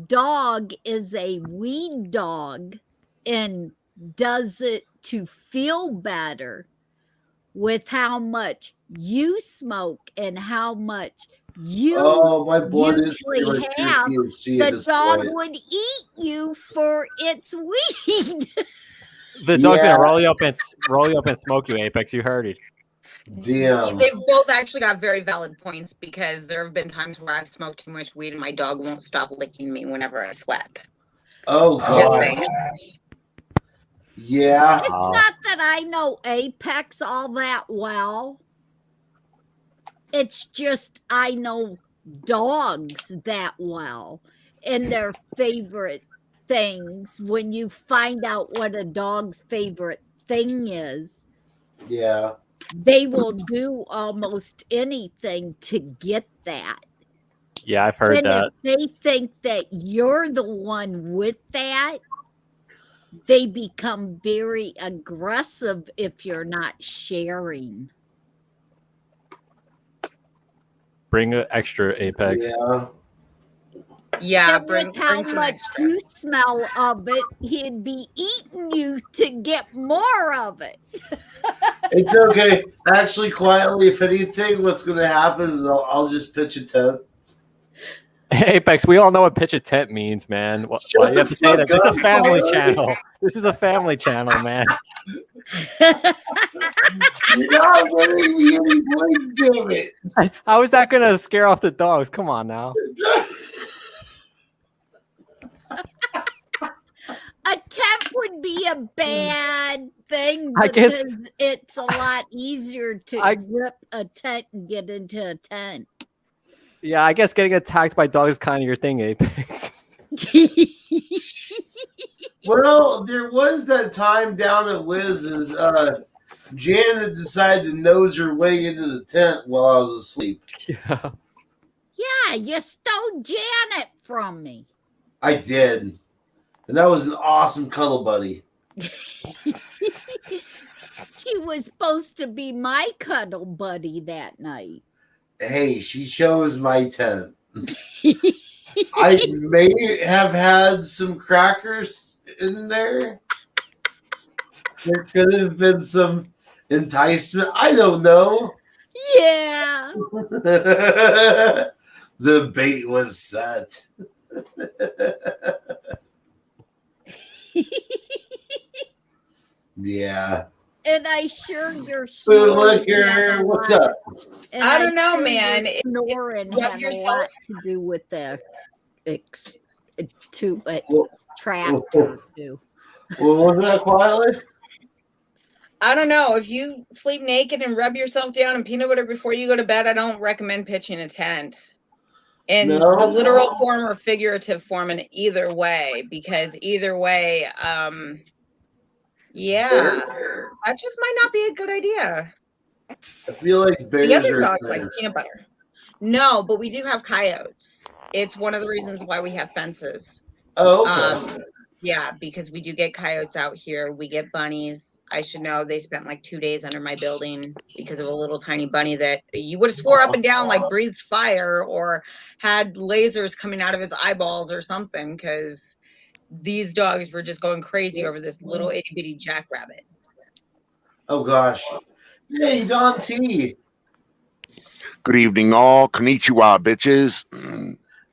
dog is a weed dog and does it to feel better with how much you smoke and how much you my blood is usually pretty much have, THC at the this dog point. would eat you for its weed. The dog's Yeah. gonna roll you up and smoke you, Apex. You heard it. Damn. they've both actually got very valid points because there have been times where I've smoked too much weed and my dog won't stop licking me whenever I sweat. Oh Just god. saying. Yeah. It's not that I know Apex all that well. It's just I know dogs that well and their favorite things. When you find out what a dog's favorite thing is, Yeah. they will do almost anything to get that. Yeah, I've heard And that. if they think that you're the one with that, they become very aggressive if you're not sharing. Bring an extra Apex. Yeah. Yeah, And bring with how some much extra. you smell of it, he'd be eating you to get more of it. It's okay. Actually, quietly, if anything, what's going to happen is I'll just pitch a tent. Apex, we all know what pitch a tent means, man. Why Shut you have the to say that? fuck This is a up, family Riley. channel. This is a family channel, man. You're not letting me any points, damn it. How is that gonna scare off the dogs? Come on now. A tent would be a bad thing I guess- because it's a lot easier to rip a tent and get into a tent. Yeah, I guess getting attacked by dogs is kind of your thing, Apex. Well, there was that time down at Wiz's. Janet decided to nose her way into the tent while I was asleep. Yeah. Yeah, you stole Janet from me. I did. And that was an awesome cuddle buddy. She was supposed to be my cuddle buddy that night. Hey, she chose my tent. I may have had some crackers in there. There could have been some enticement. I don't know. Yeah. The bait was set. Yeah. And I sure your Food liquor, what's up? I don't know, man. Snoring Rub had yourself- a lot to do with the tractor too. Well, was that quietly? I don't know. If you sleep naked and rub yourself down in peanut butter before you go to bed, I don't recommend pitching a tent. In No? the literal form or figurative form, in either way, because either way, yeah, that just might not be a good idea. I feel like bears The other are dogs like peanut butter. No, but we do have coyotes. It's one of the reasons why we have fences. Oh, okay. Yeah, because we do get coyotes out here. We get bunnies. I should know they spent like 2 days under my building because of a little tiny bunny that you would have swore up and down like breathed fire or had lasers coming out of its eyeballs or something, because these dogs were just going crazy over this little itty bitty jackrabbit. Oh gosh. Hey, Don T. Good evening, all. Konnichiwa, bitches.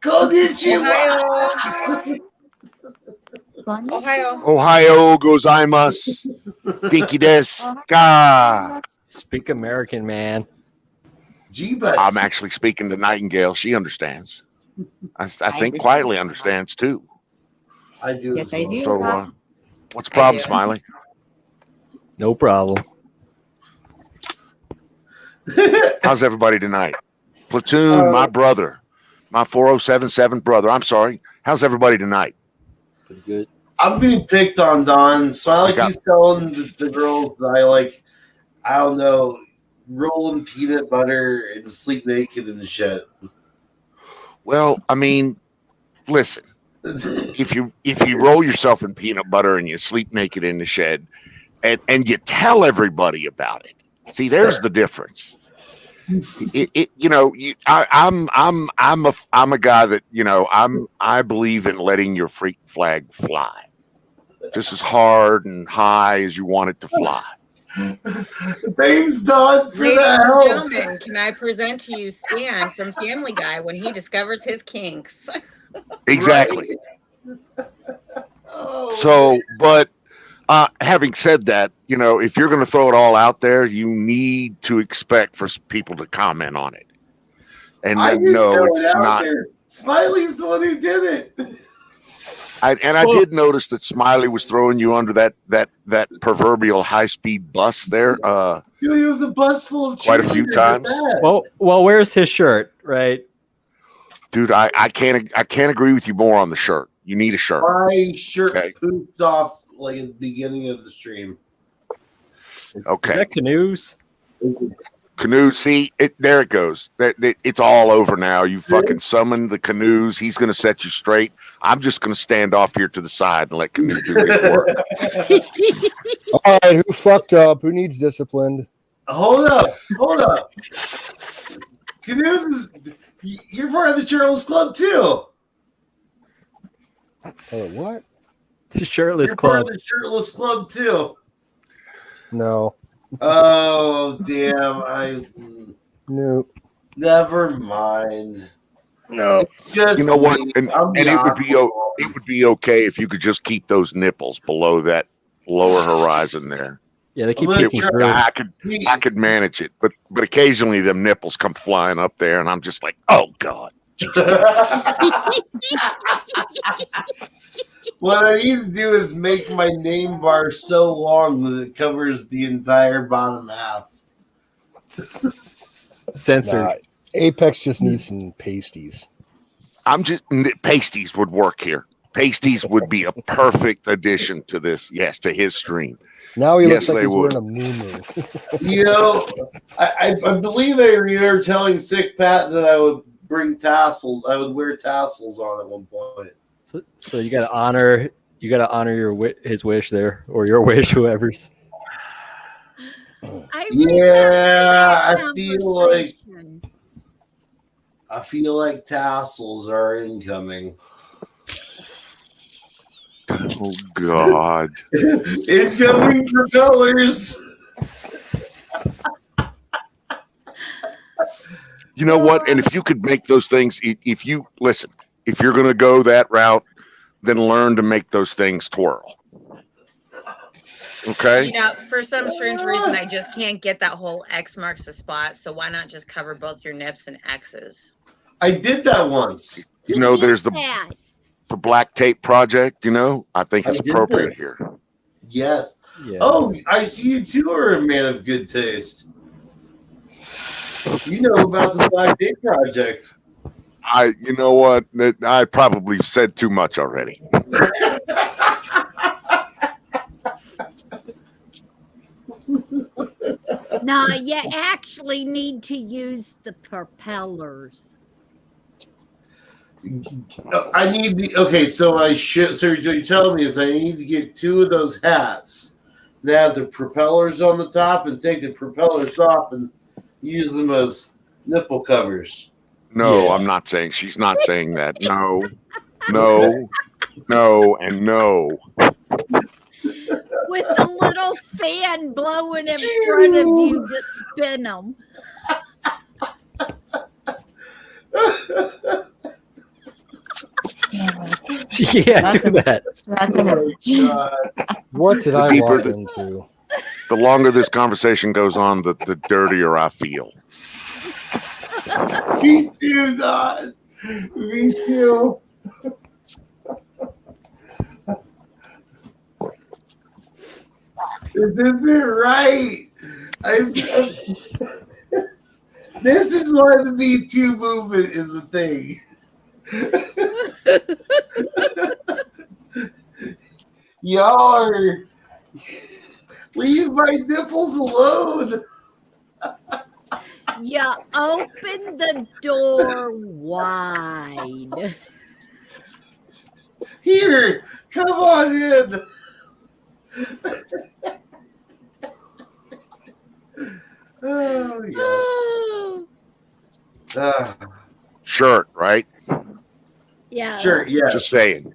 Konnichiwa. Ohio. Ohio gozaimasu. Dinky desu ka. Speak American, man. Jeebus. I'm actually speaking to Nightingale. She understands. I think quietly understands too. I do. Yes, I do. So, what's the problem, do. Smiley? No problem. How's everybody tonight? Platoon, my brother, my 4077 brother. I'm sorry. How's everybody tonight? Pretty good. I'm being picked on, Don. So I got- keep telling the girls that I like, I don't know, roll in peanut butter and sleep naked and shit. Well, I mean, listen. If you roll yourself in peanut butter and you sleep naked in the shed, and you tell everybody about it, see, there's the difference. I'm a guy that I believe in letting your freak flag fly, just as hard and high as you want it to fly. Thanks, Don, for Ladies the and help. gentlemen, can I present to you Stan from Family Guy when he discovers his kinks? Exactly. Oh, So, but having said that, if you're going to throw it all out there, you need to expect for people to comment on it. And I didn't no, throw it it's out not. there. Smiley's the one who did it. I did notice that Smiley was throwing you under that proverbial high-speed bus there. He was a bus full of Quite a few cheerleaders times. at that. Well, where's his shirt, right? Dude, I can't agree with you more on the shirt. You need a shirt. My shirt Okay. pooped off like at the beginning of the stream. Okay. Is that canoes? Canoe, see it. There it goes. It's all over now. You fucking summoned the canoes. He's gonna set you straight. I'm just gonna stand off here to the side and let Canoe do his work. All right, who fucked up? Who needs disciplined? Hold up. Canoes you're part of the Shirtless Club too. Oh, what? Shirtless You're Club. part of the Shirtless Club too. No. Oh damn! No. Never mind. No. Just You know what? And the it would be okay if you could just keep those nipples below that lower horizon there. Yeah, they keep I'm gonna peeking try- through. I could manage it, but occasionally them nipples come flying up there, and I'm just like, oh god. What I need to do is make my name bar so long that it covers the entire bottom half. Censored. Nah, Apex just needs some pasties. Pasties would work here. Pasties would be a perfect addition to this. Yes, to his stream. Now he Yes, looks like they he's would. wearing a muumuu. You know, I believe I remember telling Sick Pat that I would bring tassels. I would wear tassels on at one point. So you gotta honor his wish there, or your wish, whoever's. Yeah, I feel like tassels are incoming. Oh God! Incoming propellers. You know what? And if you could make those things, if you're going to go that route, then learn to make those things twirl. Okay. You know, for some strange reason, I just can't get that whole X marks the spot. So why not just cover both your nips and X's? I did that once. You know, there's the black tape project. You know, I think it's appropriate here. Yes. Yeah. Oh, I see you too are a man of good taste. You know about the Black Tape Project. You know what? I probably said too much already. No, you actually need to use the propellers. I need the okay. So I should. So what you're telling me is I need to get 2 of those hats that have the propellers on the top and take the propellers off and use them as nipple covers. No, Yeah. I'm not saying. She's not saying that. No, no, no, and no. With the little fan blowing in front of you to spin them. Yeah, do that. That's an What did I deeper walk the- into? The longer this conversation goes on, the dirtier I feel. Me too, Don. Me too. This isn't right. This is why the Me Too movement is a thing. Y'all are leave my nipples alone. You open the door wide. Here, come on in. Oh yes. Shirt, right? Yeah. Sure, yeah. Just saying.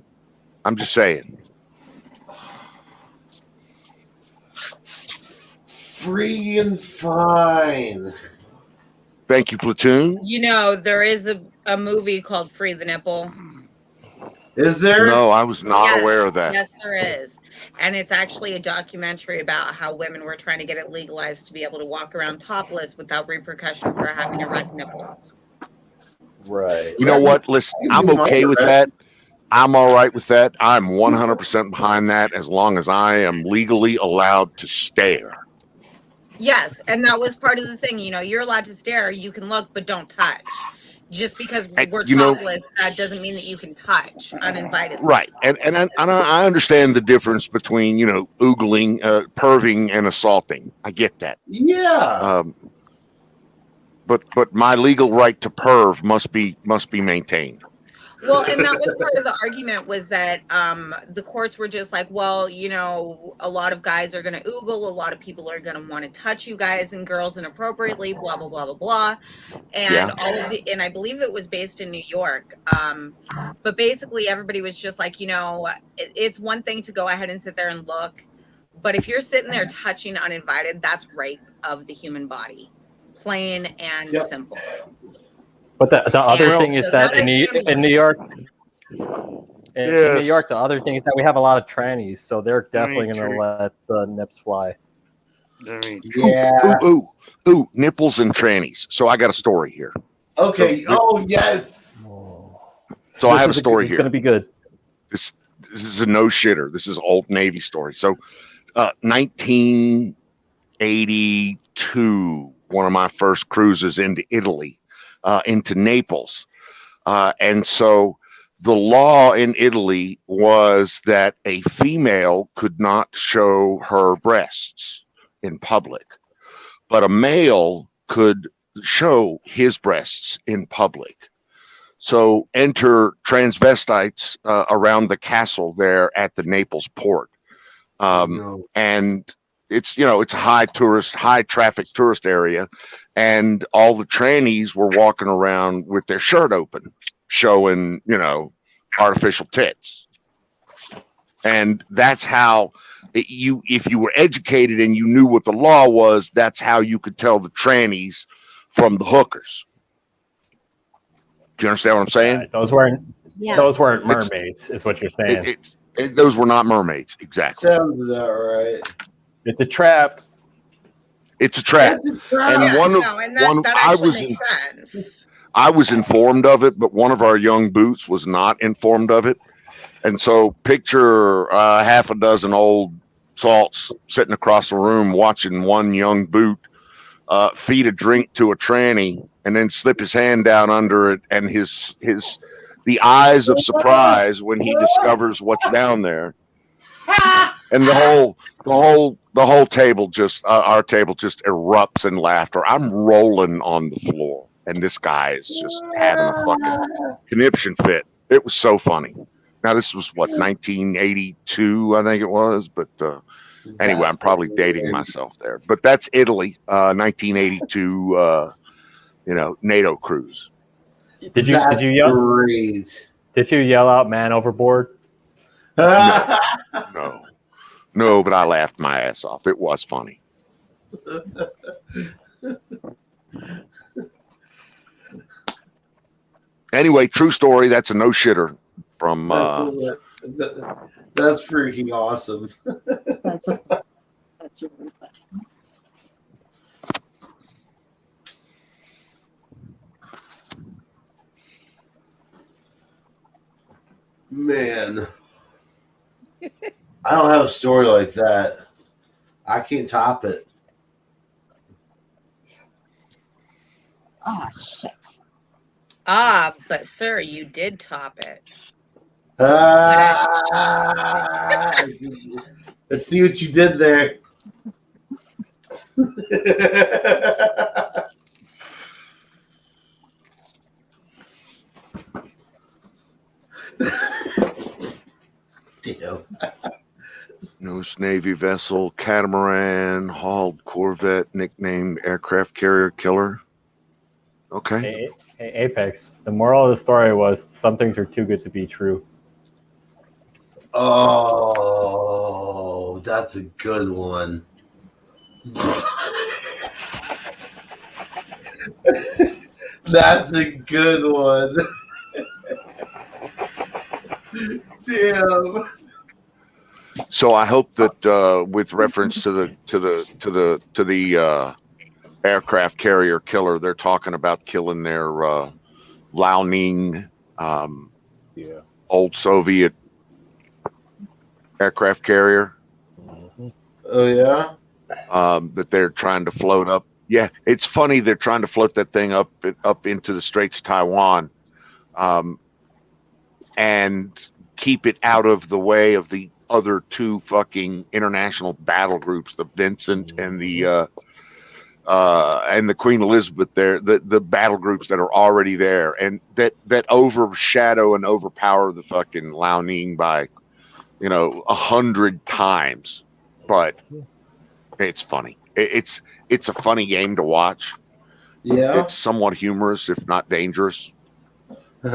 I'm just saying. Free and fine. Thank you, Platoon. You know, there is a movie called Free the Nipple. Is there? No, I was not aware of that. Yes, there is. And it's actually a documentary about how women were trying to get it legalized to be able to walk around topless without repercussion for having erect nipples. Right. You know what? Listen, I'm okay with that. I'm all right with that. I'm 100% behind that as long as I am legally allowed to stare. Yes, and that was part of the thing. You know, you're allowed to stare, you can look, but don't touch. Just because we're you know- topless, that doesn't mean that you can touch uninvited. Right. And I understand the difference between, you know, oogling, perving, and assaulting. I get that. Yeah. but my legal right to perv must be maintained. Well, and that was part of the argument, was that the courts were just like, well, you know, a lot of guys are going to oogle, a lot of people are going to want to touch you guys and girls inappropriately, blah blah blah blah blah, and all of the, and I believe it was based in New York, but basically everybody was just like, you know, it's one thing to go ahead and sit there and look, but if you're sitting there touching uninvited, that's rape of the human body, plain and simple. But the other thing is so that in New York, in New York, the other thing is that we have a lot of trannies, so they're definitely going to let the nips fly. Yeah. Ooh, nipples and trannies. So I got a story here. Okay. So, Yes. So I have a story here. It's going to be good. This is a no shitter. This is old Navy story. So, 1982, one of my first cruises into Italy. Into Naples. And so the law in Italy was that a female could not show her breasts in public, but a male could show his breasts in public. So enter transvestites around the castle there at the Naples port. And it's, you know, it's a high traffic tourist area. And all the trannies were walking around with their shirt open, showing, you know, artificial tits. And that's how if you were educated and you knew what the law was, that's how you could tell the trannies from the hookers. Do you understand what I'm saying? Those weren't mermaids, is what you're saying. Those were not mermaids, exactly. Sounds about right. It's a trap. It's a trap. And I was informed of it, but one of our young boots was not informed of it. And so picture half a dozen old salts sitting across the room watching one young boot feed a drink to a tranny and then slip his hand down under it, and the eyes of surprise when he discovers what's down there. And the whole table just our table just erupts in laughter. I'm rolling on the floor, and this guy is just having a fucking conniption fit. It was so funny. Now this was what, 1982, I think it was, but anyway, I'm probably dating myself there. But that's Italy, 1982. You know, NATO cruise. Did you yell out "man overboard"? No, but I laughed my ass off. It was funny. Anyway, true story. That's a no shitter from. That's freaking awesome. That's really fun. Man, I don't have a story like that. I can't top it. Oh shit. But sir, you did top it. Let's see what you did there. Damn. Newest Navy vessel, catamaran, hauled corvette, nicknamed aircraft carrier killer. Okay. Hey, Apex. The moral of the story was some things are too good to be true. Oh, that's a good one. That's a good one. Damn. So I hope that with reference to the aircraft carrier killer, they're talking about killing their Liaoning old Soviet aircraft carrier. Oh yeah. That they're trying to float up. Yeah, it's funny they're trying to float that thing up into the Straits of Taiwan, and keep it out of the way of the other two fucking international battle groups, the Vincent and the and the Queen Elizabeth there, the battle groups that are already there, and that overshadow and overpower the fucking Liaoning by 100 times. But it's funny. It's a funny game to watch. Yeah. It's somewhat humorous, if not dangerous. Humorous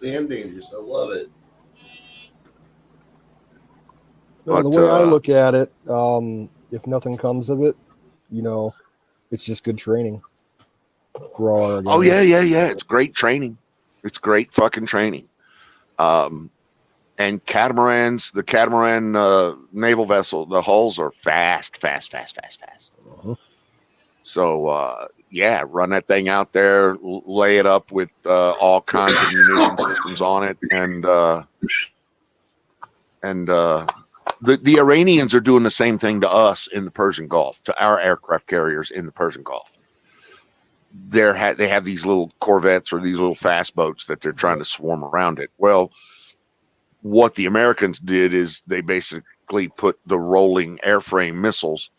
and dangerous. I love it. Well, the way I look at it, if nothing comes of it, it's just good training for all our guys. Oh yeah. It's great training. It's great fucking training. And catamarans, the catamaran naval vessel, the hulls are fast. Uh-huh. So run that thing out there, lay it up with all kinds of munition systems on it, and the Iranians are doing the same thing to us in the Persian Gulf, to our aircraft carriers in the Persian Gulf. They have these little corvettes or these little fast boats that they're trying to swarm around it. Well, what the Americans did is they basically put the rolling airframe missiles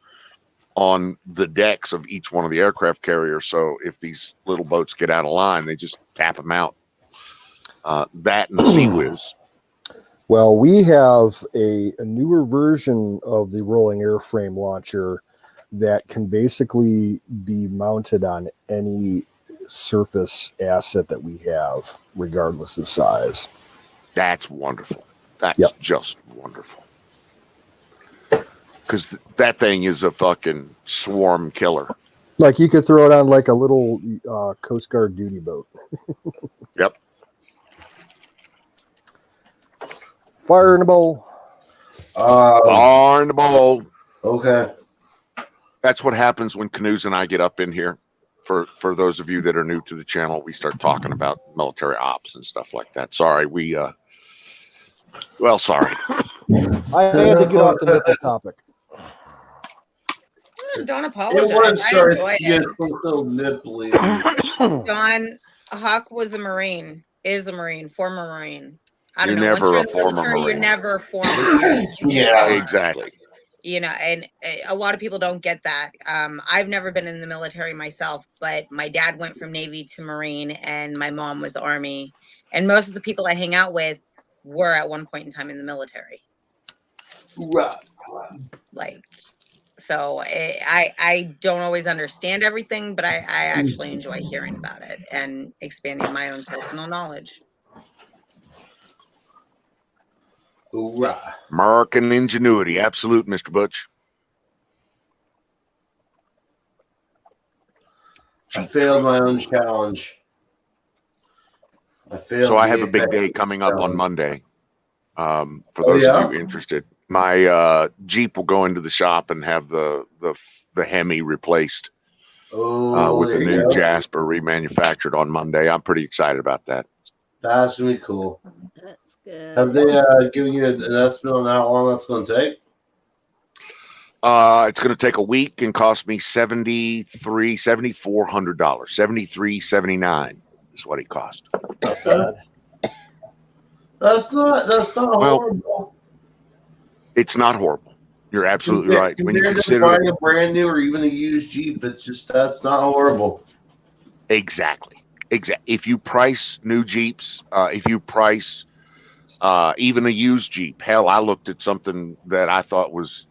on the decks of each one of the aircraft carriers. So if these little boats get out of line, they just tap them out. That and the Sea Whiz. Well, we have a newer version of the rolling airframe launcher that can basically be mounted on any surface asset that we have, regardless of size. That's wonderful. That's just wonderful. Because that thing is a fucking swarm killer. Like you could throw it on like a little Coast Guard duty boat. Yep. Fire in the bowl. Fire in the bowl. Okay. That's what happens when Canoes and I get up in here. For those of you that are new to the channel, we start talking about military ops and stuff like that. Sorry, sorry. I had to get off the nipple topic. Don't It apologize. was I sorry enjoy to get it. so nipply. Don Hawk was a Marine, is a Marine, former Marine. I don't You're know. never Once you're a in the former military, you're Marine. never a former. Yeah, exactly. And a lot of people don't get that. I've never been in the military myself, but my dad went from Navy to Marine, and my mom was Army. And most of the people I hang out with were at one point in time in the military. Right. So I don't always understand everything, but I actually enjoy hearing about it and expanding my own personal knowledge. Hoorah. American ingenuity. Absolute, Mr. Butch. I failed my own challenge. So I have a big day coming up on Monday. For those of you interested, my Jeep will go into the shop and have the Hemi replaced with a new Jasper remanufactured on Monday. I'm pretty excited about that. That's gonna be cool. That's good. Have they given you an estimate on how long that's going to take? It's going to take a week and cost me $7,400. $73.79 is what it cost. That's not horrible. It's not horrible. You're absolutely right. When you Compared to consider buying a brand new or even a used Jeep, that's not horrible. Exactly. If you price new Jeeps, if you price even a used Jeep, hell, I looked at something that I thought was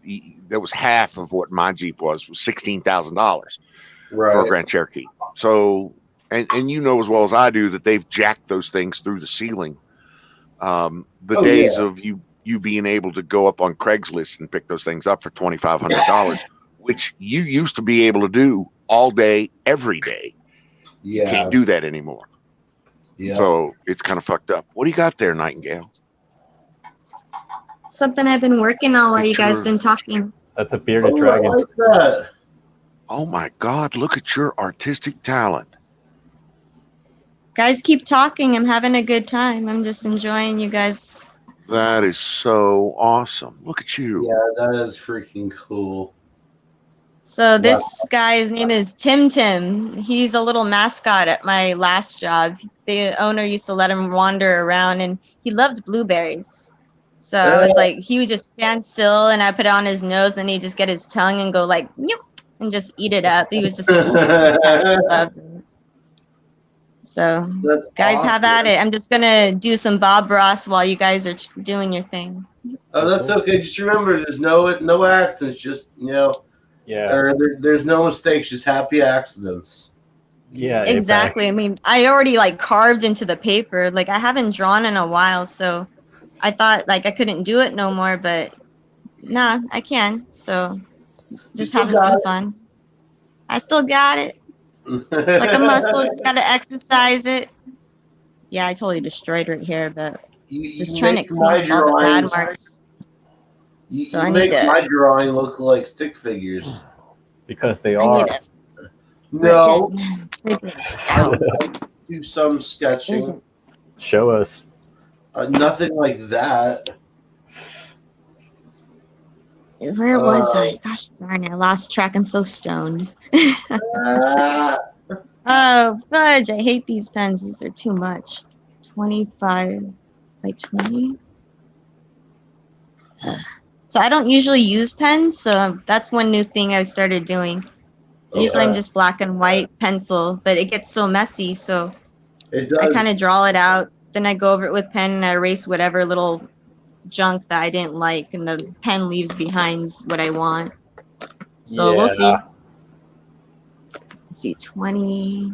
half of what my Jeep was $16,000 for a Grand Cherokee. So, and you know as well as I do that they've jacked those things through the ceiling. Days of you being able to go up on Craigslist and pick those things up for $2,500, which you used to be able to do all day, every day. Yeah. You can't do that anymore. Yeah. So it's kind of fucked up. What do you got there, Nightingale? Something I've been working on while you guys been talking. That's a bearded dragon. I like that. Oh my God, look at your artistic talent. Guys, keep talking. I'm having a good time. I'm just enjoying you guys. That is so awesome. Look at you. Yeah, that is freaking cool. So this guy's name is Tim Tim. He's a little mascot at my last job. The owner used to let him wander around, and he loved blueberries. So I was like, he would just stand still, and I put it on his nose, and he'd just get his tongue and go like, "Nyuk," and just eat it up. He was just loved it. So That's guys, have awesome. at it. I'm just gonna do some Bob Ross while you guys are doing your thing. Oh, that's okay. Just remember, there's no accidents. Just Yeah. or there's no mistakes. Just happy accidents. Yeah. Exactly. I mean, I already like carved into the paper. Like I haven't drawn in a while, so I thought like I couldn't do it no more, but nah, I can. So just having some fun. I still got it. It's like a muscle, just gotta exercise it. Yeah, I totally destroyed right here, but just trying to clean up all the bad marks. So I need my drawing look like stick figures. Because they are. No. Do some sketching. Show us. Nothing like that. Where was I? Gosh darn it, I lost track. I'm so stoned. Oh, fudge. I hate these pens. These are too much. 25 by 20. So I don't usually use pens, so that's one new thing I started doing. Usually I'm just black and white pencil, but it gets so messy, so I kind of draw it out. Then I go over it with pen and I erase whatever little junk that I didn't like, and the pen leaves behind what I want. So we'll see. Let's see, 20.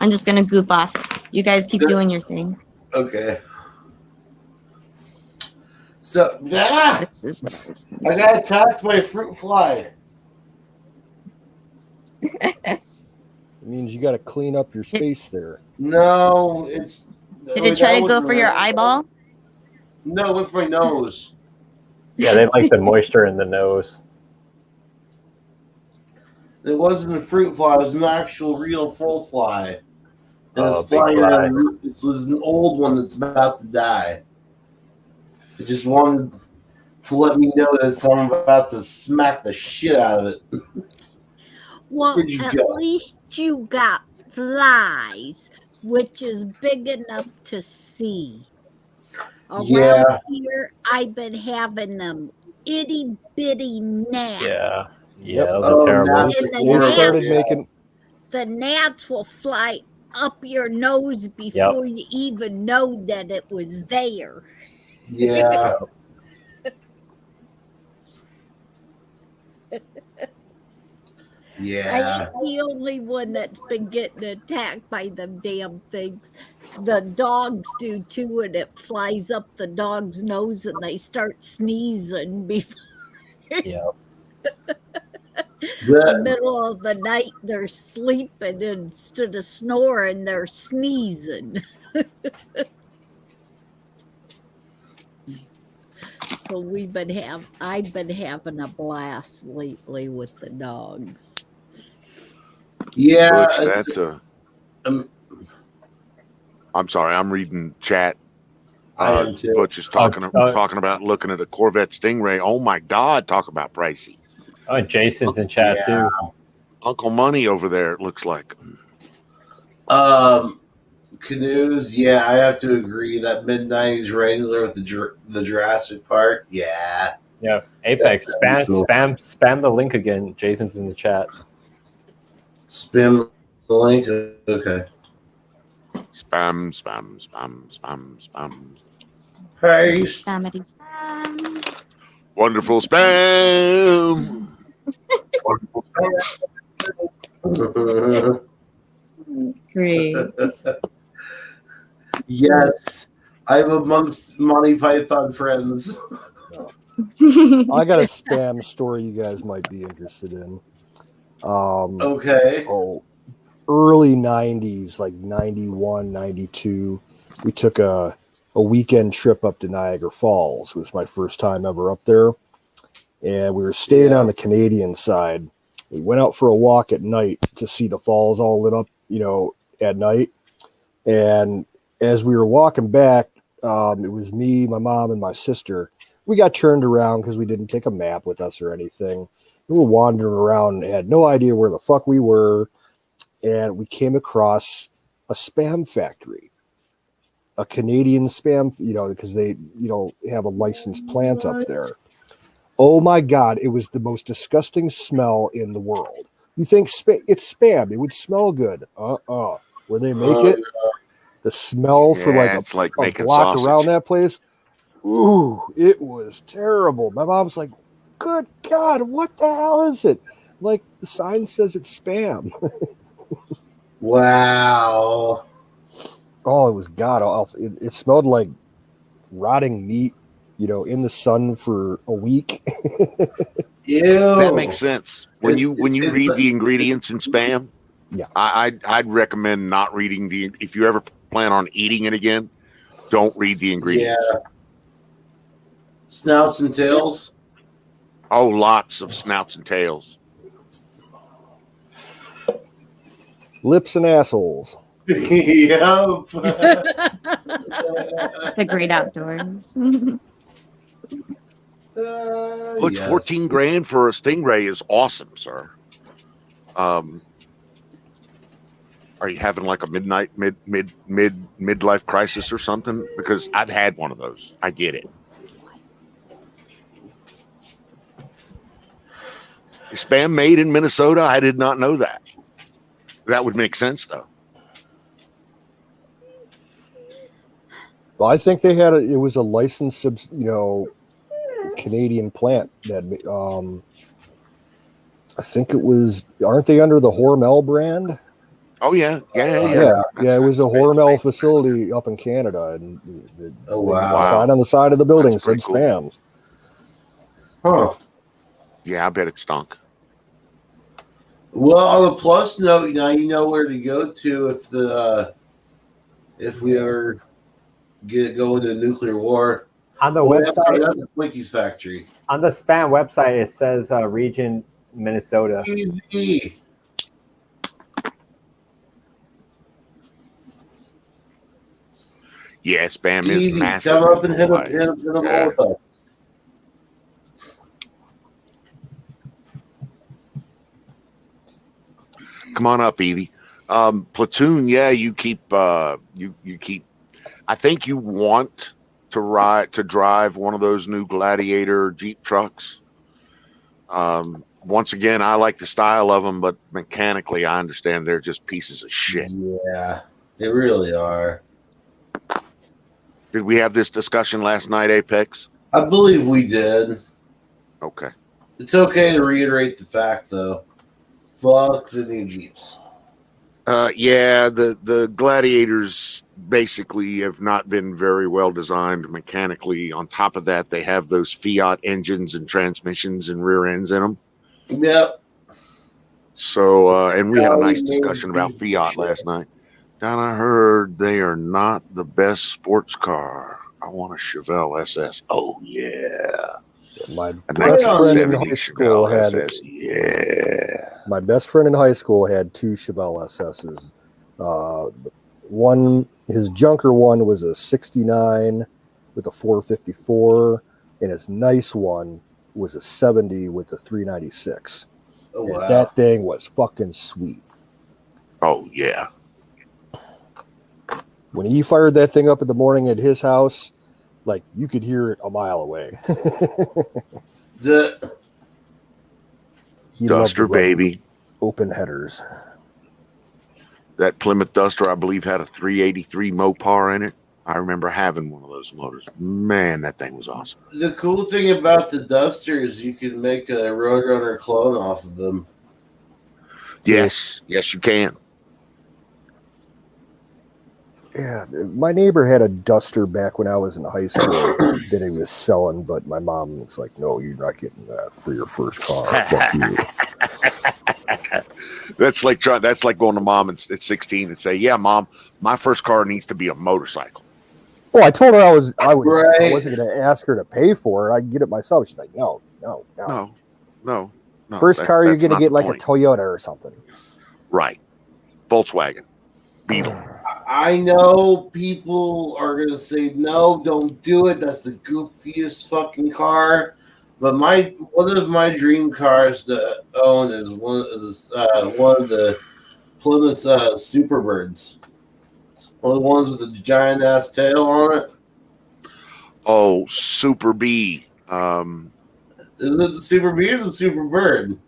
I'm just gonna goof off. You guys keep doing your thing. Okay. So this is what I got attacked by a fruit fly. It means you got to clean up your space there. No, it's. Did it try to go for your eyeball? No, it went for my nose. Yeah, they like the moisture in the nose. It wasn't a fruit fly. It was an actual, real full fly. And it's flying fly. around the roof. This was an old one that's about to die. It just wanted to let me know that I'm about to smack the shit out of it. Well, Where'd you at go? least you got flies, which is big enough to see. Around here, I've been having them itty bitty gnats. Yeah. Yeah, those are terrible. They started making. The gnats will fly up your nose before you even know that it was there. Yeah. I ain't the only one that's been getting attacked by them damn things. The dogs do too, and it flies up the dog's nose and they start sneezing before the middle of the night they're sleeping, and instead of snoring, they're sneezing. So I've been having a blast lately with the dogs. Yeah, Butch, that's a. I'm sorry, I'm reading chat. I am too. Butch is talking about looking at a Corvette Stingray. Oh my God, talk about pricey. Oh, Jason's in chat too. Uncle Money over there, it looks like. Canoes, yeah, I have to agree. That mid-90s Wrangler with the Jurassic Park, yeah. Yeah, Apex, spam the link again. Jason's in the chat. Spam the link, okay. Spam. Paste. Spam. Wonderful spam. Wonderful spam. Great. Yes, I'm amongst Monty Python friends. I got a spam story you guys might be interested in. Okay. Oh, early 90s, like 91, 92, we took a weekend trip up to Niagara Falls. It was my first time ever up there. And we were staying on the Canadian side. We went out for a walk at night to see the falls all lit up, at night. And as we were walking back, it was me, my mom, and my sister. We got turned around because we didn't take a map with us or anything. We were wandering around and had no idea where the fuck we were. And we came across a spam factory. a Canadian Spam, because they, have a licensed plant up there. Oh my God, it was the most disgusting smell in the world. You think it's Spam, it would smell good. Where they make it, the smell for it's like a making block sausage. around that place, ooh, it was terrible. My mom's like, good God, what the hell is it? Like, the sign says it's Spam. Wow. Oh, it was god awful. It smelled like rotting meat, in the sun for a week. Ew. That makes sense. When you read the ingredients in Spam, yeah, I'd recommend not reading if you ever plan on eating it again, don't read the ingredients. Yeah. Snouts and tails. Oh, lots of snouts and tails. Lips and assholes. Yep. The great outdoors. It's 14 grand for a Stingray is awesome, sir. Are you having like a midlife crisis or something? Because I've had one of those. I get it. Is Spam made in Minnesota? I did not know that. That would make sense, though. Well, I think they had it was a licensed, Canadian plant that, I think it was, aren't they under the Hormel brand? Oh, yeah. Yeah. It was a Hormel facility up in Canada. And the sign on the side of the building said Spam. Huh. Yeah, I bet it stunk. Well, on a plus note, now you know where to go to if we ever go into a nuclear war. On the website, the Twinkies factory. On the Spam website, it says region Minnesota. Easy. Yeah, Spam is Easy. massive. Come up and hit them all with us. Come on up, Evie. Platoon, you keep you keep. I think you want to drive one of those new Gladiator Jeep trucks. Once again, I like the style of them, but mechanically, I understand they're just pieces of shit. Yeah, they really are. Did we have this discussion last night, Apex? I believe we did. Okay. It's okay to reiterate the fact, though. Fuck the new Jeeps. The Gladiators basically have not been very well designed mechanically. On top of that, they have those Fiat engines and transmissions and rear ends in them. Yep. So, and we had a nice discussion about Fiat last night. And I heard they are not the best sports car. I want a Chevelle SS. Oh, yeah. My best friend in high school had My best friend in high school had two Chevelle SSs. His junker one was a 69 with a 454, and his nice one was a 70 with a 396. Oh, wow. That thing was fucking sweet. Oh, yeah. When he fired that thing up in the morning at his house, like you could hear it a mile away. Duster, baby. Open headers. That Plymouth Duster, I believe, had a 383 Mopar in it. I remember having one of those motors. Man, that thing was awesome. The cool thing about the Duster is you can make a Roadrunner clone off of them. Yes, you can. Yeah, my neighbor had a Duster back when I was in high school that he was selling, but my mom was like, "No, you're not getting that for your first car. Fuck you." That's like going to mom at 16 and say, "Yeah, mom, my first car needs to be a motorcycle." Well, I told her I wasn't going to ask her to pay for it. I can get it myself. She's like, "No." First car you're going to get like a Toyota or something. Right. Volkswagen. Beetle. I know people are going to say, no, don't do it. That's the goofiest fucking car. But one of my dream cars to own is one of the Plymouth Superbirds. One of the ones with the giant ass tail on it. Oh, Super B. Is it the Super Bee or the Super Bird?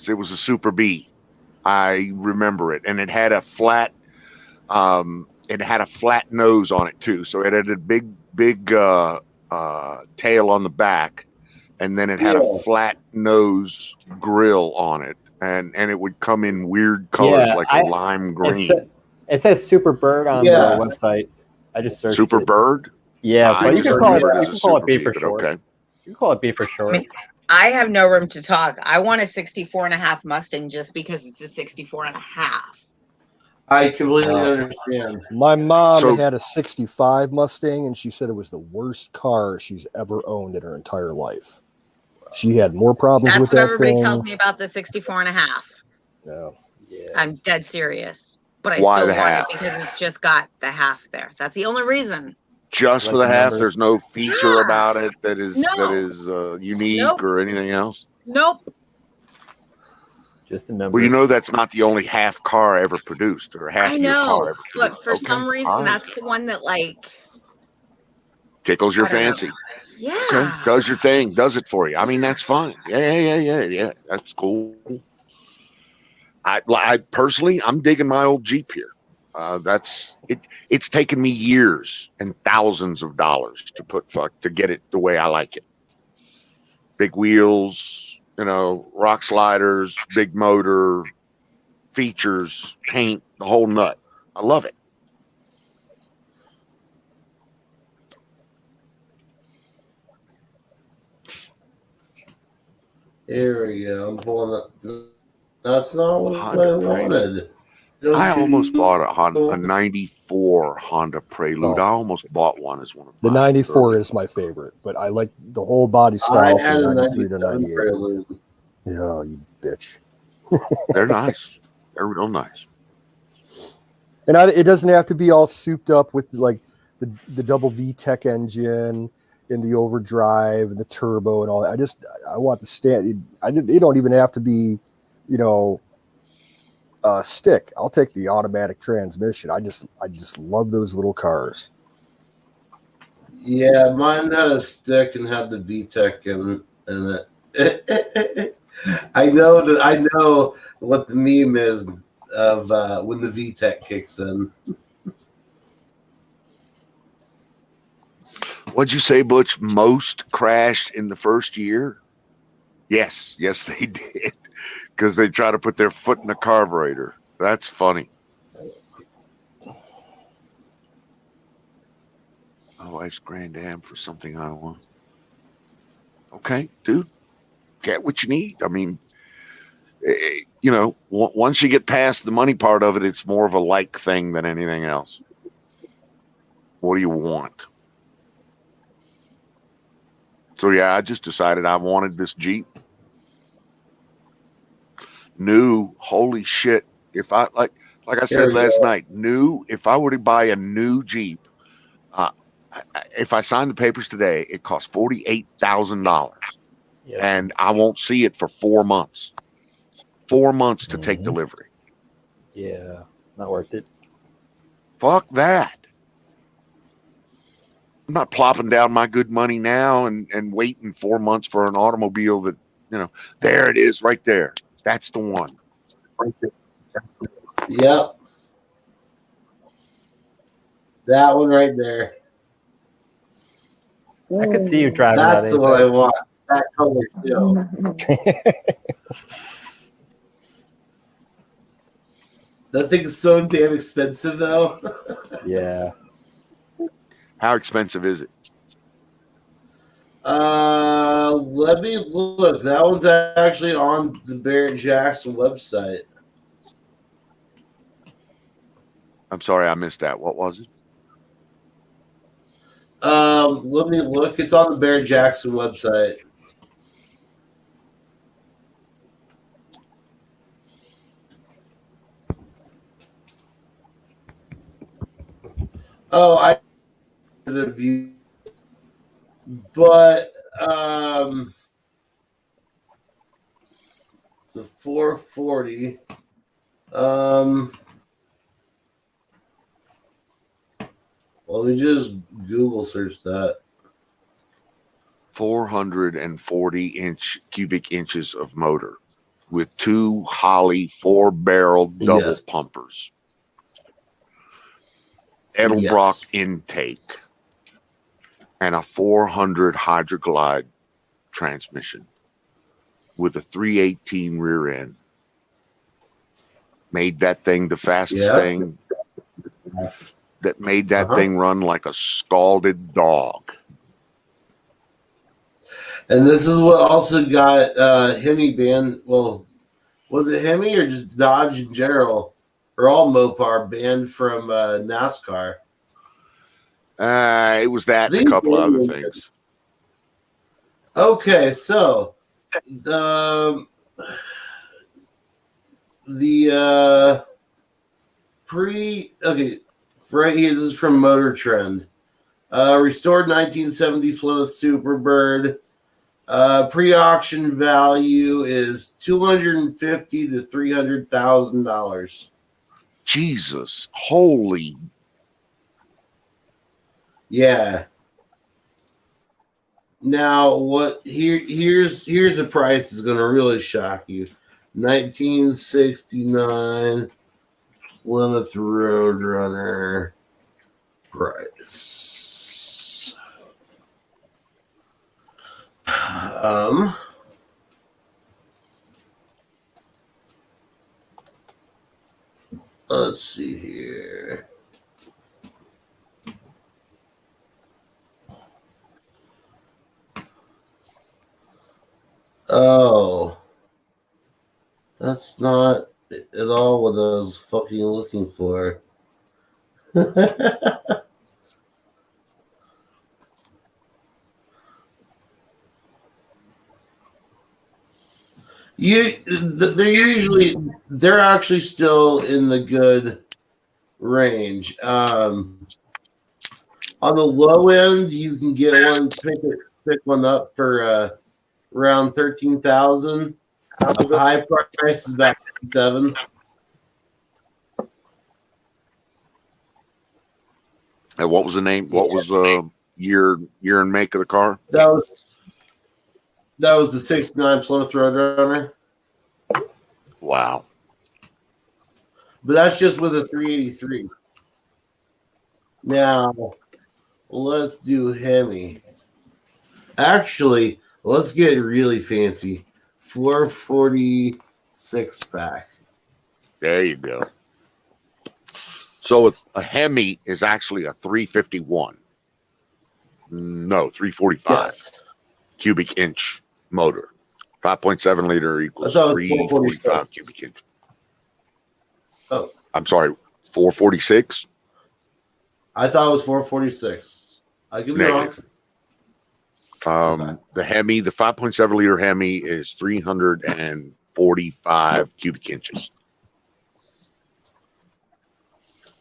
It was a Super B. I remember it, and it had a flat. It had a flat nose on it too, so it had a big tail on the back, and then it had a flat nose grill on it, and it would come in weird colors like a lime green. It says Super Bird on the website. I just searched Super it. Bird. Yeah, but you can call it B for but short. okay. You can call it B for short. I mean, I have no room to talk. I want a 64 and a half Mustang just because it's a 64 and a half. I completely understand. My mom had a 65 Mustang, and she said it was the worst car she's ever owned in her entire life. She had more problems with that thing. That's what everybody tells me about the 64 and a half. No. Yeah. I'm dead serious. But I Why still the want half? it because it's just got the half there. That's the only reason. Just for the half. There's no feature about it that is unique or anything else. Nope. Just a number. Well, you know that's not the only half car ever produced, or half I your car know, ever produced. but for some reason, that's the one that tickles your I don't know. fancy. Yeah. Okay, does your thing, does it for you. I mean, that's fine. Yeah. That's cool. I personally, I'm digging my old Jeep here. That's it. It's taken me years and thousands of dollars to get it the way I like it. Big wheels, rock sliders, big motor, features, paint, the whole nut. I love it. Here we go. I'm pulling up. That's not what I wanted. I almost bought a 94 Honda Prelude. I almost bought one as one of the 94 is my favorite, but I like the whole body style from 93 to 98. Prelude. Yeah, you bitch. They're nice. They're real nice. And it doesn't have to be all souped up with like the double VTEC engine and the overdrive and the turbo and all that. I want the stand. They don't even have to be, stick. I'll take the automatic transmission. I just love those little cars. Yeah, mine had a stick and had the VTEC in it. I know what the meme is of when the VTEC kicks in. What'd you say, Butch? Most crashed in the first year? Yes, they did. Because they try to put their foot in the carburetor. That's funny. Oh, it's Grand Am for something I want. Okay, dude. Get what you need. I mean, once you get past the money part of it, it's more of a like thing than anything else. What do you want? So yeah, I just decided I wanted this Jeep. New, holy shit. If I like I said last night, if I were to buy a new Jeep, if I signed the papers today, it costs $48,000. Yeah. And I won't see it for 4 months. 4 months to take delivery. Yeah, not worth it. Fuck that. I'm not plopping down my good money now and waiting 4 months for an automobile that, there it is right there. That's the one. Yep. That one right there. I could see you driving That's that. That's the one I want. That color too. That thing is so damn expensive though. Yeah. How expensive is it? Let me look. That one's actually on the Barrett-Jackson website. I'm sorry, I missed that. What was it? Let me look. It's on the Barrett-Jackson website. Oh, I the view, but the 440. Let me just Google search that. 440 cubic inches of motor with 2 Holley 4-barrel double Yes. pumpers. Edelbrock Yes. intake and a 400 Hydroglide transmission with a 318 rear end. Made that thing the fastest Yeah. thing that made that Uh-huh. thing run like a scalded dog. And this is what also got Hemi banned. Well, was it Hemi or just Dodge in general? Or all Mopar banned from NASCAR? It was that and a couple of other things. Okay, so the right here, this is from Motor Trend. Restored 1970 Plymouth Superbird. Pre-auction value is $250,000 to $300,000. Jesus, holy! Yeah. Now, here's a price that's gonna really shock you. 1969 Plymouth Roadrunner price. Let's see here. Oh, that's not at all what I was fucking looking for. They're actually still in the good range. On the low end, you can get one, pick one up for around 13,000. The high price is about 57. And what was the name? What was the year and make of the car? That was the 69 Plymouth Roadrunner. Wow. But that's just with a 383. Now, let's do Hemi. Actually, let's get really fancy. 446 pack. There you go. So a Hemi is actually a 351. No, 345 Yes. cubic inch motor. 5.7 liter equals I thought it was 345 446. cubic inch. Oh, I'm sorry, 446? I thought it was 446. I could be wrong. Negative. The Hemi, the 5.7 liter Hemi is 345 cubic inches.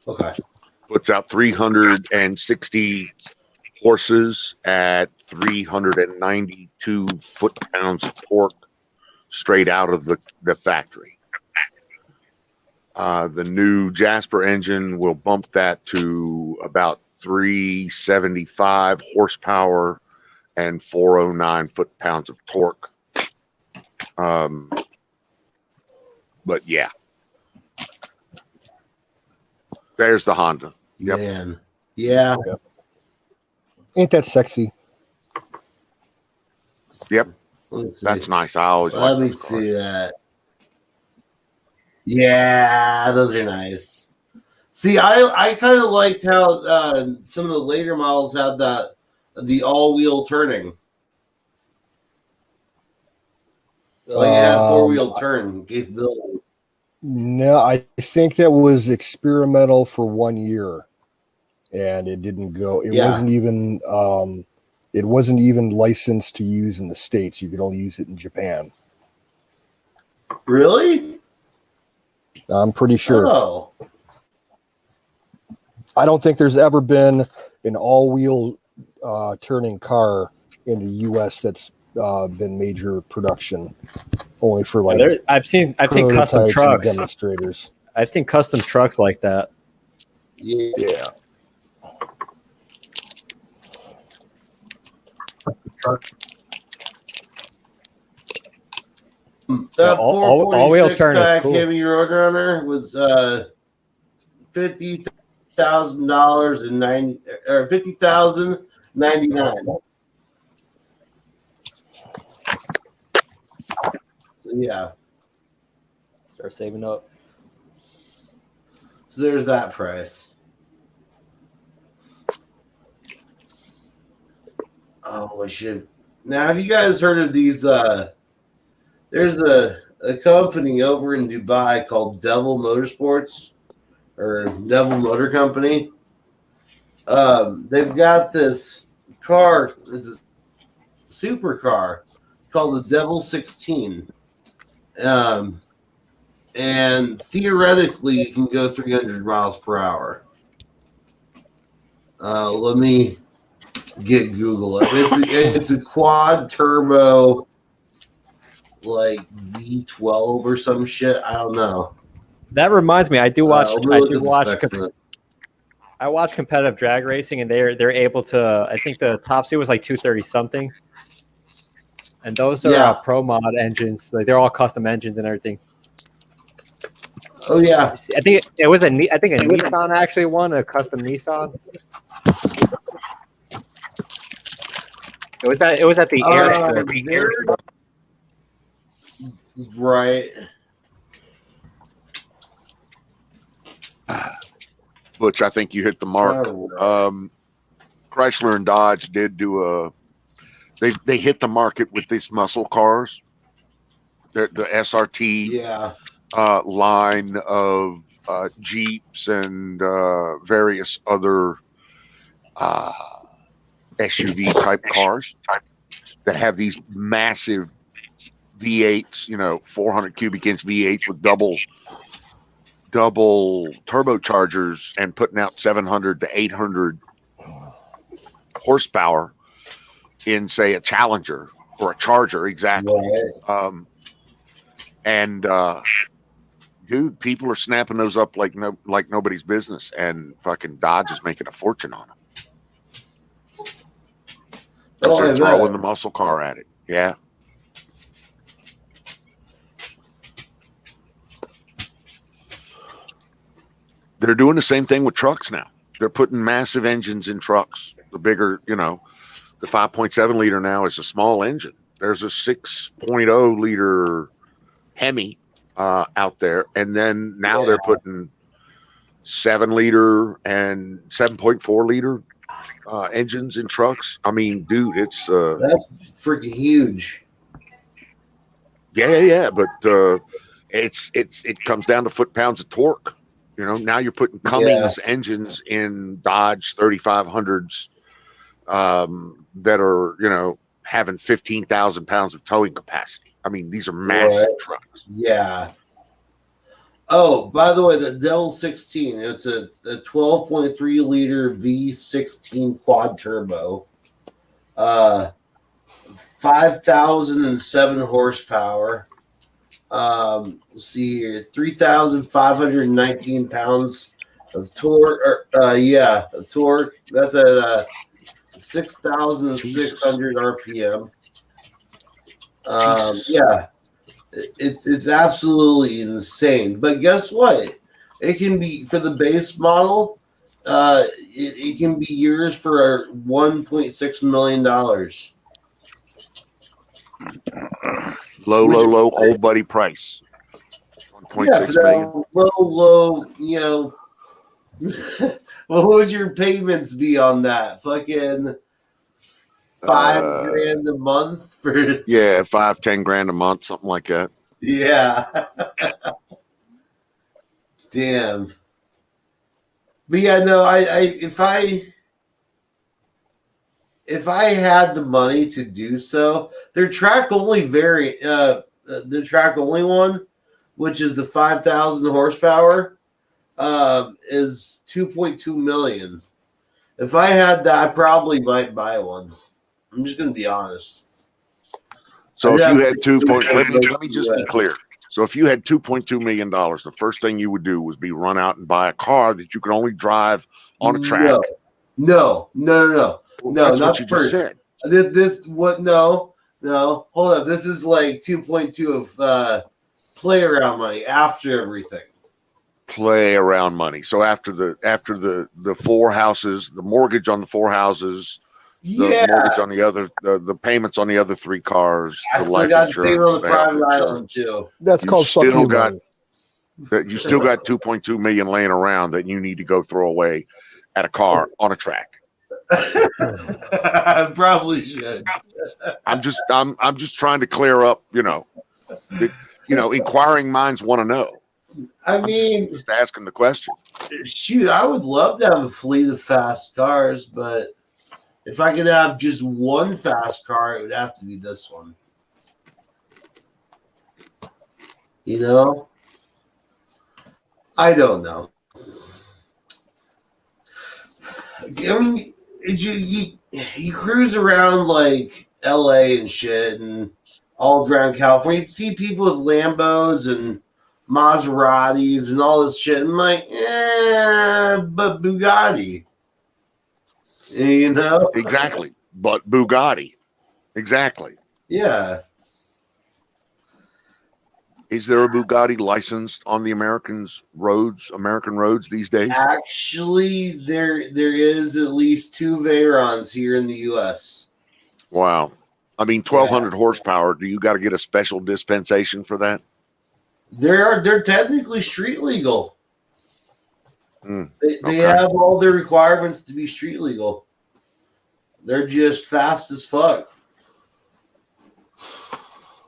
Okay. Puts out 360 horses at 392 foot-pounds of torque straight out of the factory. The new Jasper engine will bump that to about 375 horsepower and 409 foot-pounds of torque. But yeah. There's the Honda. Yep. Man. Yeah. Ain't that sexy? Yep. Let me see. That's nice. I always Let like me those cars. see that. Yeah, those are nice. See, I kind of liked how some of the later models had the all-wheel turning. Like it had four-wheel turn capability. No, I think that was experimental for 1 year, and it didn't go. It Yeah. wasn't even. It wasn't even licensed to use in the States. You could only use it in Japan. Really? I'm pretty sure. Oh. I don't think there's ever been an all-wheel turning car in the U.S. that's been major production. Only for like I've seen custom prototypes and trucks. demonstrators. I've seen custom trucks like that. Yeah. That all-wheel turn is cool. Hemi Roadrunner was $50,000 and $50,099. Yeah. Start saving up. So there's that price. Oh, I should. Now, have you guys heard of these? There's a company over in Dubai called Devil Motorsports or Devil Motor Company. They've got this car. It's a supercar called the Devil 16. And theoretically, you can go 300 miles per hour. Let me get Google it. It's a quad turbo, like V12 or some shit. I don't know. That reminds me, I watch competitive drag racing, and they're able to. I think the top speed was like 230 something, and those are pro mod engines. Like they're all custom engines and everything. Oh yeah, I think it was a Nissan actually won a custom Nissan. It was at the air. Right. Butch, I think you hit the mark. Chrysler and Dodge did do they hit the market with these muscle cars. The SRT line of Jeeps and various other SUV type cars that have these massive V8s, 400 cubic inch V8s with double turbochargers and putting out 700 to 800 horsepower in, say, a Challenger or a Charger, exactly. Dude, people are snapping those up like nobody's business, and fucking Dodge is making a fortune on them. They're throwing the muscle car at it. Yeah. They're doing the same thing with trucks now. They're putting massive engines in trucks. The bigger, the 5.7 liter now is a small engine. There's a 6.0 liter Hemi out there. And then now they're putting 7 liter and 7.4 liter engines in trucks. I mean, dude, it's that's freaking huge. Yeah. But it comes down to foot-pounds of torque. Now you're putting Cummins engines in Dodge 3500s that are, having 15,000 pounds of towing capacity. I mean, these are massive trucks. Yeah. Oh, by the way, the Devil 16, it's a 12.3 liter V16 quad turbo, 5,007 horsepower. Let's see here, 3,519 pounds of torque. Of torque. That's at 6,600 RPM. It's absolutely insane. But guess what? It can be, for the base model, it can be yours for $1.6 million. Low old buddy price. 1.6 million. Low, what would your payments be on that? Fucking $5,000 a month for 5-10 grand a month, something like that. Yeah. Damn. But yeah, no, if I had the money to do so, their track only the track only one, which is the 5,000 horsepower, is $2.2 million. If I had that, I probably might buy one. I'm just going to be honest. So if you had let me just be clear. So if you had $2.2 million, the first thing you would do was run out and buy a car that you could only drive on a track. No, that's not what you first. just said. This what? No, hold up. This is like 2.2 of play around money after everything. Play around money. So after the four houses, the mortgage on the four houses, the mortgage on the other, the payments on the other three cars, I the still life got to pay insurance, on the the health private island insurance. too. That's You called fuck still you got money. that. You still got 2.2 million laying around that you need to go throw away at a car on a track. I probably should. I'm just trying to clear up. Inquiring minds want to know. I mean, just asking the question. Shoot, I would love to have a fleet of fast cars, but if I could have just one fast car, it would have to be this one. You know? I don't know. I mean, you cruise around like LA and shit and all around California, you see people with Lambos and Maseratis and all this shit. I'm like, but Bugatti. You know? Exactly. But Bugatti. Exactly. Yeah. Is there a Bugatti licensed on the American roads these days? Actually, there is at least 2 Veyrons here in the U.S. Wow. I mean, 1,200 horsepower. Do you got to get a special dispensation for that? They're technically street legal. They Okay. have all their requirements to be street legal. They're just fast as fuck.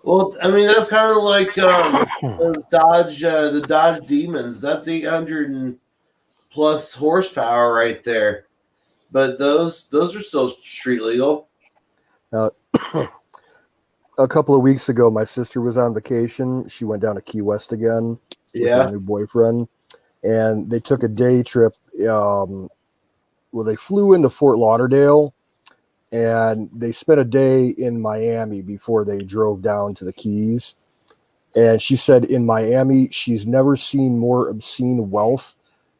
Well, I mean, that's kind of like those the Dodge Demons. That's 800 and plus horsepower right there. But those are still street legal. A couple of weeks ago, my sister was on vacation. She went down to Key West again with her new boyfriend, and they took a day trip. They flew into Fort Lauderdale, and they spent a day in Miami before they drove down to the Keys. And she said in Miami, she's never seen more obscene wealth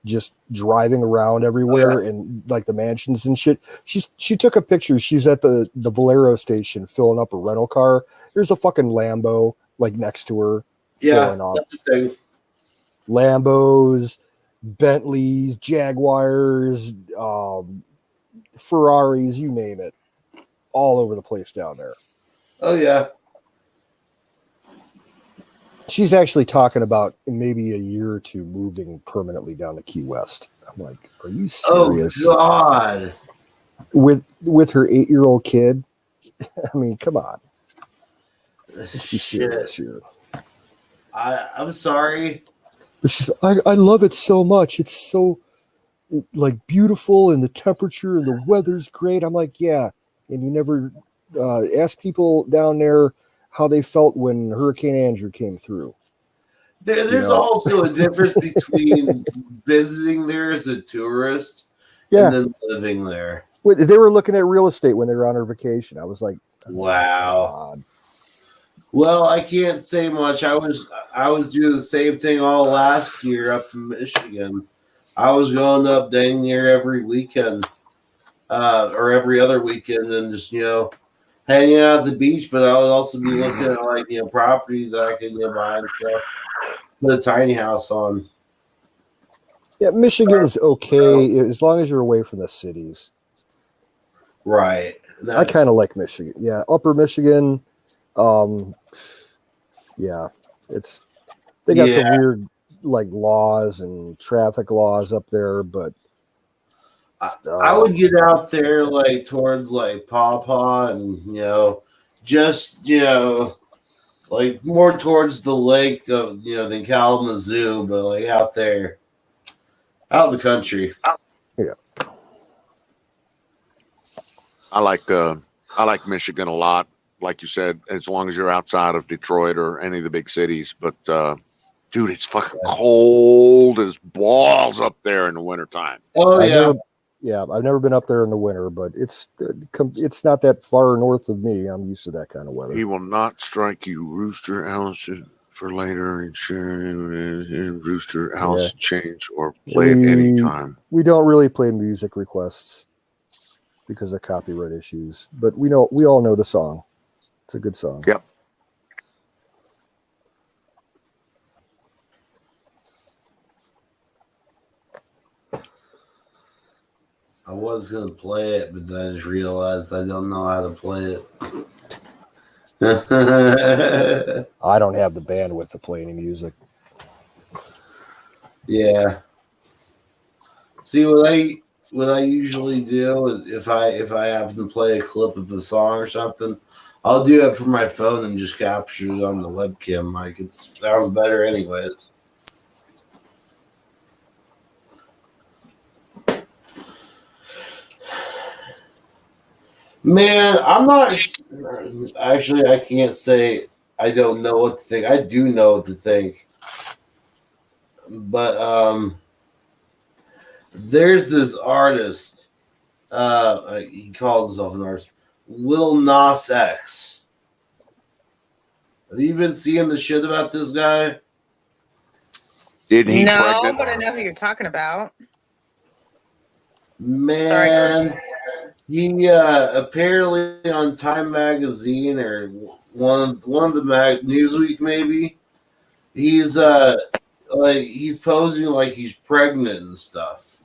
just driving around everywhere and like the mansions and shit. She took a picture. She's at the Valero station filling up a rental car. There's a fucking Lambo like next to her filling up. That's the thing. Lambos, Bentleys, Jaguars, Ferraris, you name it, all over the place down there. Oh yeah. She's actually talking about maybe a year or two moving permanently down to Key West. I'm like, are you serious? Oh God. With her 8-year-old kid. I mean, come on. Let's be serious here. I'm sorry. But she's, I love it so much. It's so like beautiful, and the temperature and the weather's great. I'm like, yeah. And you never ask people down there how they felt when Hurricane Andrew came through. There's also a difference between visiting there as a tourist and then living there. They were looking at real estate when they were on her vacation. I was like, wow. Well, I can't say much. I was doing the same thing all last year up in Michigan. I was going up dang near every weekend, or every other weekend, and just hanging out at the beach. But I would also be looking at property that I could buy and stuff. Put a tiny house on. Yeah, Michigan's okay as long as you're away from the cities. Right. I kind of like Michigan. Yeah, Upper Michigan. They got some weird laws and traffic laws up there, but I would get out there towards Paw Paw and just more towards the lake of than Kalamazoo, but out there, out in the country. Yeah, I like Michigan a lot. Like you said, as long as you're outside of Detroit or any of the big cities. But dude, it's fucking cold as balls up there in the wintertime. Oh yeah. I've never been up there in the winter, but it's not that far north of me. I'm used to that kind of weather. He will not strike you, Rooster Allison, for later and Rooster Allison change or play at any time. We don't really play music requests. because of copyright issues. But we all know the song. It's a good song. Yep. I was gonna play it, but then I just realized I don't know how to play it. I don't have the bandwidth to play any music. Yeah. See, what I usually do is if I happen to play a clip of a song or something, I'll do it from my phone and just capture it on the webcam mic. It sounds better anyways. Man, I'm not actually. I can't say I don't know what to think. I do know what to think, but there's this artist. He calls himself an artist, Lil Nas X. Have you been seeing the shit about this guy? Did he? No, pregnant? but I know who you're talking about. Man. He apparently on Time Magazine or one of the Newsweek maybe, he's he's posing like he's pregnant and stuff.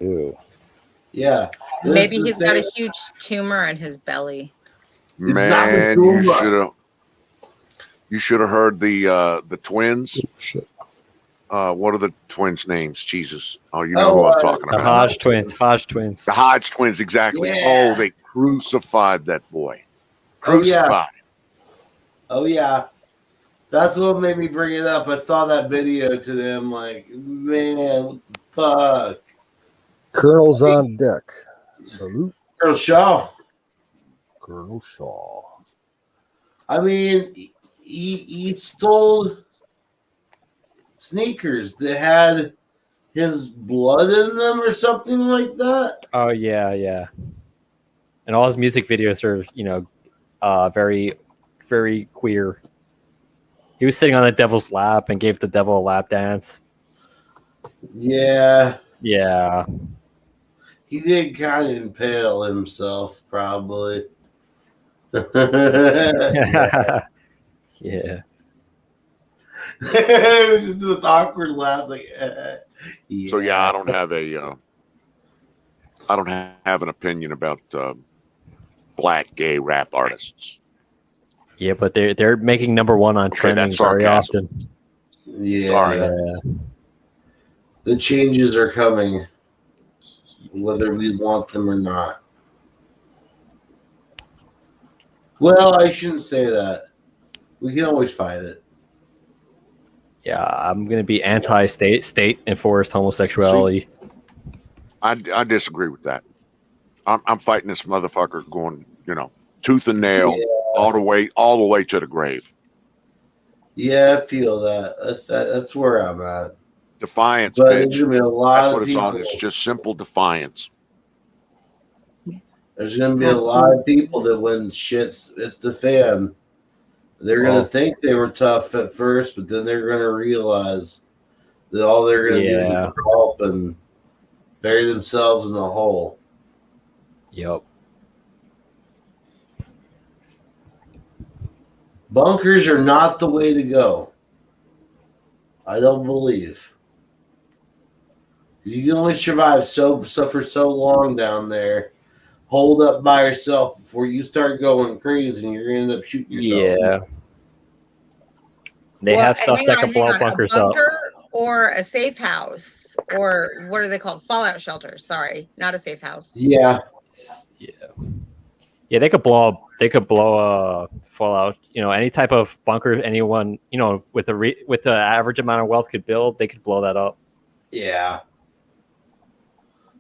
Ew. Yeah. Maybe he's got a huge tumor in his belly. Man, you should have heard the twins. Shit. What are the twins' names? Jesus. Oh, you know who I'm talking The about. Hodge twins. Hodge twins. The Hodge twins, exactly. Yeah. Oh, they crucified that boy. Oh, yeah. Crucified. Oh yeah. That's what made me bring it up. I saw that video to them like, man, what the fuck? Colonel's on deck. Salute, Colonel Shaw. Colonel Shaw. I mean, he stole sneakers that had his blood in them or something like that. Oh yeah, yeah. And all his music videos are, very, very queer. He was sitting on the devil's lap and gave the devil a lap dance. Yeah. Yeah. He did kind of impale himself, probably. Yeah. It was just those awkward laughs, like. Yeah. So yeah, I don't have an opinion about black gay rap artists. Yeah, but they're making number one on Okay, trending that's very sarcasm. often. Yeah. Sorry. Yeah. The changes are coming, whether we want them or not. Well, I shouldn't say that. We can always fight it. Yeah, I'm gonna be state enforced homosexuality. I disagree with that. I'm fighting this motherfucker going, tooth and nail, all the way to the grave. Yeah, I feel that. That's where I'm at. Defiance, But bitch. there's gonna be a lot That's of what it's on. people. It's just simple defiance. There's gonna be a lot of people that when shit's it's the fan, they're gonna think they were tough at first, but then they're gonna realize that all they're gonna do is grow up and bury themselves in a hole. Yep. Bunkers are not the way to go. I don't believe. You can only survive for so long down there. Hold up by yourself before you start going crazy and you're gonna end up shooting yourself. Yeah. They have stuff that can blow bunkers up. Or a safe house, or what are they called? Fallout shelters. Sorry, not a safe house. Yeah. Yeah, they could blow fallout. Any type of bunker anyone with the average amount of wealth could build, they could blow that up. Yeah.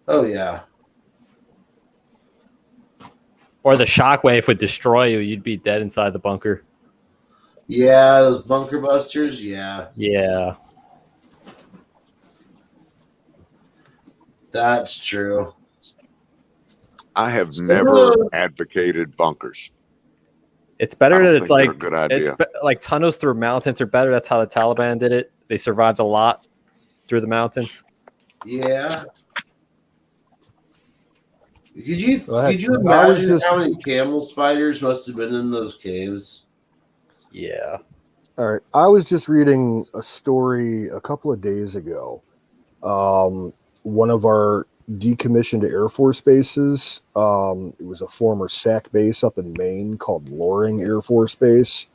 Oh yeah. Or the shockwave would destroy you. You'd be dead inside the bunker. Yeah, those bunker busters. Yeah. Yeah. That's true. I have never advocated bunkers. It's better I don't that think it's like they're a good idea. like tunnels through mountains are better. That's how the Taliban did it. They survived a lot through the mountains. Yeah. Could you imagine how many camel spiders must have been in those caves? Yeah. All right. I was just reading a story a couple of days ago. One of our decommissioned Air Force bases, it was a former SAC base up in Maine called Loring Air Force Base.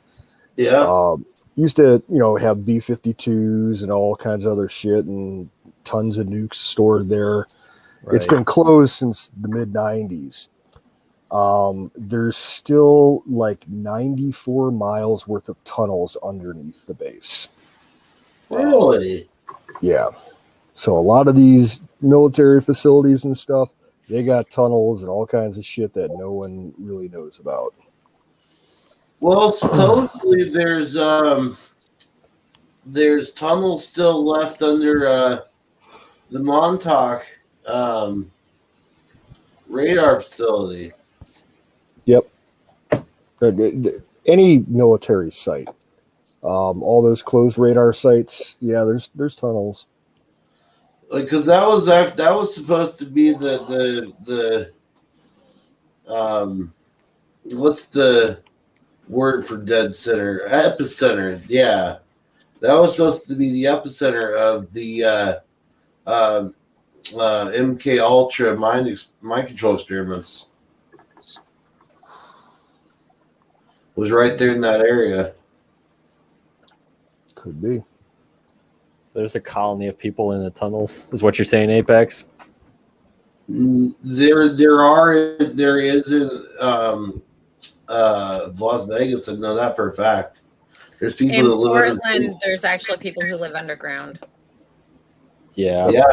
Yeah. Used to, have B-52s and all kinds of other shit and tons of nukes stored there. Right. It's been closed since the mid-90s. There's still like 94 miles worth of tunnels underneath the base. Really? Yeah. So a lot of these military facilities and stuff, they got tunnels and all kinds of shit that no one really knows about. Well, supposedly there's tunnels still left under the Montauk radar facility. Yep. Any military site, all those closed radar sites, yeah, there's tunnels. Like, because that was supposed to be the what's the word for dead center? Epicenter. Yeah, that was supposed to be the epicenter of the MK Ultra mind control experiments. Was right there in that area. Could be. There's a colony of people in the tunnels, is what you're saying, Apex? There is in Las Vegas. I know that for a fact. There's people In that live Portland, there's actually people who live underground. Yeah. Yeah.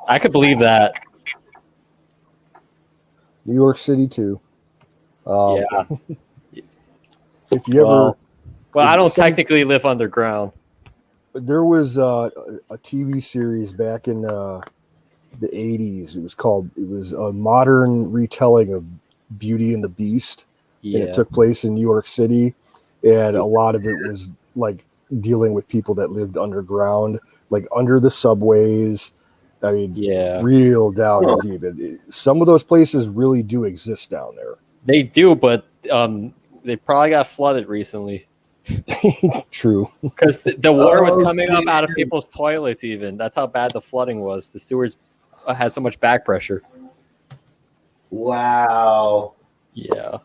I could believe that. New York City too. Yeah. If you ever, well, I don't technically live underground. there was a TV series back in the 80s. It was a modern retelling of Beauty and the Beast. Yeah. And it took place in New York City. And a lot of it was like dealing with people that lived underground, like under the subways. I mean, Yeah. real down deep. Some of those places really do exist down there. They do, but they probably got flooded recently. True. Because the water was coming up out of people's toilets even. That's how bad the flooding was. The sewers had so much back pressure. Wow. Yeah.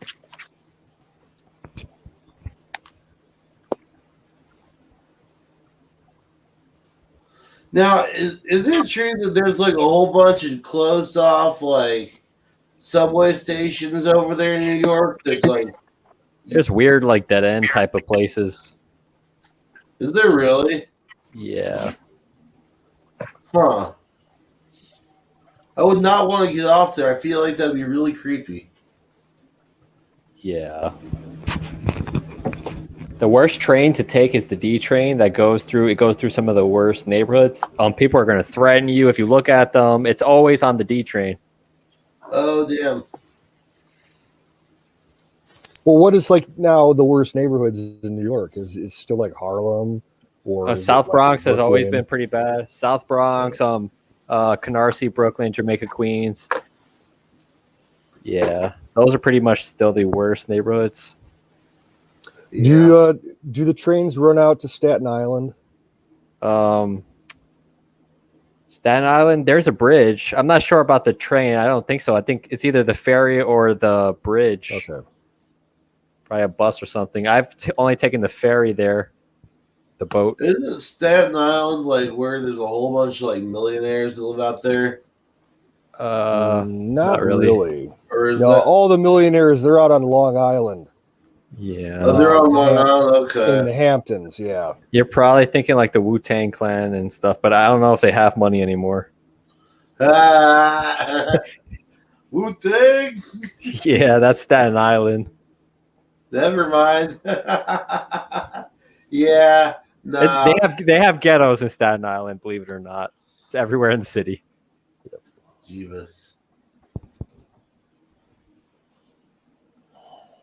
Now, is it true that there's like a whole bunch of closed off like subway stations over there in New York that like There's weird like dead end type of places. is there really? Yeah. Huh. I would not want to get off there. I feel like that'd be really creepy. Yeah. The worst train to take is the D train that goes through some of the worst neighborhoods. People are going to threaten you if you look at them. It's always on the D train. Oh damn. Well, what is like now the worst neighborhoods in New York? Is it still like Harlem or is South it like Bronx has always Brooklyn? been pretty bad. South Bronx, Canarsie, Brooklyn, Jamaica, Queens. Yeah, those are pretty much still the worst neighborhoods. Do the trains run out to Staten Island? Staten Island, there's a bridge. I'm not sure about the train. I don't think so. I think it's either the ferry or the bridge. Okay. Probably a bus or something. I've only taken the ferry there, the boat. Isn't Staten Island like where there's a whole bunch of like millionaires that live out there? Not really. Or is No, that all the millionaires, they're out on Long Island. Yeah. oh, they're on Long Island? Okay. In the Hamptons, yeah. You're probably thinking like the Wu-Tang Clan and stuff, but I don't know if they have money anymore. Wu-Tang? Yeah, that's Staten Island. Never mind. Yeah. No. They have ghettos in Staten Island, believe it or not. It's everywhere in the city. Jeebus.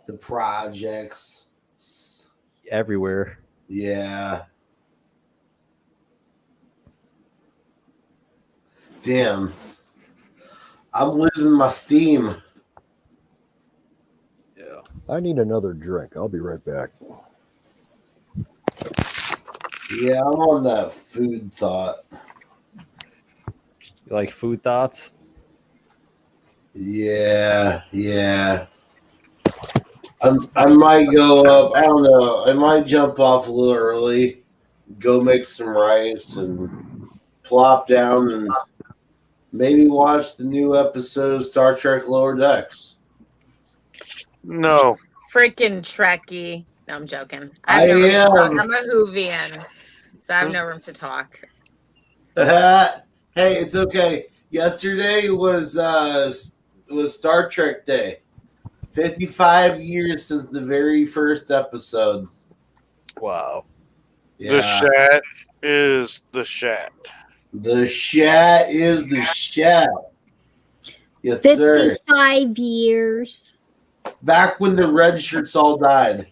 The projects. Everywhere. Yeah. Damn. I'm losing my steam. I need another drink. I'll be right back. Yeah, I'm on that food thought. You like food thoughts? Yeah. I might go up. I don't know. I might jump off a little early, go make some rice, and plop down and maybe watch the new episode of Star Trek Lower Decks. No. Freaking Trekkie. No, I'm joking. I have no room to talk. am. I'm a Whovian, so I have no room to talk. Hey, it's okay. Yesterday was Star Trek Day. 55 years since the very first episode. Wow. Yeah. The Shat is the Shat. The Shat is the Shat. Yes, sir. 55 years. Back when the red shirts all died.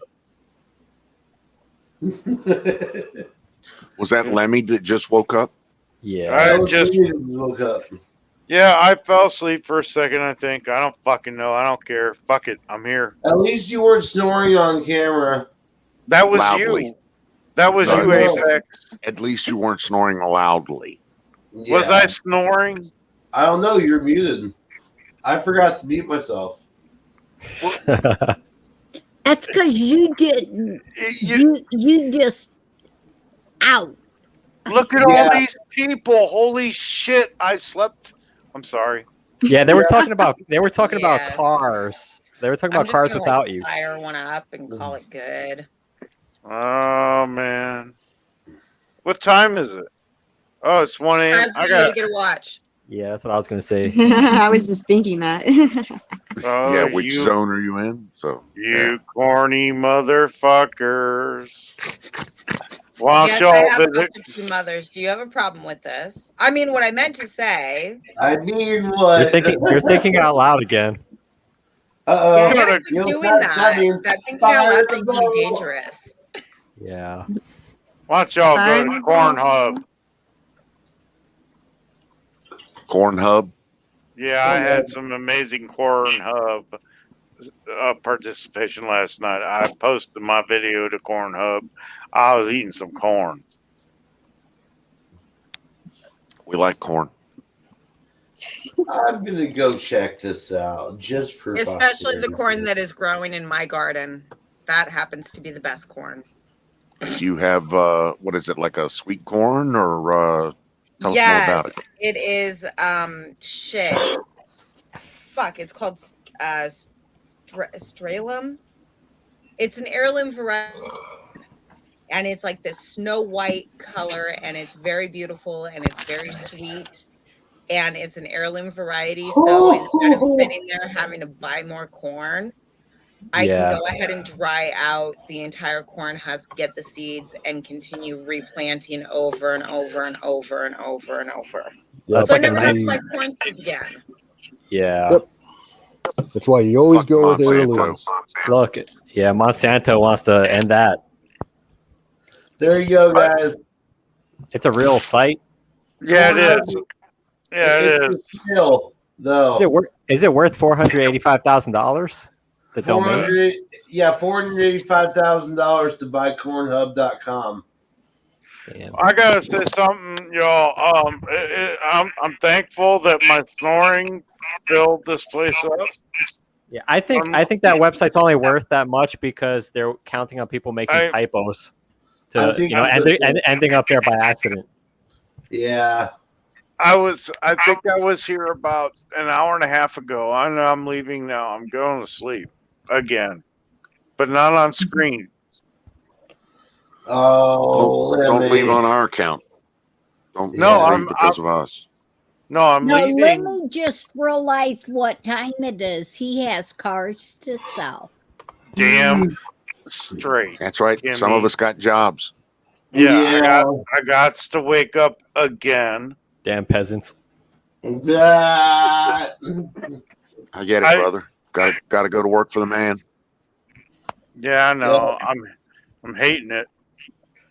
Was that Lemmy that just woke up? Yeah. I just woke up. Yeah, I fell asleep for a second, I think. I don't fucking know. I don't care. Fuck it. I'm here. At least you weren't snoring on camera. That was Loudly. you. That was No, you, no. Apex. At least you weren't snoring loudly. Yeah. Was I snoring? I don't know. You're muted. I forgot to mute myself. That's because you didn't. You just out. Look at Yeah. all these people. Holy shit. I slept. I'm sorry. Yeah, they were talking about Yes. cars. They were talking I'm about just cars gonna, without like, you. fire one up and call it good. Oh, man. What time is it? Oh, it's 1 a.m. Time for you to get a watch. Yeah, that's what I was gonna say. I was just thinking that. Oh, Yeah, which you, zone are you in? So you corny motherfuckers. Why Yes, don't I y'all have visit? talked to two mothers. Do you have a problem with this? I mean, what I meant to say. I mean, what? You're thinking out loud again. Uh-oh. Yeah, gotta- I keep You know, doing that that. means That thinking out loud can be fireball. dangerous. Yeah. Why don't y'all go to Cornhub? Corn Hub. Yeah, I had some amazing Cornhub participation last night. I posted my video to Cornhub. I was eating some corn. We like corn. I'm gonna go check this out just for Especially the posterity. corn that is growing in my garden. That happens to be the best corn. Do you have what is it, like a sweet corn, or tell us more Yes, about it? it is. Shit. Fuck, it's called Stralum. It's an heirloom variety, and it's like this snow white color, and it's very beautiful, and it's very sweet, and it's an heirloom variety. So instead of sitting there having to buy more corn, I Yeah. can go ahead and dry out the entire corn husk, get the seeds, and continue replanting over and over and over and over and over. Yeah, That's So I like a never have to nice. buy corn seeds again. Yeah. Yep. That's why you always Fuck go with Monsanto. heirlooms. Look. Yeah, Monsanto wants to end that. There you go, guys. It's a real site. Yeah, it is. Yeah, it It's is. still though. Is it worth $485,000? The domain. $485,000 to buy cornhub.com. Damn. I gotta say something, y'all. I'm thankful that my snoring filled this place up. Yeah, I think that website's only worth that much because they're counting on people making typos I to think ending up there by accident. Yeah. I think I was here about an hour and a half ago. I know I'm leaving now. I'm going to sleep again, but not on screen. Oh, Don't Lemmy. leave on our account. Don't No, leave I'm because of us. No, I'm No, leaving. Lemmy just realized what time it is. He has cars to sell. Damn straight. That's right. Jimmy. Some of us got jobs. Yeah, I got to wake up again. Damn peasants. Ah. I get it, brother. Got to go to work for the man. Yeah, I know. I'm hating it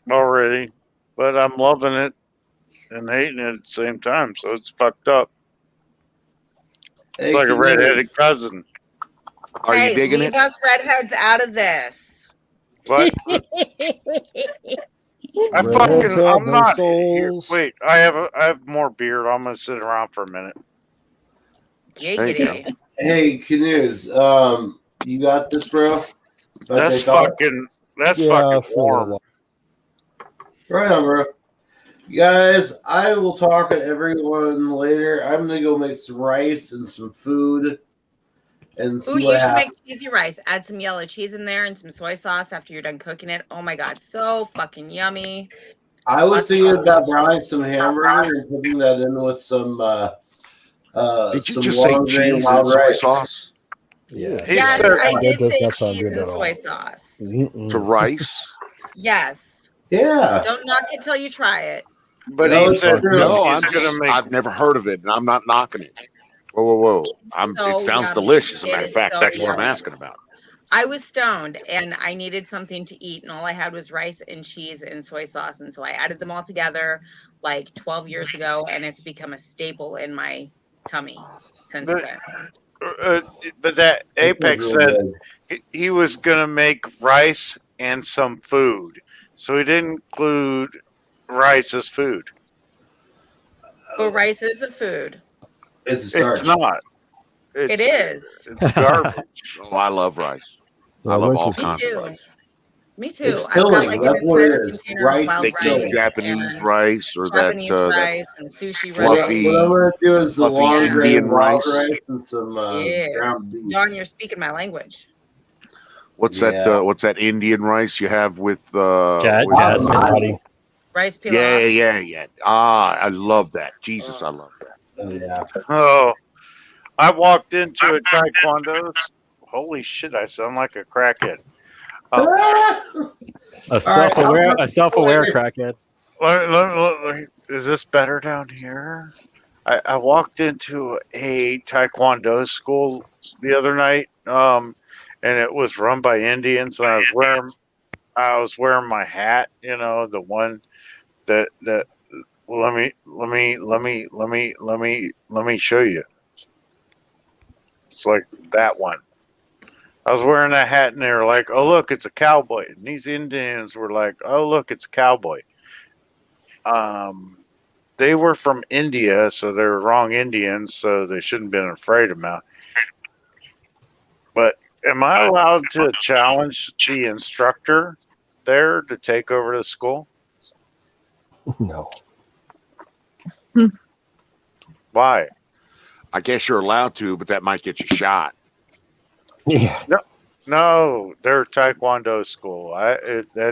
already, but I'm loving it and hating it at the same time. So it's fucked up. It's like a redheaded cousin. Are you digging leave it? us redheads out of this. What? I Redheads fucking, have I'm no not here. souls. Wait, I have more beer. I'm gonna sit around for a minute. There you Giggity. Hey, Canoes, you got this, bro? About That's take off? fucking. That's Yeah, fucking for a little warm. while. Right on, bro. Guys, I will talk to everyone later. I'm gonna go make some rice and some food and see Ooh, what you should happens. make cheesy rice. Add some yellow cheese in there and some soy sauce after you're done cooking it. Oh my god, so fucking yummy. I was Lots of thinking fun. about browning some hamburger and putting that in with some Did you some just say long grain cheese wild and soy rice. sauce Yeah. He Yes, said- I That did does say not sound cheese good and at soy all. sauce. Mm-mm. to rice? Yes. Yeah. Don't knock it till you try it. But No, he it's said true. No, he's I'm gonna just, make. I've never heard of it, and I'm not knocking it. Whoa. So It sounds yummy. delicious. As a It matter of is fact, so that's what I'm yummy. asking about. I was stoned and I needed something to eat, and all I had was rice and cheese and soy sauce. And so I added them all together like 12 years ago, and it's become a staple in my tummy since But- then. But that Apex It's really said good. he was gonna make rice and some food, so he didn't include rice as food. But rice is a food. It's a starch. It's not. It is. It's garbage. Oh, I love rice. I Well, love rice all is- Me kinds of too. rice. Me too. It's I've got filling. like an That's what it entire is. container Rice of wild They filling. keep rice Japanese and rice or Japanese that rice and sushi fluffy- rice. What I'm gonna do is the fluffy long Indian grain wild rice. rice and some Yes. ground beef. Don, you're speaking my language. what's Yeah. that? What's that Indian rice you have with Jasmine. Body. Rice pilaf. Yeah. Ah, I love that. Jesus, I love that. Oh, yeah. Oh, I walked into a taekwondo. Holy shit! I sound like a crackhead. A self-aware, I'll- a self-aware crackhead. Is this better down here? I walked into a taekwondo school the other night, and it was run by Indians, and I was wearing my hat, the one that let me show you. It's like that one. I was wearing that hat, and they were like, "Oh, look, it's a cowboy." And these Indians were like, "Oh, look, it's a cowboy." They were from India, so they were wrong Indians, so they shouldn't have been afraid of me. But am I allowed to challenge the instructor there to take over the school? No. Why? I guess you're allowed to, but that might get you shot. Yeah. No, they're Taekwondo school.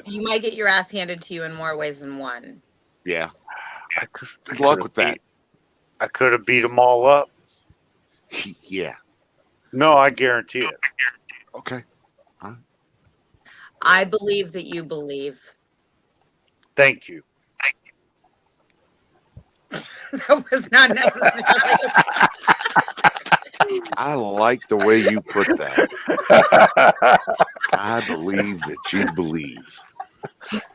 You might get your ass handed to you in more ways than one. Yeah. I Good luck with that. I could have beat them all up. Yeah. No, I guarantee it. Okay. I believe that you believe. Thank you. That was not necessarily. I like the way you put that. I believe that you believe.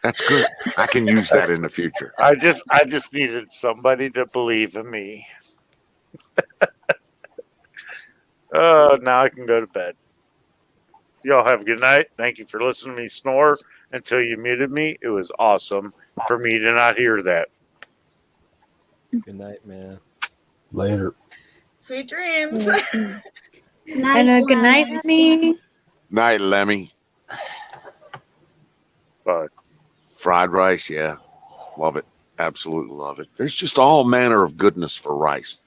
That's good. I can use that in the future. I just needed somebody to believe in me. Oh, now I can go to bed. Y'all have a good night. Thank you for listening to me snore until you muted me. It was awesome for me to not hear that. Good night, man. Later. Sweet dreams. And good night, me. Night, Lemmy. Bye. Fried rice, yeah. Love it. Absolutely love it. There's just all manner of goodness for rice.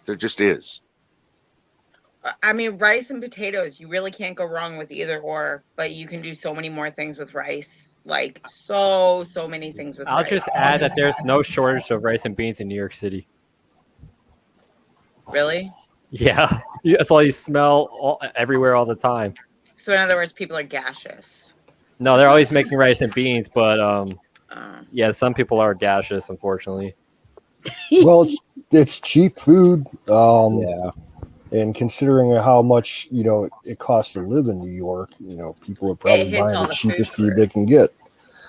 There just is. I mean, rice and potatoes, you really can't go wrong with either or, but you can do so many more things with rice. Like, so many things with I'll rice. just add that there's no shortage of rice and beans in New York City. Really? Yeah, that's all you smell everywhere all the time. So, in other words, people are gaseous. No, they're always making rice and beans, but yeah, some people are gaseous, unfortunately. Well, it's cheap food. Yeah. And considering how much, it costs to live in New York, people are probably hits buying all the the cheapest food food they can get.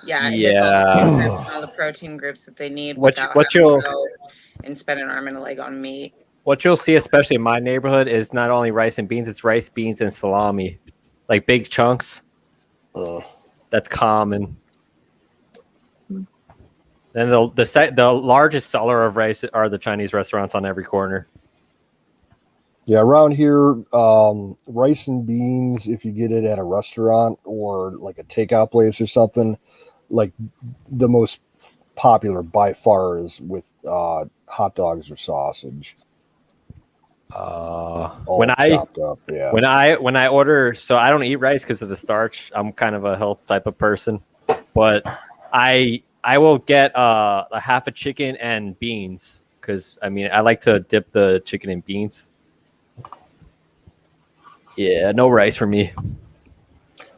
Yeah, it Yeah. hits all the food groups and all the protein groups that they need What without you'll- having to go and spend an arm and a leg on meat. what you'll see, especially in my neighborhood, is not only rice and beans; it's rice, beans, and salami, like big chunks. That's common. And the largest seller of rice are the Chinese restaurants on every corner. Yeah, around here, rice and beans, if you get it at a restaurant or like a takeout place or something, like the most popular by far is with hot dogs or sausage. When chopped up, yeah. When I order, so I don't eat rice because of the starch. I'm kind of a health type of person, but I will get a half a chicken and beans because I mean I like to dip the chicken in beans. Yeah, no rice for me.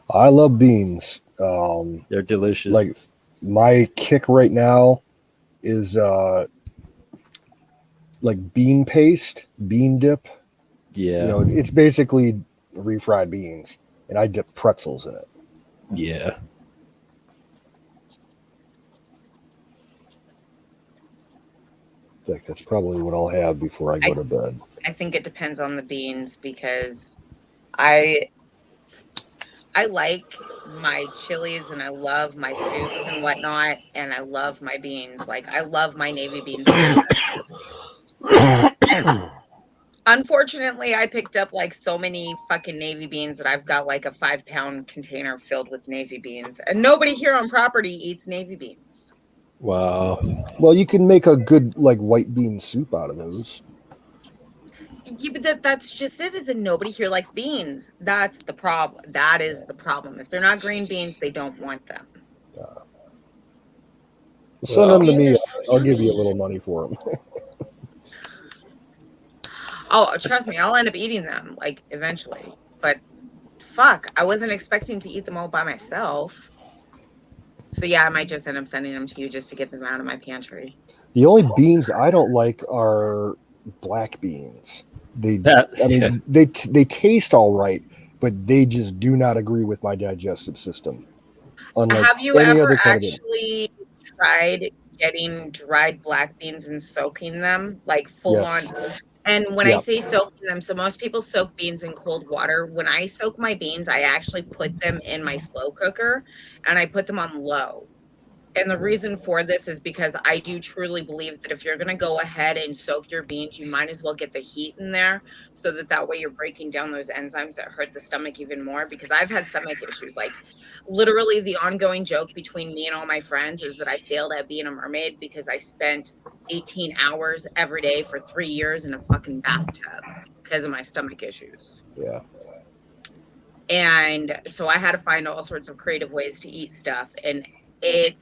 I love beans. They're delicious. Like my kick right now is like bean paste, bean dip. Yeah. You know, it's basically refried beans, and I dip pretzels in it. Yeah. I think that's probably what I'll have before I go to bed. I think it depends on the beans because I like my chilies and I love my soups and whatnot, and I love my beans. Like I love my navy beans. Unfortunately, I picked up like so many fucking navy beans that I've got like a 5-pound container filled with navy beans, and nobody here on property eats navy beans. Wow. Well, you can make a good like white bean soup out of those. Yeah, but that's just it. Is that nobody here likes beans? That's the problem. That is the problem. If they're not green beans, they don't want them. Send them to Beans me. are so I'll give you a yummy. little money for them. Oh, trust me, I'll end up eating them like eventually. But fuck, I wasn't expecting to eat them all by myself. So yeah, I might just end up sending them to you just to get them out of my pantry. The only beans I don't like are black beans. They taste all right, but they just do not agree with my digestive system. Unlike Have you any ever other kind of bean. actually tried getting dried black beans and soaking them like full Yes. on? And when I Yeah. say soaking them, so most people soak beans in cold water. When I soak my beans, I actually put them in my slow cooker and I put them on low. And the reason for this is because I do truly believe that if you're going to go ahead and soak your beans, you might as well get the heat in there so that way you're breaking down those enzymes that hurt the stomach even more. Because I've had stomach issues. Like literally the ongoing joke between me and all my friends is that I failed at being a mermaid because I spent 18 hours every day for 3 years in a fucking bathtub because of my stomach issues. Yeah. And so I had to find all sorts of creative ways to eat stuff. And it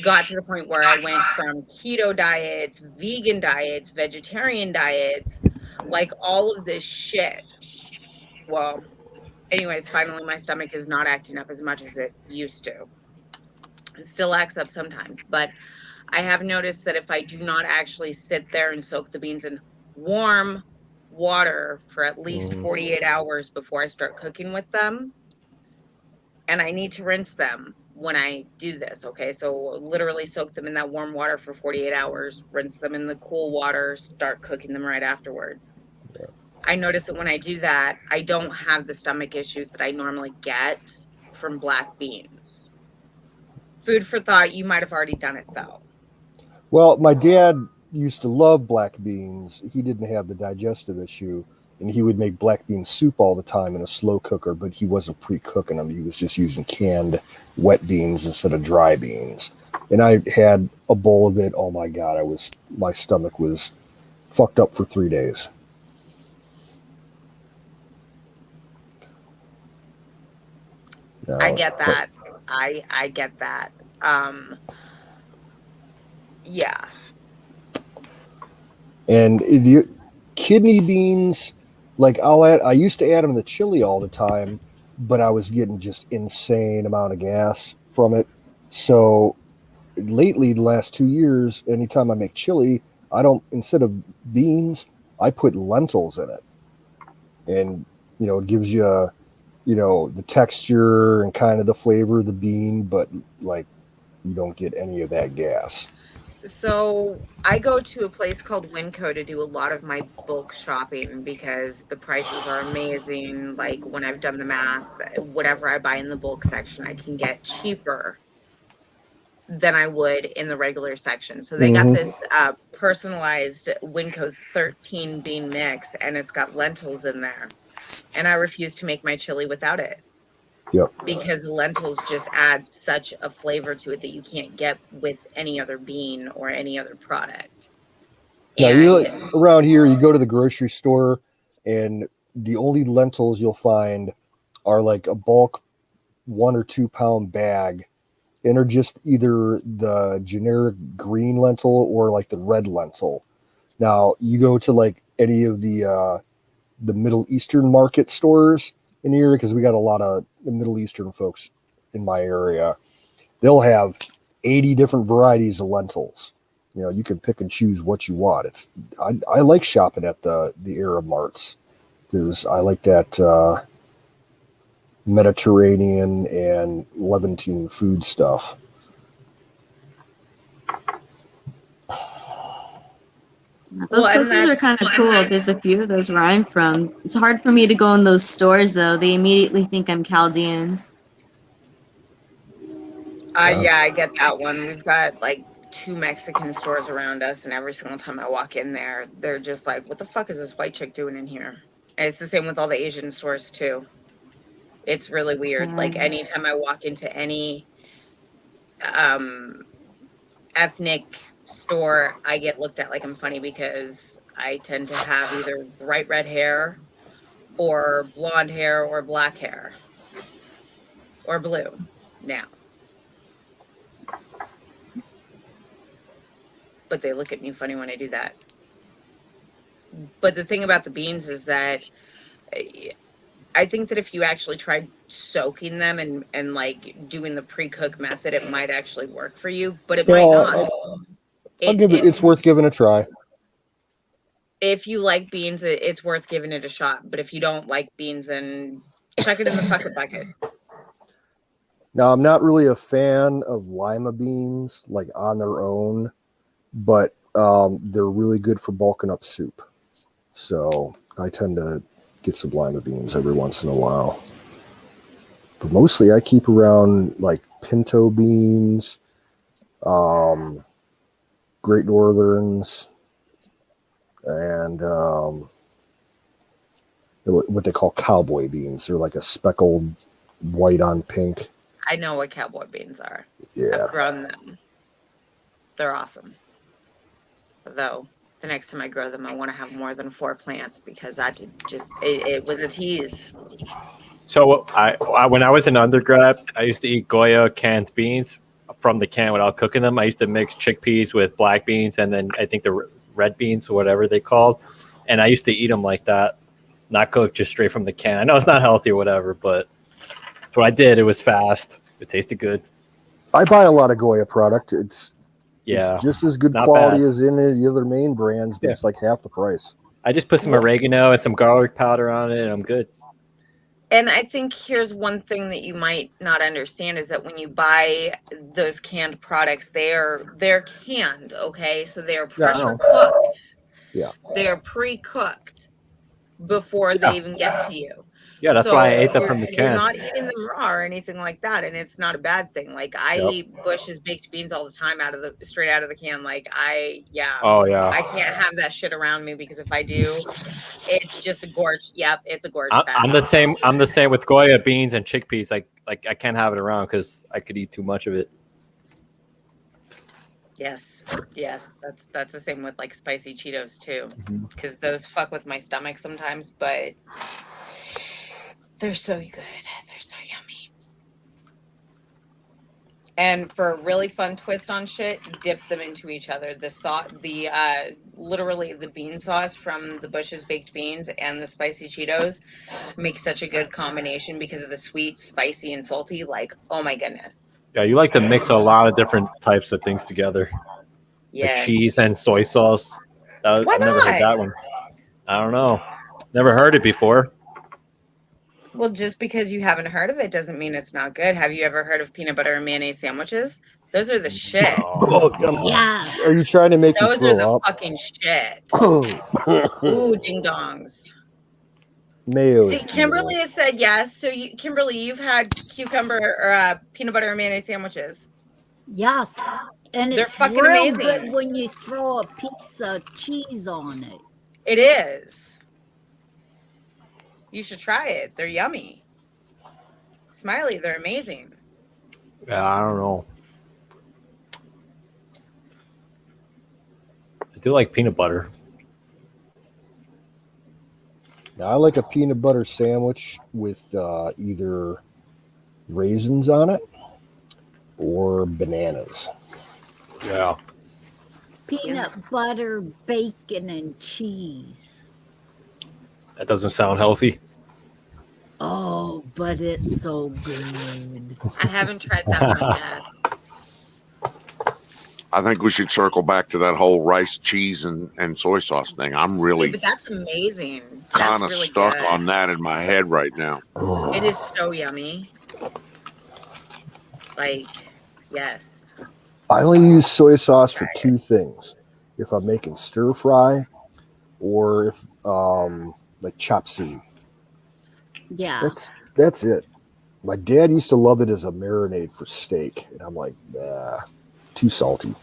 got to the point where I went from keto diets, vegan diets, vegetarian diets, like all of this shit. Well, anyways, finally my stomach is not acting up as much as it used to. It still acts up sometimes, but I have noticed that if I do not actually sit there and soak the beans in warm water for at least 48 hours before I start cooking with them, and I need to rinse them when I do this, okay? So literally soak them in that warm water for 48 hours, rinse them in the cool water, start cooking them right afterwards. Yeah. I notice that when I do that, I don't have the stomach issues that I normally get from black beans. Food for thought, you might have already done it though. Well, my dad used to love black beans. He didn't have the digestive issue, and he would make black bean soup all the time in a slow cooker, but he wasn't pre-cooking them. He was just using canned wet beans instead of dry beans. And I had a bowl of it. Oh my God, my stomach was fucked up for 3 days. No, I get that. I get that. Yeah. And the kidney beans, like I used to add them in the chili all the time, but I was getting just insane amount of gas from it. So lately, the last 2 years, anytime I make chili, instead of beans, I put lentils in it. And, it gives you, the texture and kind of the flavor of the bean, but like you don't get any of that gas. So I go to a place called Winco to do a lot of my bulk shopping because the prices are amazing. Like when I've done the math, whatever I buy in the bulk section, I can get cheaper than I would in the regular section. So they got this personalized Winco 13 bean mix, and it's got lentils in there. And I refuse to make my chili without it. Yep. Because the lentils just add such a flavor to it that you can't get with any other bean or any other product. Now, And around here, you go to the grocery store, and the only lentils you'll find are like a bulk 1 or 2 pound bag, and are just either the generic green lentil or like the red lentil. Now, you go to like any of the Middle Eastern market stores in here, because we got a lot of Middle Eastern folks in my area. They'll have 80 different varieties of lentils. You know, you can pick and choose what you want. I like shopping at the Arab marts because I like that Mediterranean and Levantine food stuff. Those places are kind of cool. There's a few of those where I'm from. It's hard for me to go in those stores, though. They immediately think I'm Chaldean. yeah, I get that one. We've got like 2 Mexican stores around us, and every single time I walk in there, they're just like, what the fuck is this white chick doing in here? And it's the same with all the Asian stores too. It's really weird. Like anytime I walk into any ethnic store, I get looked at like I'm funny because I tend to have either bright red hair or blonde hair or black hair or blue now. But they look at me funny when I do that. But the thing about the beans is that I think that if you actually tried soaking them and like doing the pre-cook method, it might actually work for you, but it might not. It's worth giving a try. If you like beans, it's worth giving it a shot. But if you don't like beans, then chuck it in the fucking bucket. Now, I'm not really a fan of lima beans, like on their own, but they're really good for bulking up soup. So I tend to get some lima beans every once in a while. But mostly I keep around like pinto beans, Great Northerns, and what they call cowboy beans. They're like a speckled white on pink. I know what cowboy beans are. Yeah. I've grown them. They're awesome. Though the next time I grow them, I want to have more than 4 plants because it was a tease. So when I was an undergrad, I used to eat Goya canned beans from the can without cooking them. I used to mix chickpeas with black beans and then I think the red beans or whatever they called. And I used to eat them like that, not cooked, just straight from the can. I know it's not healthy or whatever, but that's what I did. It was fast. It tasted good. I buy a lot of Goya product. It's Yeah, it's just as good not quality bad. as any of the other main brands, but it's like half the price. I just put some oregano and some garlic powder on it, and I'm good. And I think here's one thing that you might not understand is that when you buy those canned products, they're canned, okay? So they're pressure cooked. Yeah. They're pre-cooked before they even get to you. Yeah, that's why I ate them from the You're can. not eating them raw or anything like that, and it's not a bad thing. Like I eat Bush's baked beans all the time straight out of the can. Like Oh, yeah. I can't have that shit around me because if I do, it's just a gorge. Yep, it's a gorge. I'm the same. I'm the same with Goya beans and chickpeas. Like I can't have it around because I could eat too much of it. Yes, that's the same with like spicy Cheetos too, because those fuck with my stomach sometimes, but they're so good. They're so yummy. And for a really fun twist on shit, dip them into each other. Literally the bean sauce from the Bush's baked beans and the spicy Cheetos make such a good combination because of the sweet, spicy, and salty. Like, oh my goodness. Yeah, you like to mix a lot of different types of things together. Yes. Like cheese and soy sauce. Why I've never not? heard that one. I don't know. Never heard it before. Well, just because you haven't heard of it doesn't mean it's not good. Have you ever heard of peanut butter and mayonnaise sandwiches? Those are the shit. Oh, come on. Yeah. Are you trying to make me Those are throw the up? fucking shit. Oh, Ooh, ding dongs. mayo. See, is Kimberly beautiful. has said yes. So, Kimberly, you've had cucumber or peanut butter and mayonnaise sandwiches. Yes. And They're it's fucking real amazing. good when you throw a piece of cheese on it. It is. You should try it. They're yummy. Smiley, they're amazing. Yeah, I don't know. I do like peanut butter. Now, I like a peanut butter sandwich with either raisins on it or bananas. Yeah. Peanut butter, bacon, and cheese. That doesn't sound healthy. Oh, but it's so good. I haven't tried that one yet. I think we should circle back to that whole rice, cheese, and soy sauce thing. I'm really But that's amazing. That's kind of really stuck good. on that in my head right now. It is so yummy. Like, yes. I only use soy sauce for two things: if I'm making stir fry, or if like chop suey. Yeah. That's it. My dad used to love it as a marinade for steak, and I'm like, nah, too salty.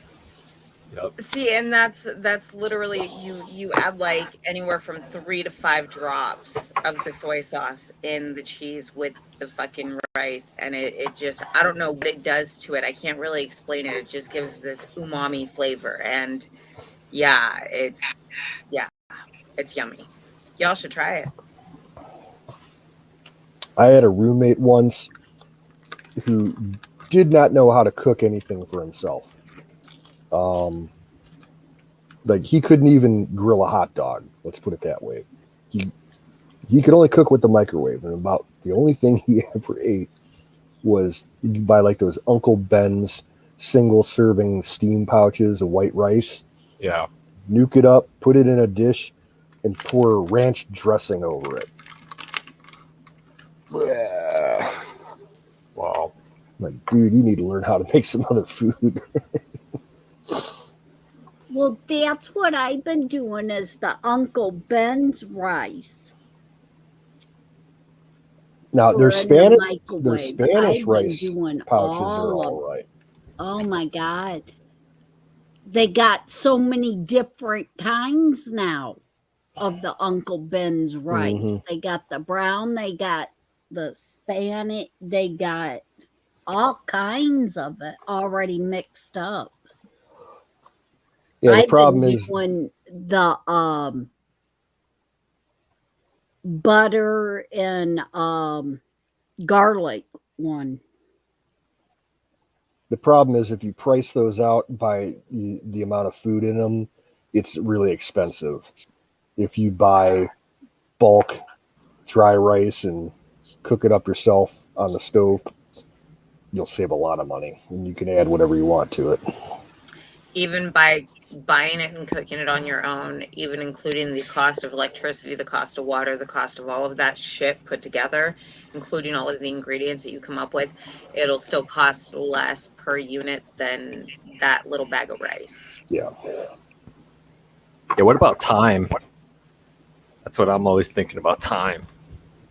Yep. See, and that's literally you add like anywhere from 3 to 5 drops of the soy sauce in the cheese with the fucking rice, and it just, I don't know what it does to it. I can't really explain it. It just gives this umami flavor, and yeah, it's yummy. Y'all should try it. I had a roommate once who did not know how to cook anything for himself. Like he couldn't even grill a hot dog. Let's put it that way. He could only cook with the microwave, and about the only thing he ever ate was you could buy like those Uncle Ben's single serving steam pouches of white rice. Yeah. Nuke it up, put it in a dish, and pour ranch dressing over it. Yeah. Wow. Like, dude, you need to learn how to make some other food. Well, that's what I've been doing is the Uncle Ben's rice. Now, their Or in the Spanish microwave. I've been rice doing pouches are all of all right. Oh my God. They got so many different kinds now of the Uncle Ben's rice. Mhm. They got the brown, they got the Spanish, they got all kinds of it already mixed up. Yeah, the I've problem been is doing the butter and garlic one. the problem is if you price those out by the amount of food in them, it's really expensive. If you buy bulk dry rice and cook it up yourself on the stove, you'll save a lot of money, and you can add whatever you want to it. Even by buying it and cooking it on your own, even including the cost of electricity, the cost of water, the cost of all of that shit put together, including all of the ingredients that you come up with, it'll still cost less per unit than that little bag of rice. Yeah. Yeah. What about time? That's what I'm always thinking about. Time.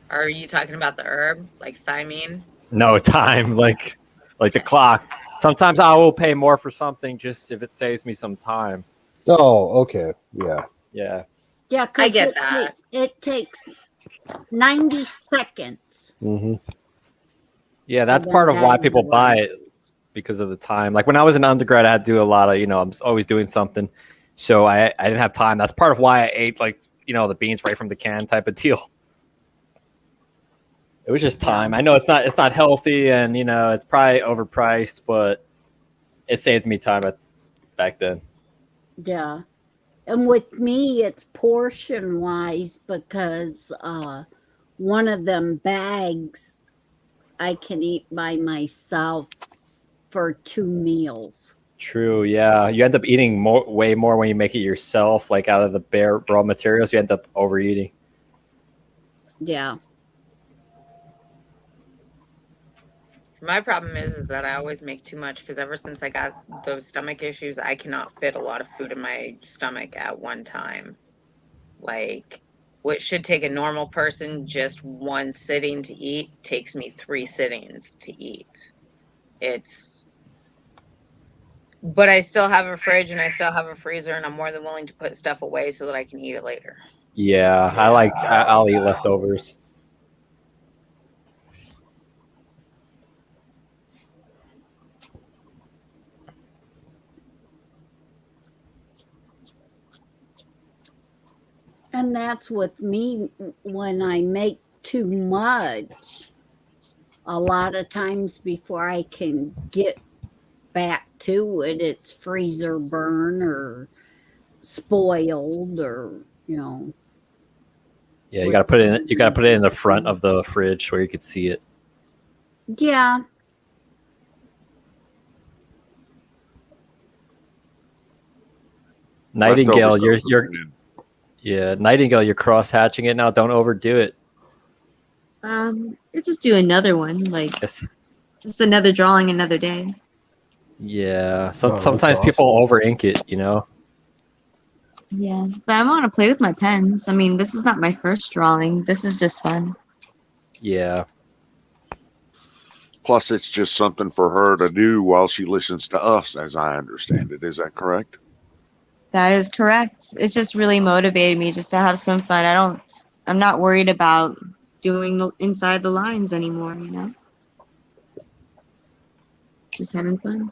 Are you talking about the herb, like thymine? No, time. Like the clock. Sometimes I will pay more for something just if it saves me some time. Oh, okay. Yeah. Yeah. Yeah, I because get that. It takes 90 seconds. Mm-hmm. Yeah, that's And part then of why bags people of buy rice. it because of the time. Like when I was an undergrad, I had to do a lot of, I'm always doing something. So I didn't have time. That's part of why I ate like, the beans right from the can type of deal. It was just time. I know it's not healthy and, it's probably overpriced, but it saved me time back then. Yeah. And with me, it's portion wise because one of them bags I can eat by myself for 2 meals. True. Yeah. You end up eating way more when you make it yourself, like out of the bare raw materials. You end up overeating. Yeah. My problem is that I always make too much because ever since I got those stomach issues, I cannot fit a lot of food in my stomach at one time. Like, what should take a normal person just one sitting to eat takes me 3 sittings to eat. But I still have a fridge and I still have a freezer, and I'm more than willing to put stuff away so that I can eat it later. Yeah, I'll eat leftovers. And that's with me when I make too much. A lot of times before I can get back to it, it's freezer burn or spoiled, or Yeah, you gotta put it in. You gotta put it in the front of the fridge where you could see it. Yeah. Nightingale, Leftovers you're Nightingale, you're cross hatching it now. Don't overdo it. Let's just do another one, like Yes. just another drawing another day. Yeah. Oh, that's Sometimes people over ink it, Yeah, but I want to play with my pens. I mean, this is not my first drawing. This is just fun. Yeah. Plus, it's just something for her to do while she listens to us, as I understand it. Is that correct? That is correct. It's just really motivated me just to have some fun. I'm not worried about doing the inside the lines anymore, Just having fun.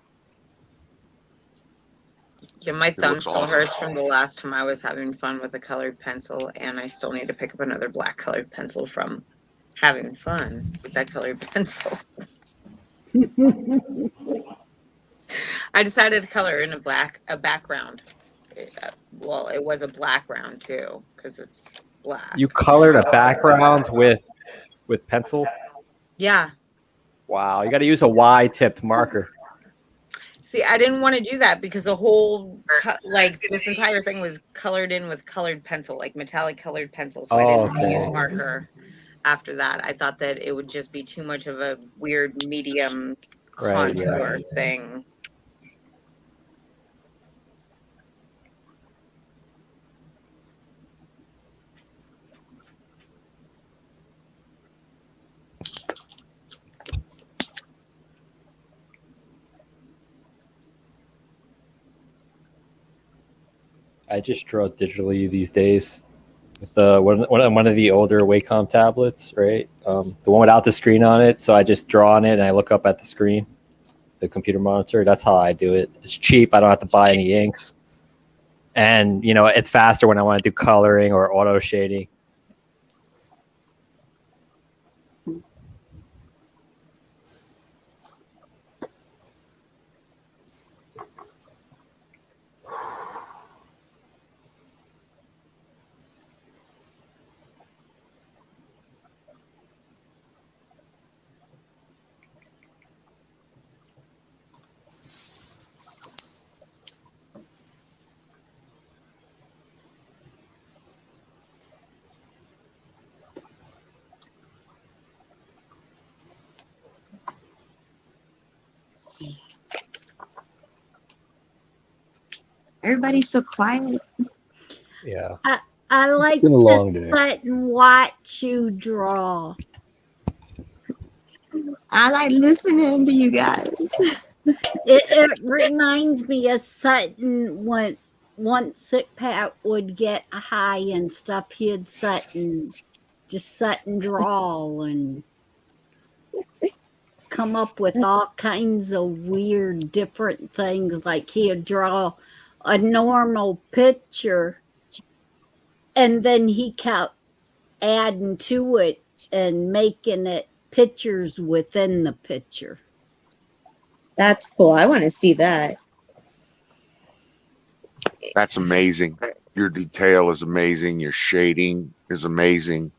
Yeah, my thumb looks still awesome. hurts from the last time I was having fun with a colored pencil, and I still need to pick up another black colored pencil from having fun with that colored pencil. I decided to color in a background. Well, it was a black ground too, because it's black. You colored a background with pencil? Yeah. Wow, you got to use a Y-tipped marker. See, I didn't want to do that because the whole this entire thing was colored in with colored pencil, like metallic colored pencil. So I didn't want to use marker after that. I thought that it would just be too much of a weird medium contour thing. I just draw digitally these days with one of the older Wacom tablets, right? The one without the screen on it. So I just draw on it and I look up at the screen, the computer monitor. That's how I do it. It's cheap. I don't have to buy any inks, and it's faster when I want to do coloring or auto shading. Everybody's so quiet. Yeah. I like been a long to day. sit and watch you draw. I like listening to you guys. It reminds me of Sutton when once Pat would get high and stuff, he'd sit and draw and come up with all kinds of weird different things. Like he'd draw a normal picture and then he kept adding to it and making it pictures within the picture. That's cool. I want to see that. That's amazing. Your detail is amazing. Your shading is amazing.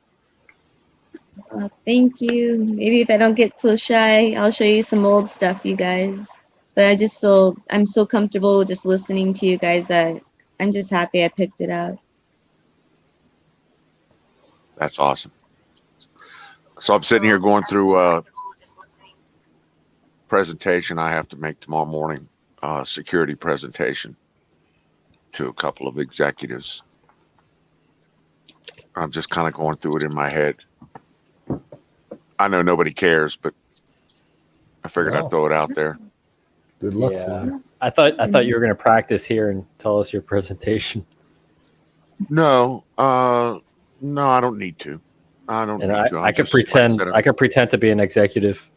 Well, thank you. Maybe if I don't get so shy, I'll show you some old stuff, you guys. But I just feel I'm so comfortable just listening to you guys that I'm just happy I picked it out. That's awesome. So I'm sitting here going through presentation I have to make tomorrow morning, security presentation to a couple of executives. I'm just kind of going through it in my head. I know nobody cares, but I figured I'd throw it out there. Good luck for you. I thought you were going to practice here and tell us your presentation. No, I don't need to. I don't And need to. I could pretend. I could pretend to be an executive.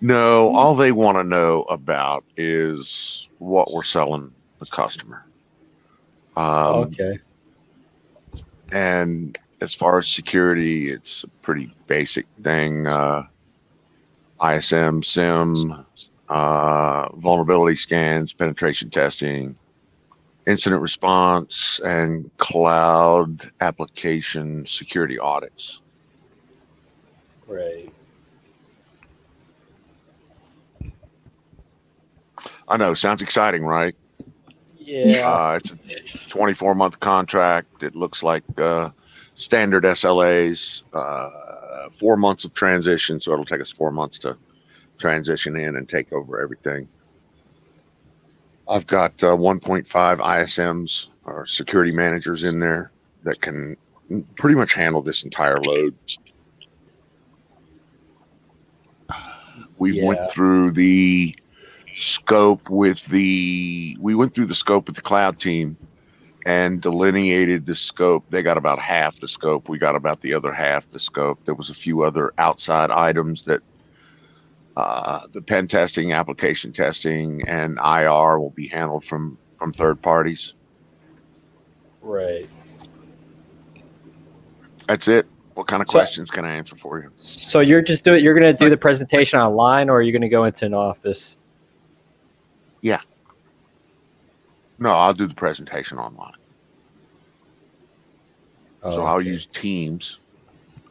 No, all they want to know about is what we're selling the customer. Okay. And as far as security, it's a pretty basic thing. ISM, SIM, vulnerability scans, penetration testing, incident response, and cloud application security audits. Right. I know, sounds exciting, right? Yeah. It's a 24-month contract. It looks like standard SLAs, 4 months of transition. So it'll take us 4 months to transition in and take over everything. I've got 1.5 ISMs or security managers in there that can pretty much handle this entire load. We went through the scope with the cloud team and delineated the scope. They got about half the scope. We got about the other half the scope. There was a few other outside items that the pen testing, application testing, and IR will be handled from third parties. Right. That's it. What kind of questions can I answer for you? So you're going to do the presentation online, or are you going to go into an office? Yeah. No, I'll do the presentation online. So I'll use Teams,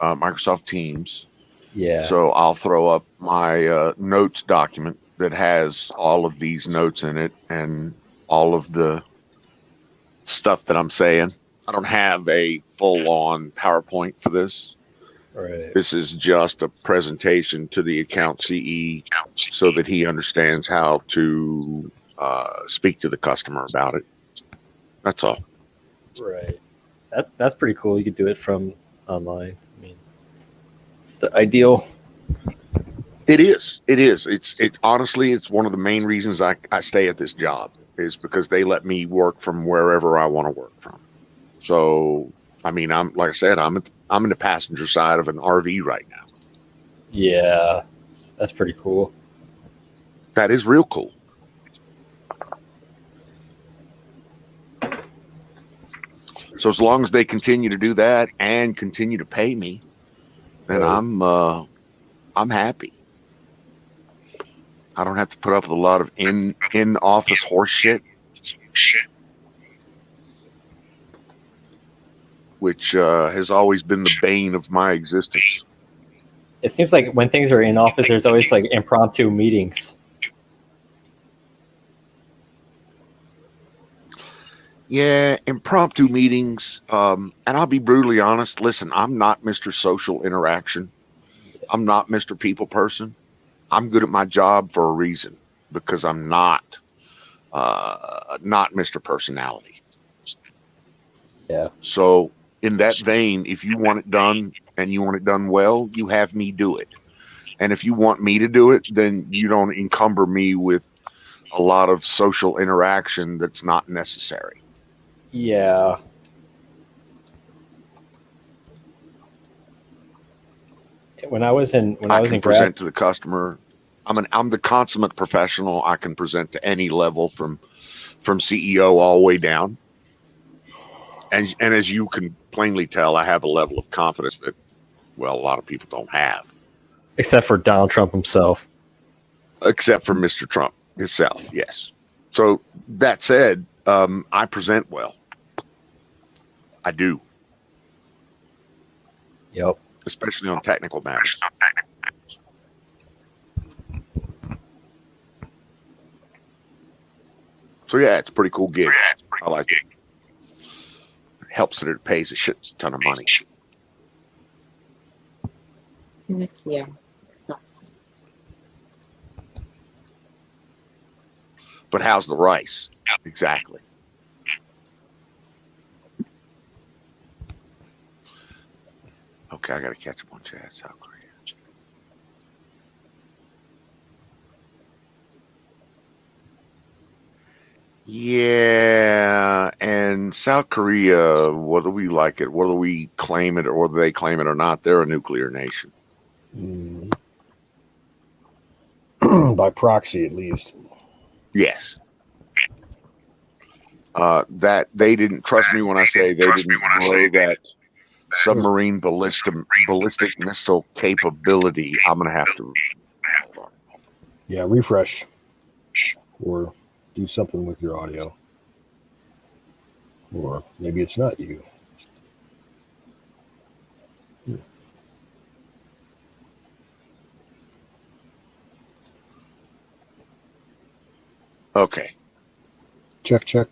Microsoft Teams. Yeah. So I'll throw up my notes document that has all of these notes in it and all of the stuff that I'm saying. I don't have a full-on PowerPoint for this. Right. This is just a presentation to the account CE so that he understands how to speak to the customer about it. That's all. Right. That's pretty cool. You could do it from online. I mean, it's the ideal. It is. It is. It's honestly, it's one of the main reasons I stay at this job is because they let me work from wherever I want to work from. So, I mean, I'm like I said, I'm in the passenger side of an RV right now. Yeah, that's pretty cool. That is real cool. So as long as they continue to do that and continue to pay me, then Right. I'm happy. I don't have to put up with a lot of in office horse shit, which has always been the bane of my existence. It seems like when things are in office, there's always like impromptu meetings. Yeah, impromptu meetings. And I'll be brutally honest. Listen, I'm not Mr. Social Interaction. I'm not Mr. People Person. I'm good at my job for a reason because I'm not Mr. Personality. Yeah. So in that vein, if you want it done and you want it done well, you have me do it. And if you want me to do it, then you don't encumber me with a lot of social interaction that's not necessary. Yeah. When I was in present grad, to the customer. I'm the consummate professional. I can present to any level from CEO all the way down. And as you can plainly tell, I have a level of confidence that, well, a lot of people don't have. except for Donald Trump himself. Except for Mr. Trump himself, yes. So that said, I present well. I do. Yep. Especially on technical matters. So yeah, it's a pretty cool gig. I like it. It helps that it pays a shit ton of money. Yeah. But how's the rice? Exactly. Okay, I got to catch up on chat. South Korea. Yeah, and South Korea, whether we like it, whether we claim it, or whether they claim it or not, they're a nuclear nation. By proxy, at least. Yes. That they didn't trust me when I say they didn't grow that submarine ballistic missile capability. I'm gonna have to. Yeah, refresh or do something with your audio, or maybe it's not you. Okay. Check. Yep.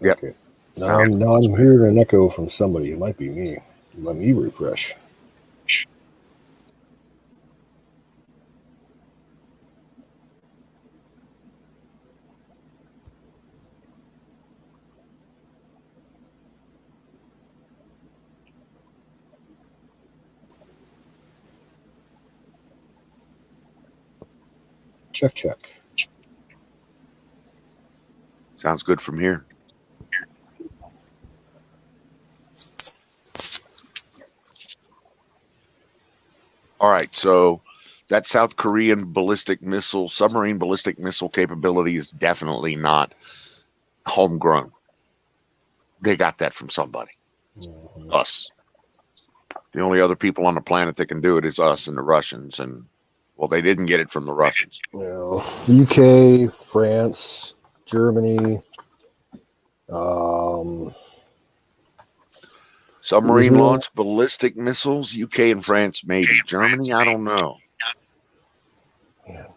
Okay. Now I'm hearing an echo from somebody. It might be me. Let me refresh. Check. Sounds good from here. All right, so that South Korean submarine ballistic missile capability is definitely not homegrown. They got that from somebody. Us. The only other people on the planet that can do it is us and the Russians. And, well, they didn't get it from the Russians. Well, UK, France, Germany, submarine Israel. launch ballistic missiles, UK and France, maybe. Germany, I don't know. Yeah.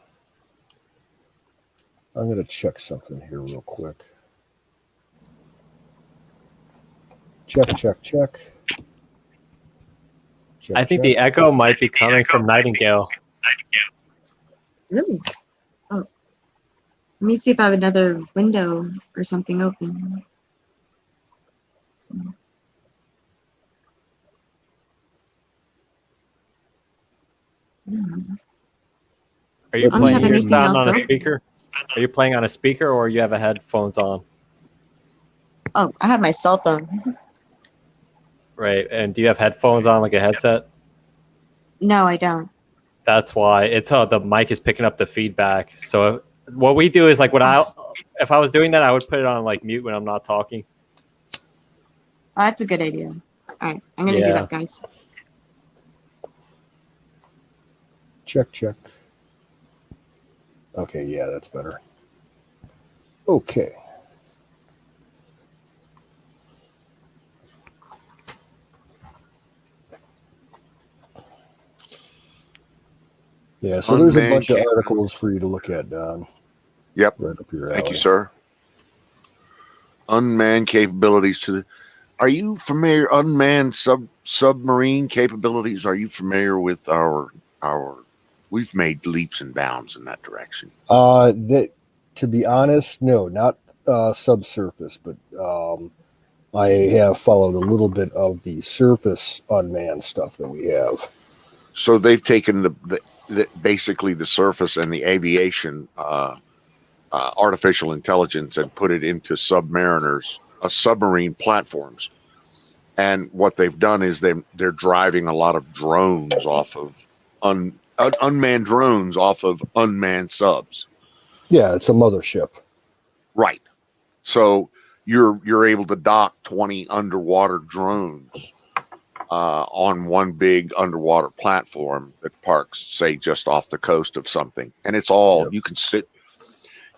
I'm going to check something here real quick. Check. I think the echo might be coming from Nightingale. Really? Oh. Let me see if I have another window or something open. So. Are you I don't playing have your anything sound else on a open. speaker? Are you playing on a speaker or you have a headphones on? Oh, I have my cell phone. Right. And do you have headphones on like a headset? No, I don't. That's why it's the mic is picking up the feedback. So what we do is like if I was doing that, I would put it on like mute when I'm not talking. Oh, that's a good idea. All right, I'm gonna do that, guys. Check. Okay, yeah, that's better. Okay. Yeah, so there's a bunch of articles for you to look at, Don. Yep. Right up your alley. Thank you, sir. Unmanned capabilities Are you familiar? Unmanned submarine capabilities. Are you familiar with our? We've made leaps and bounds in that direction. To be honest, no, not subsurface, but I have followed a little bit of the surface unmanned stuff that we have. So they've taken the basically the surface and the aviation artificial intelligence and put it into submarine platforms. And what they've done is they're driving a lot of drones off of unmanned drones off of unmanned subs. Yeah, it's a mothership. Right. So you're able to dock 20 underwater drones on one big underwater platform that parks, say, just off the coast of something. And it's all, you can sit,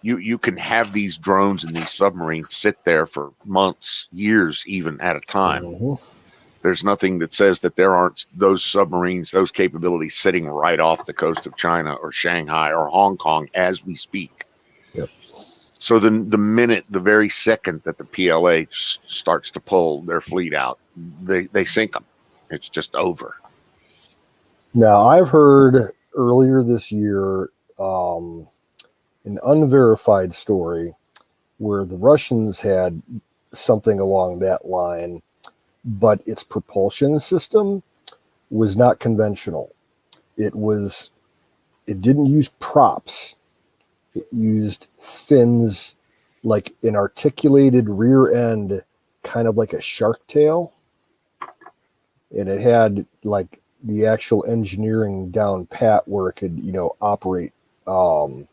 you can have these drones and these submarines sit there for months, years even at a time. Mm-hmm. There's nothing that says that there aren't those submarines, those capabilities sitting right off the coast of China or Shanghai or Hong Kong as we speak. Yep. So the very second that the PLA starts to pull their fleet out, they sink them. It's just over. Now, I've heard earlier this year an unverified story where the Russians had something along that line, but its propulsion system was not conventional. It didn't use props. It used fins, like an articulated rear end, kind of like a shark tail. And it had like the actual engineering down pat where it could, operate in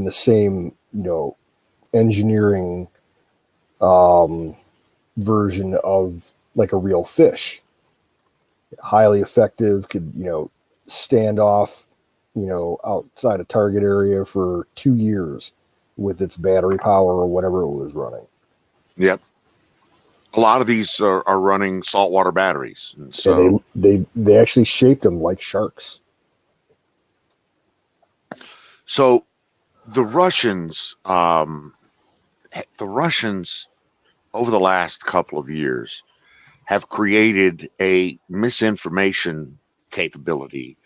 the same, engineering version of like a real fish. Highly effective, could, stand off, outside a target area for 2 years with its battery power or whatever it was running. Yep. A lot of these are running saltwater batteries. And so they actually shaped them like sharks. So the Russians over the last couple of years have created a misinformation capability,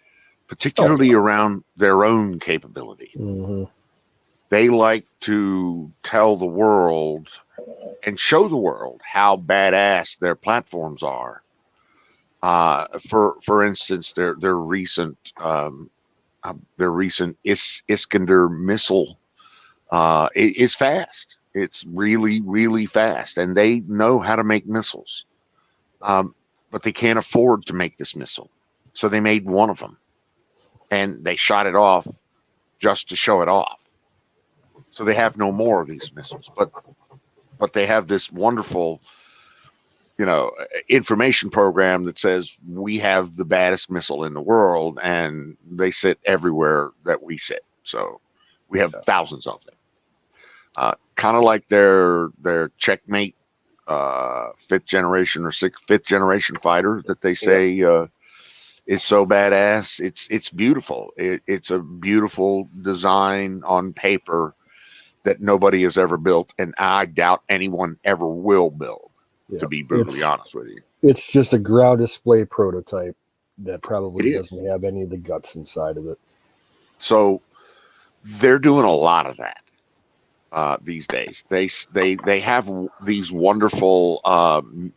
particularly around their own capability. Mm-hmm. They like to tell the world and show the world how badass their platforms are. For instance, their recent Iskander missile is fast. It's really, really fast, and they know how to make missiles. But they can't afford to make this missile, so they made one of them, and they shot it off just to show it off. So they have no more of these missiles, but they have this wonderful, information program that says we have the baddest missile in the world, and they sit everywhere that we sit. So we have thousands of them. Kind of like their Checkmate 5th generation or 5th generation fighter that they say is so badass. It's beautiful. It's a beautiful design on paper that nobody has ever built, and I doubt anyone ever will build, to be brutally honest with you. It's just a ground display prototype that probably doesn't have any of the guts inside of it. So they're doing a lot of that these days. They have these wonderful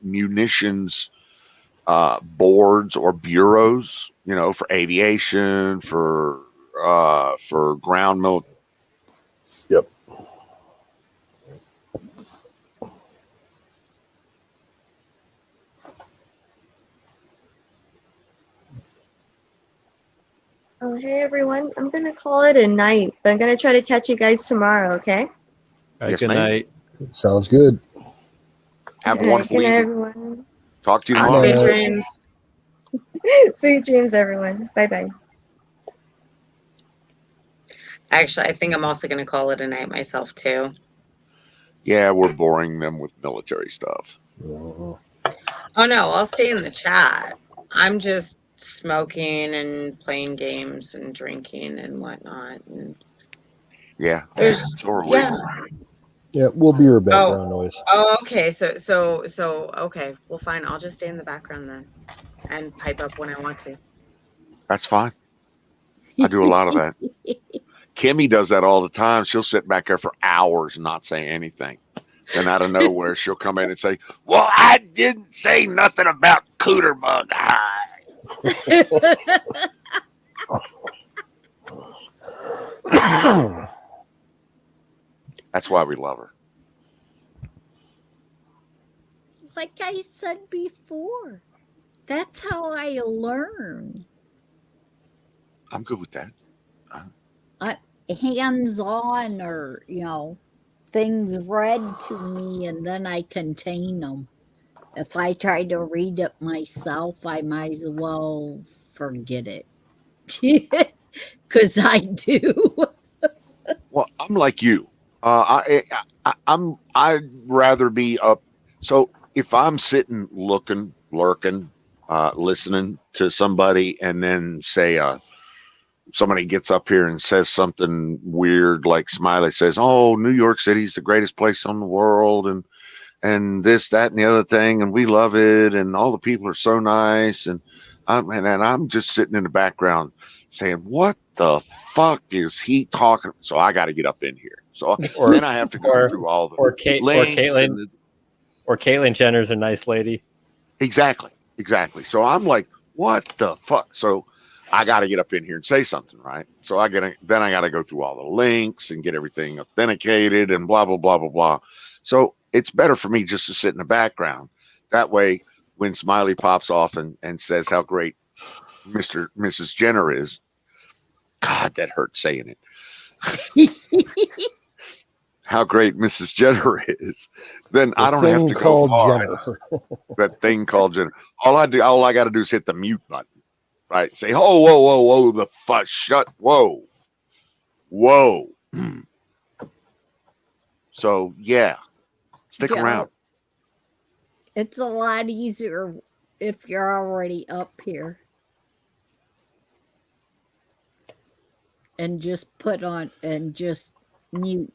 munitions boards or bureaus, for aviation, for ground military. Yep. Oh, hey everyone. I'm going to call it a night, but I'm going to try to catch you guys tomorrow, okay? Yes, Good ma'am. night. Sounds good. Have a Good wonderful night, evening. everyone. Talk to you Sweet tomorrow. dreams. Sweet dreams, everyone. Bye-bye. Actually, I think I'm also going to call it a night myself too. Yeah, we're boring them with military stuff. Oh no, I'll stay in the chat. I'm just smoking and playing games and drinking and whatnot. And Yeah. there's So are we. Yeah, we'll be your background noise. Oh, okay. So okay. Well, fine. I'll just stay in the background then, and pipe up when I want to. That's fine. I do a lot of that. Kimmy does that all the time. She'll sit back there for hours and not say anything. Then out of nowhere, she'll come in and say, "Well, I didn't say nothing about cooter bug high." That's why we love her. Like I said before, that's how I learn. I'm good with that. Hands on, or things read to me, and then I contain them. If I try to read it myself, I might as well forget it, because I do. Well, I'm like you. I'd rather be up. So if I'm sitting, looking, lurking, listening to somebody, and then say somebody gets up here and says something weird, like Smiley says, "Oh, New York City is the greatest place on the world," and this, that, and the other thing, and we love it, and all the people are so nice, and And I'm just sitting in the background saying, "What the fuck is he talking?" So I got to get up in here. So then I have to go through all the links and the, or Caitlyn Jenner's a nice lady. Exactly. So I'm like, "What the fuck?" So I got to get up in here and say something, right? So I got to go through all the links and get everything authenticated and blah blah blah blah blah. So it's better for me just to sit in the background. That way, when Smiley pops off and says how great Mrs. Jenner is, God, that hurts saying it. How great Mrs. Jenner is, then I don't have to go hard. That thing called Jenner. All I got to do is hit the mute button, right? Say, "Oh, whoa, the fuck, shut, whoa." So yeah, stick around. It's a lot easier if you're already up here. And just put on and just mute.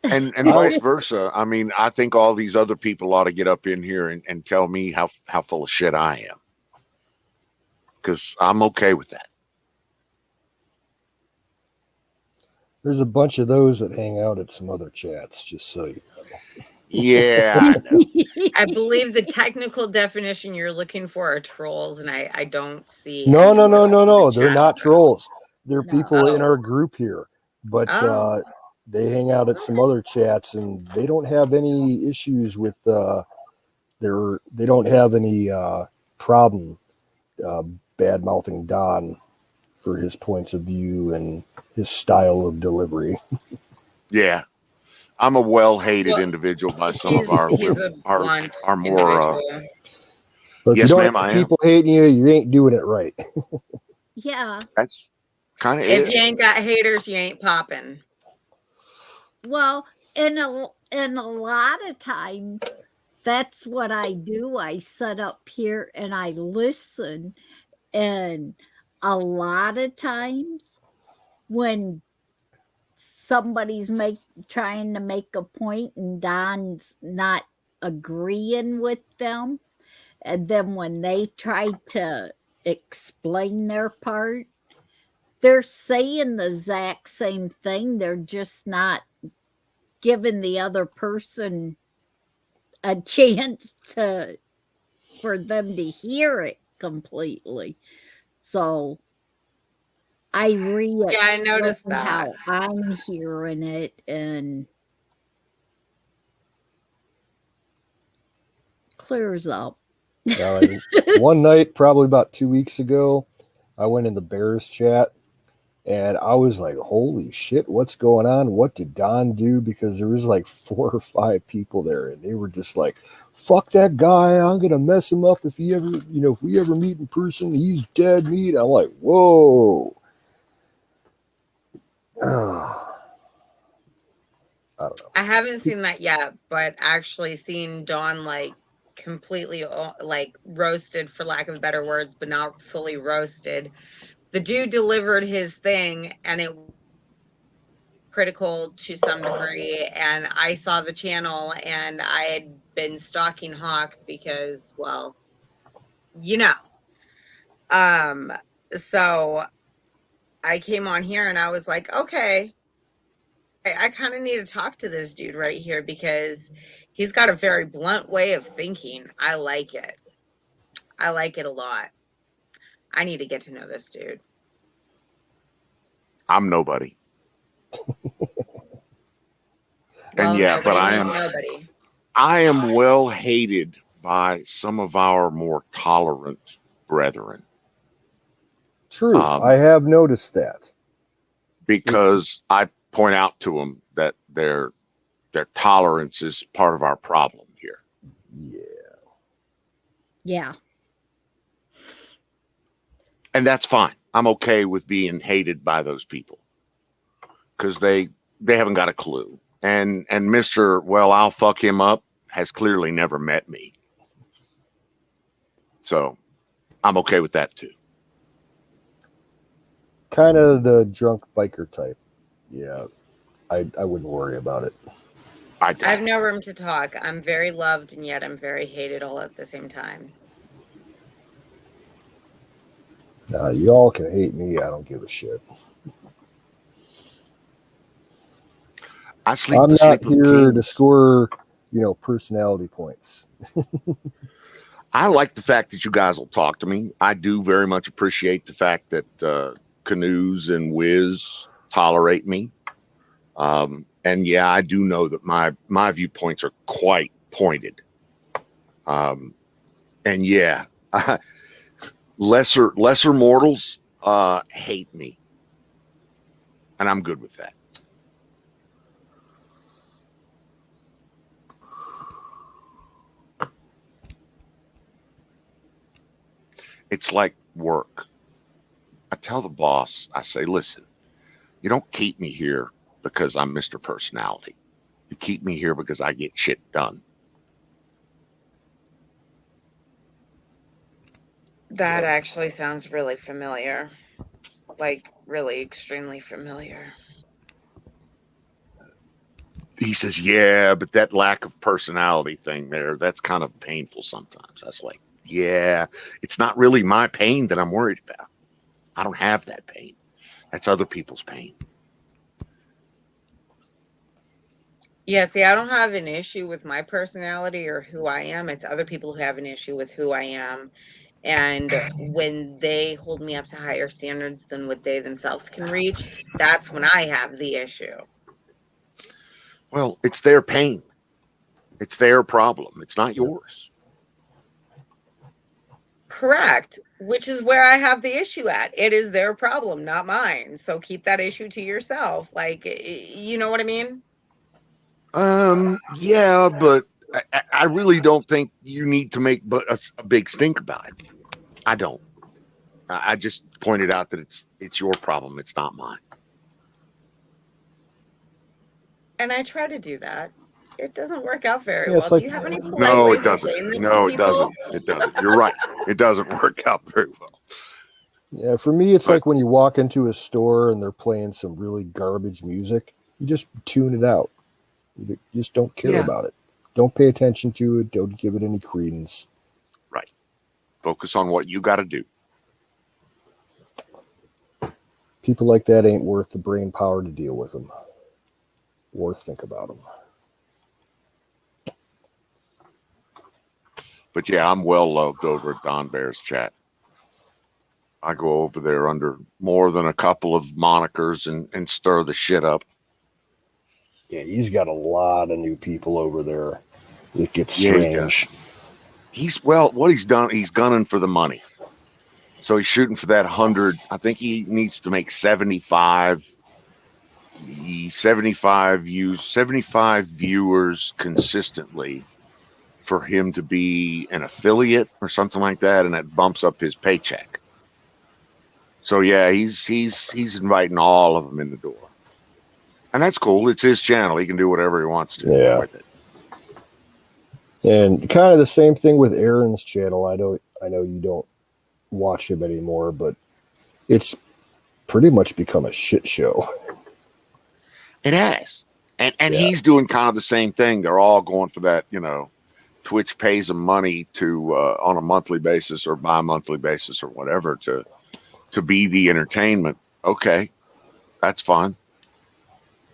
And vice versa. I mean, I think all these other people ought to get up in here and tell me how full of shit I am. Because I'm okay with that. There's a bunch of those that hang out at some other chats, just so you know. Yeah, I know. I believe the technical definition you're looking for are trolls, and I don't see. No. They're not trolls. They're people in our group here, but they hang out at some other chats, and they don't have any issues with they don't have any problem bad mouthing Don for his points of view and his style of delivery. Yeah. I'm a well-hated individual by some of our more. But if yes, you don't ma'am, have I am. people hating you, you ain't doing it right. Yeah. That's kind of If it. you ain't got haters, you ain't popping. Well, and a lot of times that's what I do. I sit up here and I listen. And a lot of times when somebody's trying to make a point and Don's not agreeing with them, and then when they try to explain their part, they're saying the exact same thing. They're just not giving the other person a chance for them to hear it completely. So I I noticed that. how I'm hearing it and clears up. One night, probably about 2 weeks ago, I went in the Bears chat and I was like, holy shit, what's going on? What did Don do? Because there was like 4 or 5 people there and they were just like, fuck that guy. I'm going to mess him up if we ever meet in person, he's dead meat. I'm like, whoa. I don't know. I haven't seen that yet, but actually seeing Dawn like completely like roasted, for lack of better words, but not fully roasted. The dude delivered his thing and it critical to some degree, and I saw the channel and I had been stalking Hawk because, well, so I came on here and I was like, okay, I kind of need to talk to this dude right here because he's got a very blunt way of thinking. I like it. I like it a lot. I need to get to know this dude. I'm nobody. Well, and yeah, but nobody. I am well hated by some of our more tolerant brethren. True. I have noticed that. Because I point out to them that their tolerance is part of our problem here. Yeah. And that's fine. I'm okay with being hated by those people because they haven't got a clue. And Mr. Well, I'll fuck him up has clearly never met me. So I'm okay with that too. Kind of the drunk biker type. Yeah. I wouldn't worry about it. I have no room to talk. I'm very loved and yet I'm very hated all at the same time. Y'all can hate me. I don't give a shit. I'm not here to score, personality points. I like the fact that you guys will talk to me. I do very much appreciate the fact that Canoes and Wiz tolerate me. And yeah, I do know that my viewpoints are quite pointed. And yeah, lesser mortals hate me, and I'm good with that. It's like work. I tell the boss, I say, listen, you don't keep me here because I'm Mr. Personality. You keep me here because I get shit done. That actually sounds really familiar. Like, really extremely familiar. He says, yeah, but that lack of personality thing there, that's kind of painful sometimes. I was like, yeah, it's not really my pain that I'm worried about. I don't have that pain. That's other people's pain. Yeah, see, I don't have an issue with my personality or who I am. It's other people who have an issue with who I am. And when they hold me up to higher standards than what they themselves can reach, that's when I have the issue. Well, it's their pain. It's their problem. It's not yours. Correct. Which is where I have the issue at. It is their problem, not mine. So keep that issue to yourself. Like, you know what I mean? Yeah, but I really don't think you need to make a big stink about it. I don't. I just pointed out that it's your problem. It's not mine. And I try to do that. It doesn't work out very Yeah, well. like, Do you have any polite No, ways it doesn't. of saying this No, to it people? doesn't. It doesn't. You're right. It doesn't work out very well. Yeah, for me, it's like when you walk into a store and they're playing some really garbage music, you just tune it out. You just don't care about it. Don't pay attention to it. Don't give it any credence. Right. Focus on what you got to do. People like that ain't worth the brain power to deal with them or think about them. But yeah, I'm well loved over at Don Bear's chat. I go over there under more than a couple of monikers and stir the shit up. Yeah, he's got a lot of new people over there. It gets Yeah, strange. What he's done, he's gunning for the money. So he's shooting for that 100. I think he needs to make 75 viewers consistently for him to be an affiliate or something like that, and that bumps up his paycheck. So yeah, he's inviting all of them in the door. And that's cool. It's his channel. He can do whatever he wants to with it. And kind of the same thing with Aaron's channel. I know you don't watch him anymore, but it's pretty much become a shit show. It has. And he's doing kind of the same thing. They're all going for that, Twitch pays them money to on a monthly basis or bi-monthly basis or whatever to be the entertainment. Okay. That's fine.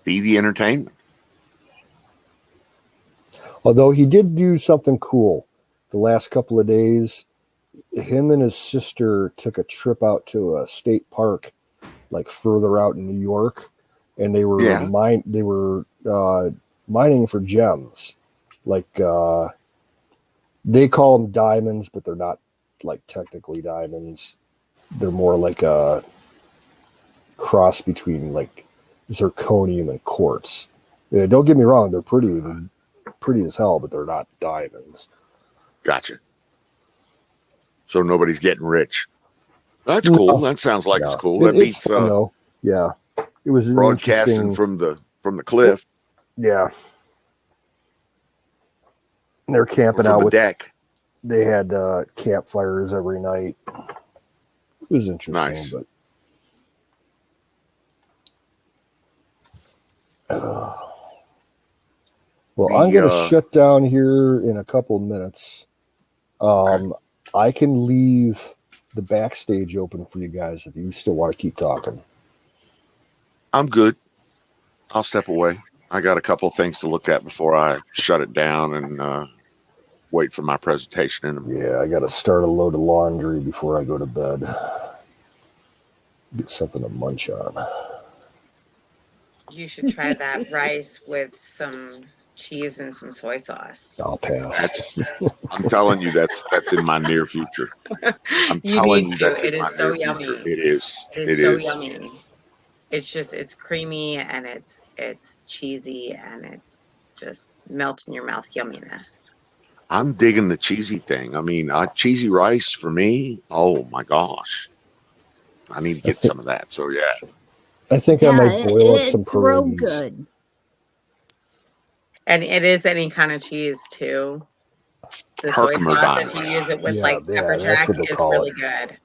Be the entertainment. Although he did do something cool the last couple of days. Him and his sister took a trip out to a state park, like further out in New York, and they were mining for gems. Like they call them diamonds, but they're not like technically diamonds. They're more like a cross between like zirconium and quartz. Yeah, don't get me wrong; they're pretty as hell, but they're not diamonds. Gotcha. So nobody's getting rich. That's cool. No. That sounds like Yeah. it's cool. That beats yeah. It was broadcasting from the cliff. Yeah. And they're camping out with deck. They had campfires every night. It was interesting, Nice. but well, I'm going to shut down here in a couple of minutes. I can leave the backstage open for you guys if you still want to keep talking. I'm good. I'll step away. I got a couple of things to look at before I shut it down and wait for my presentation in a minute. Yeah, I got to start a load of laundry before I go to bed. Get something to munch on. You should try that rice with some cheese and some soy sauce. I'll pass. I'm telling you, that's in my near future. I'm You telling need you, to. that's It in my is so near yummy. future. It is. It is so yummy. It's creamy and it's cheesy and it's just melt in your mouth yumminess. I'm digging the cheesy thing. I mean, cheesy rice for me. Oh my gosh, I need to get some of that. So yeah, I think I might boil up some It's real pierogies. good. And it is any kind of cheese too. The soy Herkimer sauce, if Diner. you use it with Yeah, like yeah, pepper that's jack, what they is call really it. good.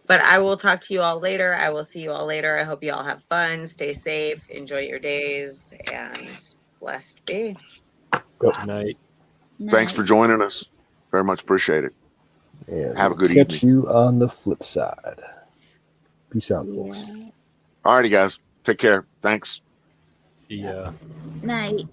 But I will talk to you all later. I will see you all later. I hope you all have fun. Stay safe. Enjoy your days. And blessed be. Good night. Thanks for joining us. Very much appreciate it. And Have a good catch evening. you on the flip side. Peace out, folks. Alrighty, guys. Take care. Thanks. See ya. Night.